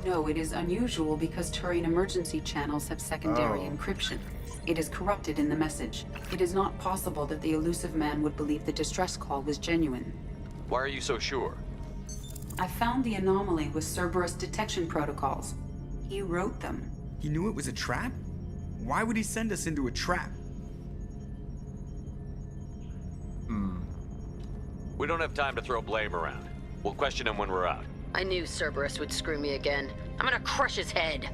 No, it is unusual because Turian emergency channels have secondary encryption. It is corrupted in the message. It is not possible that the elusive man would believe the distress call was genuine. Why are you so sure? I found the anomaly with Cerberus detection protocols. He wrote them. He knew it was a trap? Why would he send us into a trap? We don't have time to throw blame around. We'll question him when we're out. I knew Cerberus would screw me again. I'm gonna crush his head.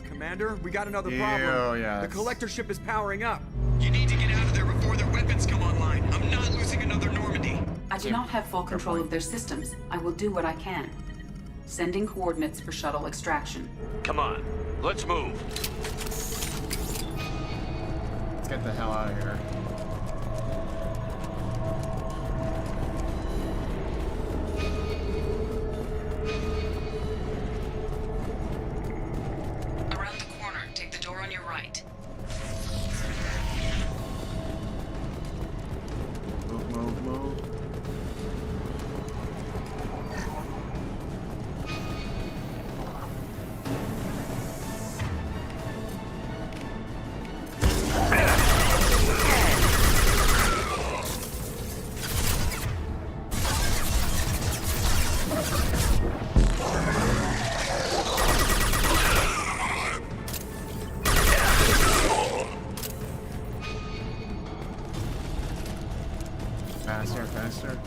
Commander, we got another Yeah, problem. yeah. The collector ship is powering up. You need to get out of there before their weapons come online. I'm not losing another Normandy. I do not have full control of their systems. I will do what I can. Sending coordinates for shuttle extraction. Come on, let's move. Let's get the hell out of here. Around the corner, take the door on your right. Move. Faster.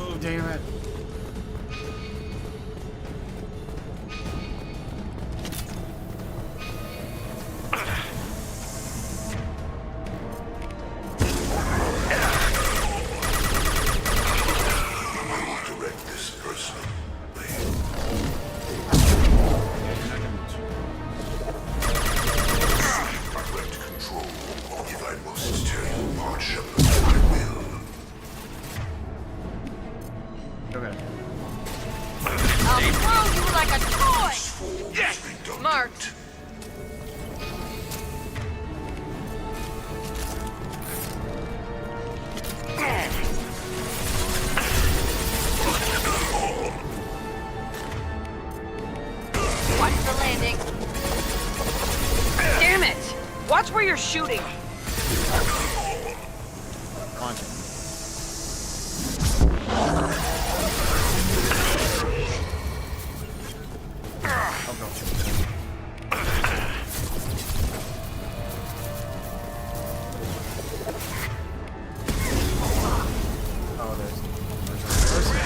Oh, damn it. Direct this person. Direct control. If I must tear you apart, Shepard, I will. Okay. I'll throw you like a toy! Yes! Marked. Watch the landing. Damn it! Watch where you're shooting. Launching. Oh, go. Oh, there's a person.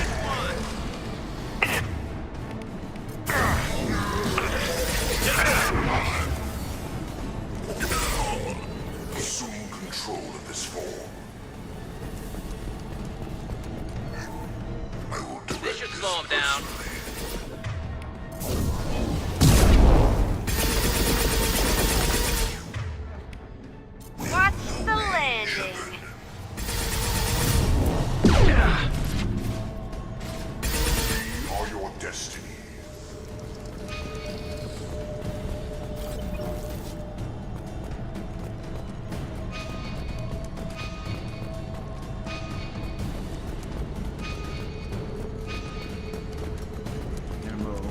Assume control of this form. I will direct This should this slow him down. Watch the landing. We are your destiny. Gonna move.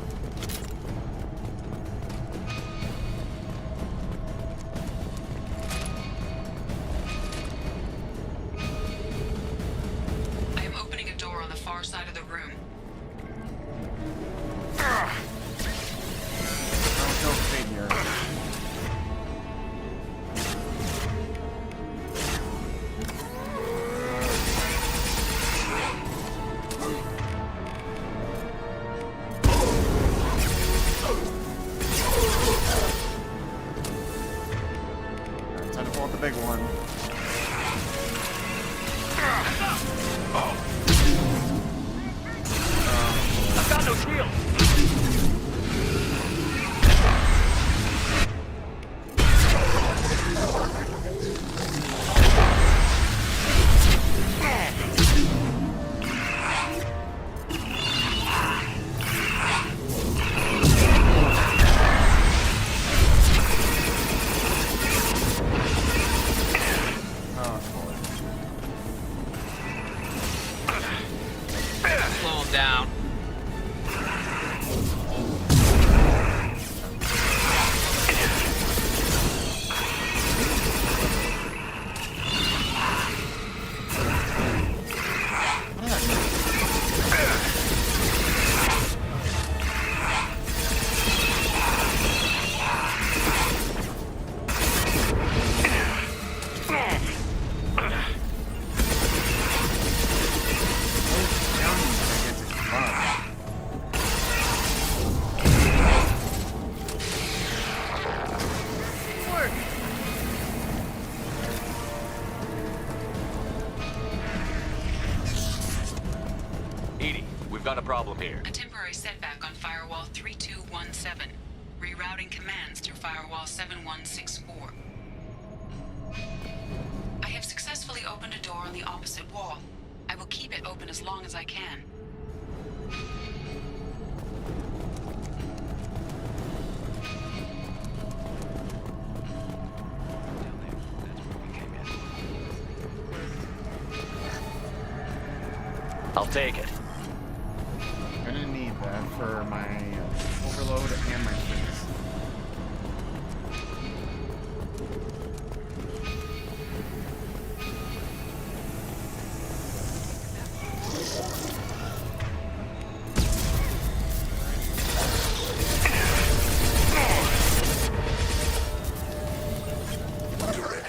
I am opening a door on the far side of the room. Go figure. Alright, time to pull out the big one. I've got no shield. problem here? A temporary setback on Firewall 3217. Rerouting commands through Firewall 7164. I have successfully opened a door on the opposite wall. I will keep it open as long as I can. I'll take it. I'm gonna need that for my overload and my freeze.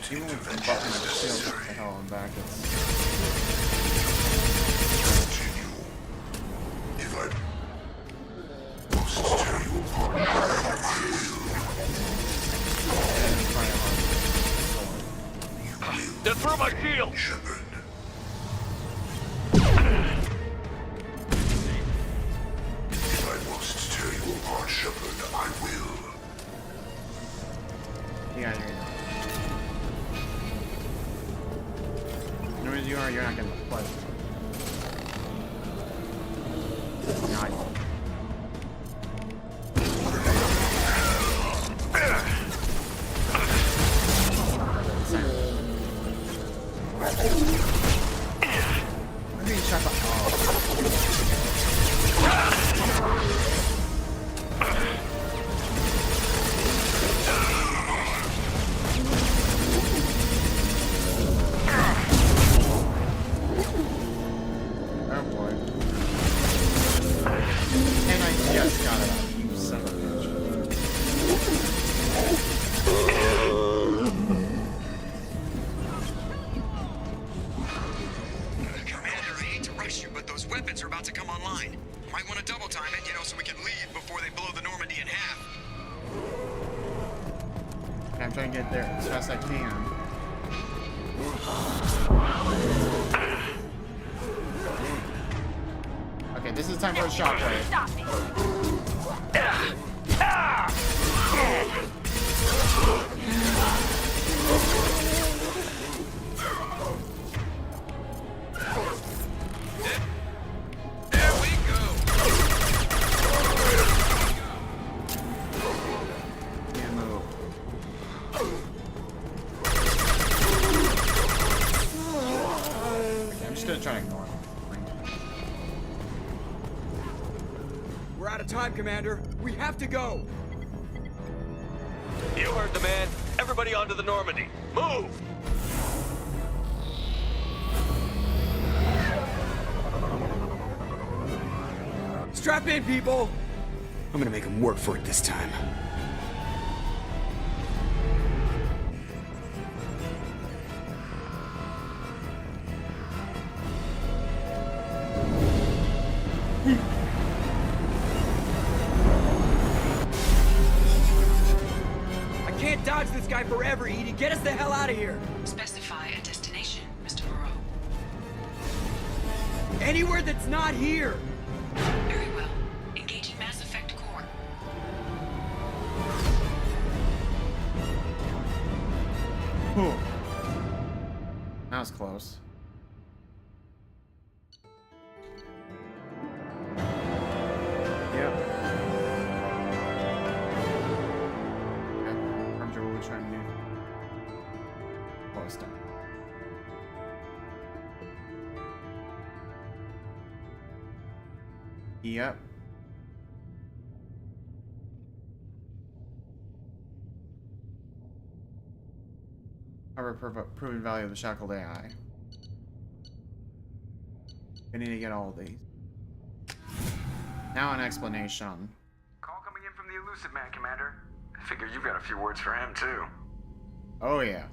Even with the button and the shield, what the hell, I'm back. They're through my shield! If I must tear you apart, Shepard, I will. Yeah, you know where you are, you're not gonna play. Not yet. I'm trying to get there as fast as I can. Okay, this is time for a shockwave. We're out of time, Commander. We have to go. You heard the man. Everybody onto the Normandy. Move! Strap in, people! I'm gonna make them work for it this time. Dodge this guy forever, Edie. Get us the hell out of here. Specify a destination, Mr. Moreau. Anywhere that's not here. Very well. Engaging masseffect core. Whew. That was close. Trying to do close down. Yep. Proven value of the shackled AI. We need to get all of these. Now an explanation. Call coming in from the Elusive Man, Commander. I figure you've got a few words for him, too. Oh, yeah.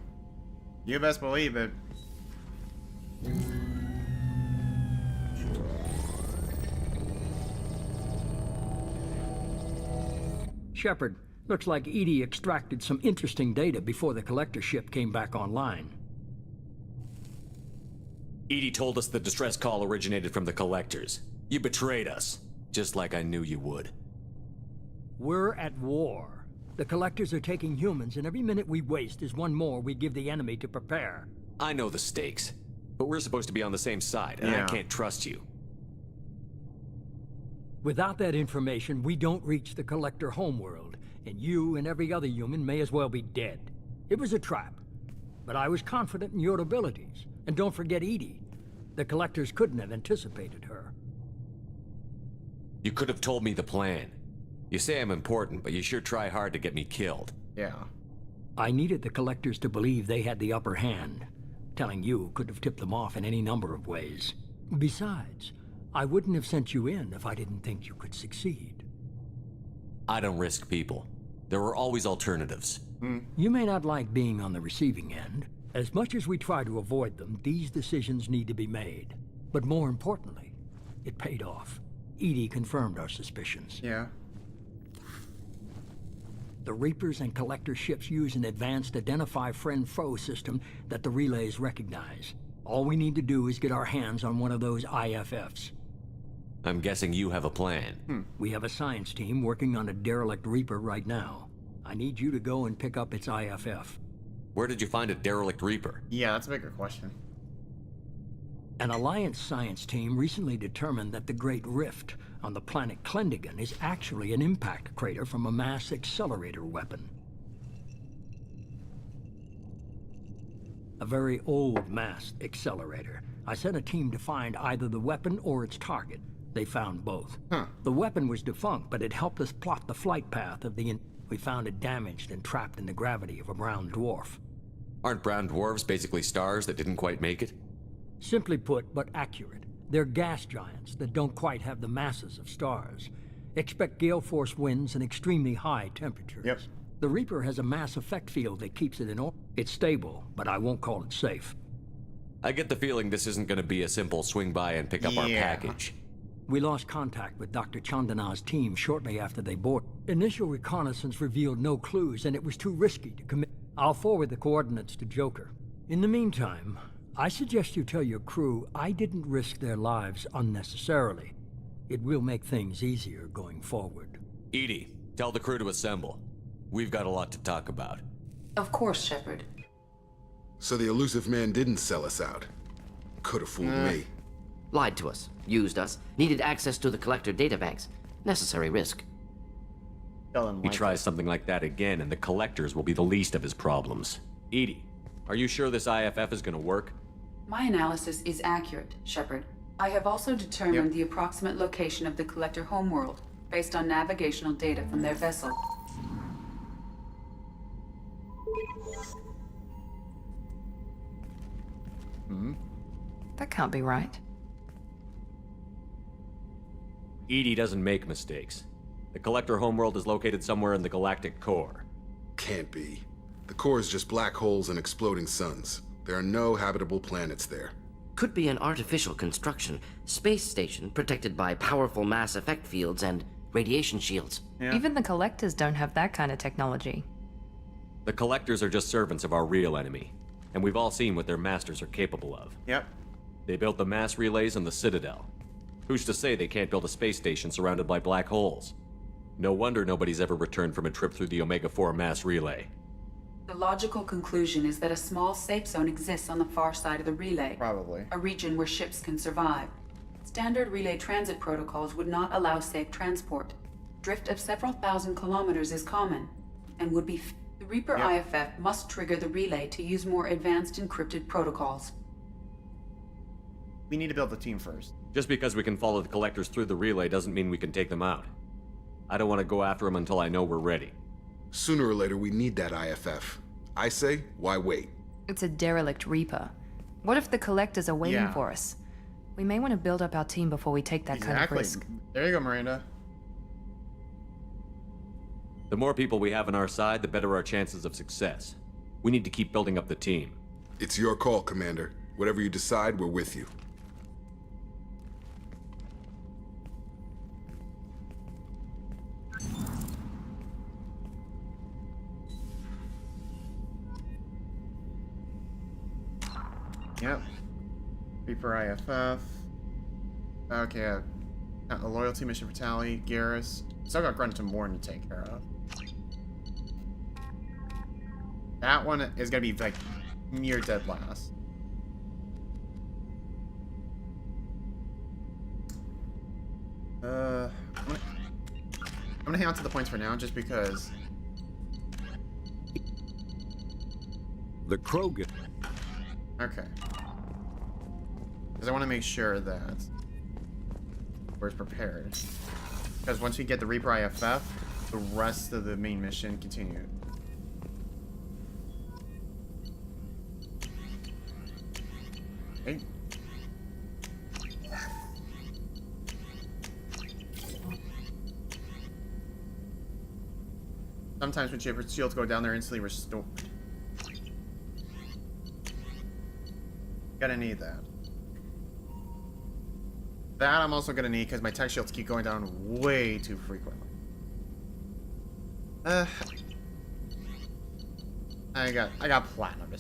You best believe it. Shepard, looks like Edie extracted some interesting data before the collector ship came back online. Edie told us the distress call originated from the collectors. You betrayed us, just like I knew you would. We're at war. The Collectors are taking humans, and every minute we waste is one more we give the enemy to prepare. I know the stakes, but we're supposed to be on the same side, and I can't trust you. Without that information, we don't reach the Collector homeworld, and you and every other human may as well be dead. It was a trap, but I was confident in your abilities. And don't forget Edie. The Collectors couldn't have anticipated her. You could have told me the plan. You say I'm important, but you sure try hard to get me killed. Yeah. I needed the Collectors to believe they had the upper hand. Telling you could have tipped them off in any number of ways. Besides, I wouldn't have sent you in if I didn't think you could succeed. I don't risk people. There are always alternatives. You may not like being on the receiving end. As much as we try to avoid them, these decisions need to be made. But more importantly, it paid off. Edie confirmed our suspicions. Yeah. The Reapers and Collector ships use an advanced identify friend-foe system that the relays recognize. All we need to do is get our hands on one of those IFFs. I'm guessing you have a plan. We have a science team working on a derelict Reaper right now. I need you to go and pick up its IFF. Where did you find a derelict Reaper? Yeah, that's a bigger question. An Alliance science team recently determined that the Great Rift on the planet Klendigan is actually an impact crater from a mass accelerator weapon. A very old mass accelerator. I sent a team to find either the weapon or its target. They found both. The weapon was defunct, but it helped us plot the flight path of the... We found it damaged and trapped in the gravity of a brown dwarf. Aren't brown dwarves basically stars that didn't quite make it? Simply put, but accurate. They're gas giants that don't quite have the masses of stars. Expect gale force winds and extremely high temperatures. Yep. The Reaper has a mass effect field that keeps it in orbit. It's stable, but I won't call it safe. I get the feeling this isn't going to be a simple swing by and pick up our package. We lost contact with Dr. Chandana's team shortly after they boarded. Initial reconnaissance revealed no clues, and it was too risky to commit. I'll forward the coordinates to Joker. In the meantime, I suggest you tell your crew I didn't risk their lives unnecessarily. It will make things easier going forward. Edie, tell the crew to assemble. We've got a lot to talk about. Of course, Shepard. So the elusive man didn't sell us out. Could have fooled me. Lied to us, used us, needed access to the Collector databanks. Necessary risk. He tries something like that again, and the Collectors will be the least of his problems. Edie, are you sure this IFF is going to work? My analysis is accurate, Shepard. I have also determined the approximate location of the Collector homeworld, based on navigational data from their vessel. That can't be right. Edie doesn't make mistakes. The Collector homeworld is located somewhere in the galactic core. Can't be. The core is just black holes and exploding suns. There are no habitable planets there. Could be an artificial construction. Space station protected by powerful mass effect fields and radiation shields. Even the Collectors don't have that kind of technology. The Collectors are just servants of our real enemy, and we've all seen what their masters are capable of. Yep. They built the mass relays and the Citadel. Who's to say they can't build a space station surrounded by black holes? No wonder nobody's ever returned from a trip through the Omega-4 mass relay. The logical conclusion is that a small safe zone exists on the far side of the relay. Probably. A region where ships can survive. Standard relay transit protocols would not allow safe transport. Drift of several thousand kilometers is common, and would be... The Reaper IFF must trigger the relay to use more advanced encrypted protocols. We need to build the team first. Just because we can follow the Collectors through the relay doesn't mean we can take them out. I don't want to go after them until I know we're ready. Sooner or later, we need that IFF. I say, why wait? It's a derelict Reaper. What if the Collectors are waiting for us? We may want to build up our team before we take that kind of risk. There you go, Miranda. The more people we have on our side, the better our chances of success. We need to keep building up the team. It's your call, Commander. Whatever you decide, we're with you. Yep. Reaper IFF. Okay. A loyalty mission for Tali, Garrus. Still got Grunt and Morn to take care of. That one is gonna be like near dead last. I'm gonna hang on to the points for now, just because. The Krogan. Okay. Because I want to make sure that we're prepared. Because once we get the Reaper IFF, the rest of the main mission continued. Okay. Sometimes when Shepard's shields go down, they're instantly restored. Gonna need that. That I'm also gonna need because my tech shields keep going down way too frequently. I got platinum.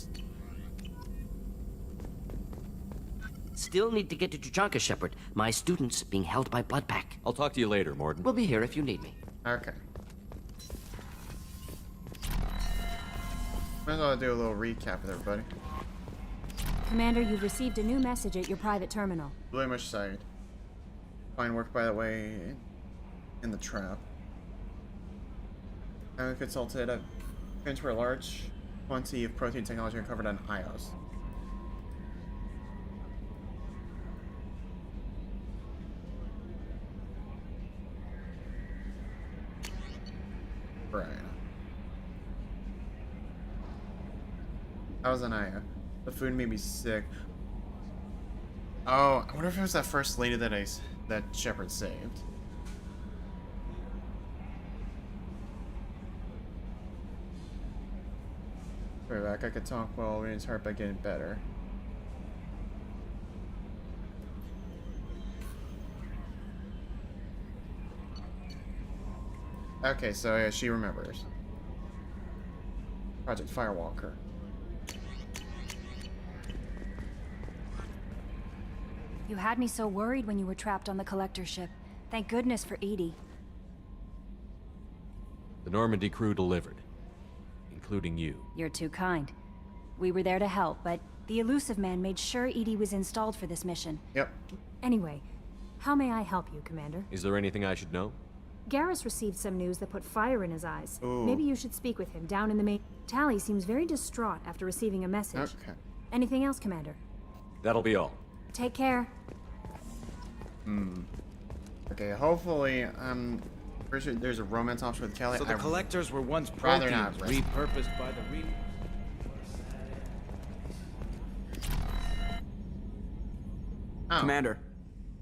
Still need to get to Tuchanka, Shepard. My student's being held by Bloodpack. I'll talk to you later, Morden. We'll be here if you need me. Okay. Might as well do a little recap with everybody. Commander, you've received a new message at your private terminal. Really much side. Fine work, by the way, in the trap. I consulted a transfer a large quantity of protein technology uncovered on Ios. Right. That was an Io. The food made me sick. Oh, I wonder if it was that first lady that Shepard saved. Right back, I could talk while Raiden's heart by getting better. Okay, so yeah, she remembers. Project Firewalker. You had me so worried when you were trapped on the collector ship. Thank goodness for Edie. The Normandy crew delivered, including you. You're too kind. We were there to help, but the Elusive Man made sure Edie was installed for this mission. Yep. Anyway, how may I help you, Commander? Is there anything I should know? Garrus received some news that put fire in his eyes. Ooh. Maybe you should speak with him down in the main... Tali seems very distraught after receiving a message. Okay. Anything else, Commander? That'll be all. Take care. Okay, hopefully, pretty sure there's a romance option with Kelly. So the collectors were once rather proteins not repurposed by the Reaper. Oh. Commander.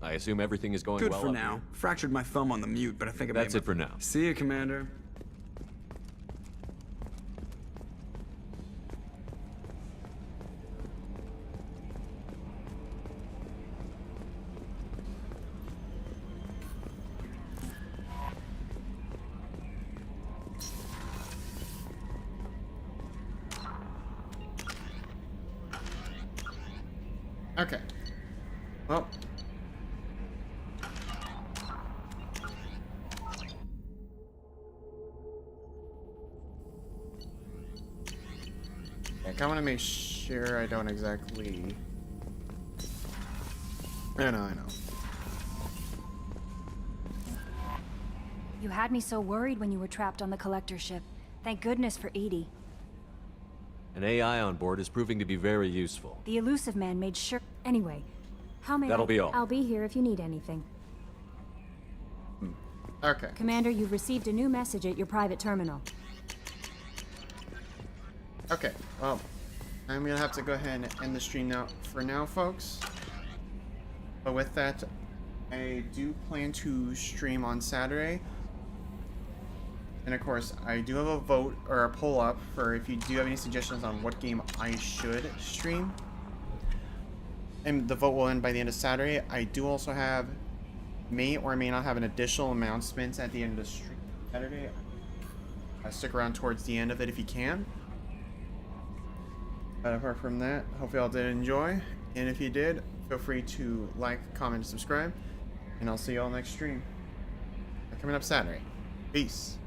I assume everything is going Good well for up now. here? Fractured my thumb on the mute, but I think That's it for now. See you, Commander. Okay. Well. I want to make sure I don't exactly... I know. You had me so worried when you were trapped on the collector ship. Thank goodness for Edie. An AI on board is proving to be very useful. The Elusive Man made sure... Anyway, how may That'll be all. I'll be here if you need anything. Okay. Commander, you've received a new message at your private terminal. Okay, well, I'm gonna have to go ahead and end the stream now for now, folks. But with that, I do plan to stream on Saturday. And of course, I do have a vote or a poll up for if you do have any suggestions on what game I should stream. And the vote will end by the end of Saturday. I do also have, may or may not have an additional announcement at the end of the stream Saturday. Stick around towards the end of it if you can. But apart from that, hope you all did enjoy. And if you did, feel free to like, comment, and subscribe. And I'll see you all next stream. Coming up Saturday. Peace.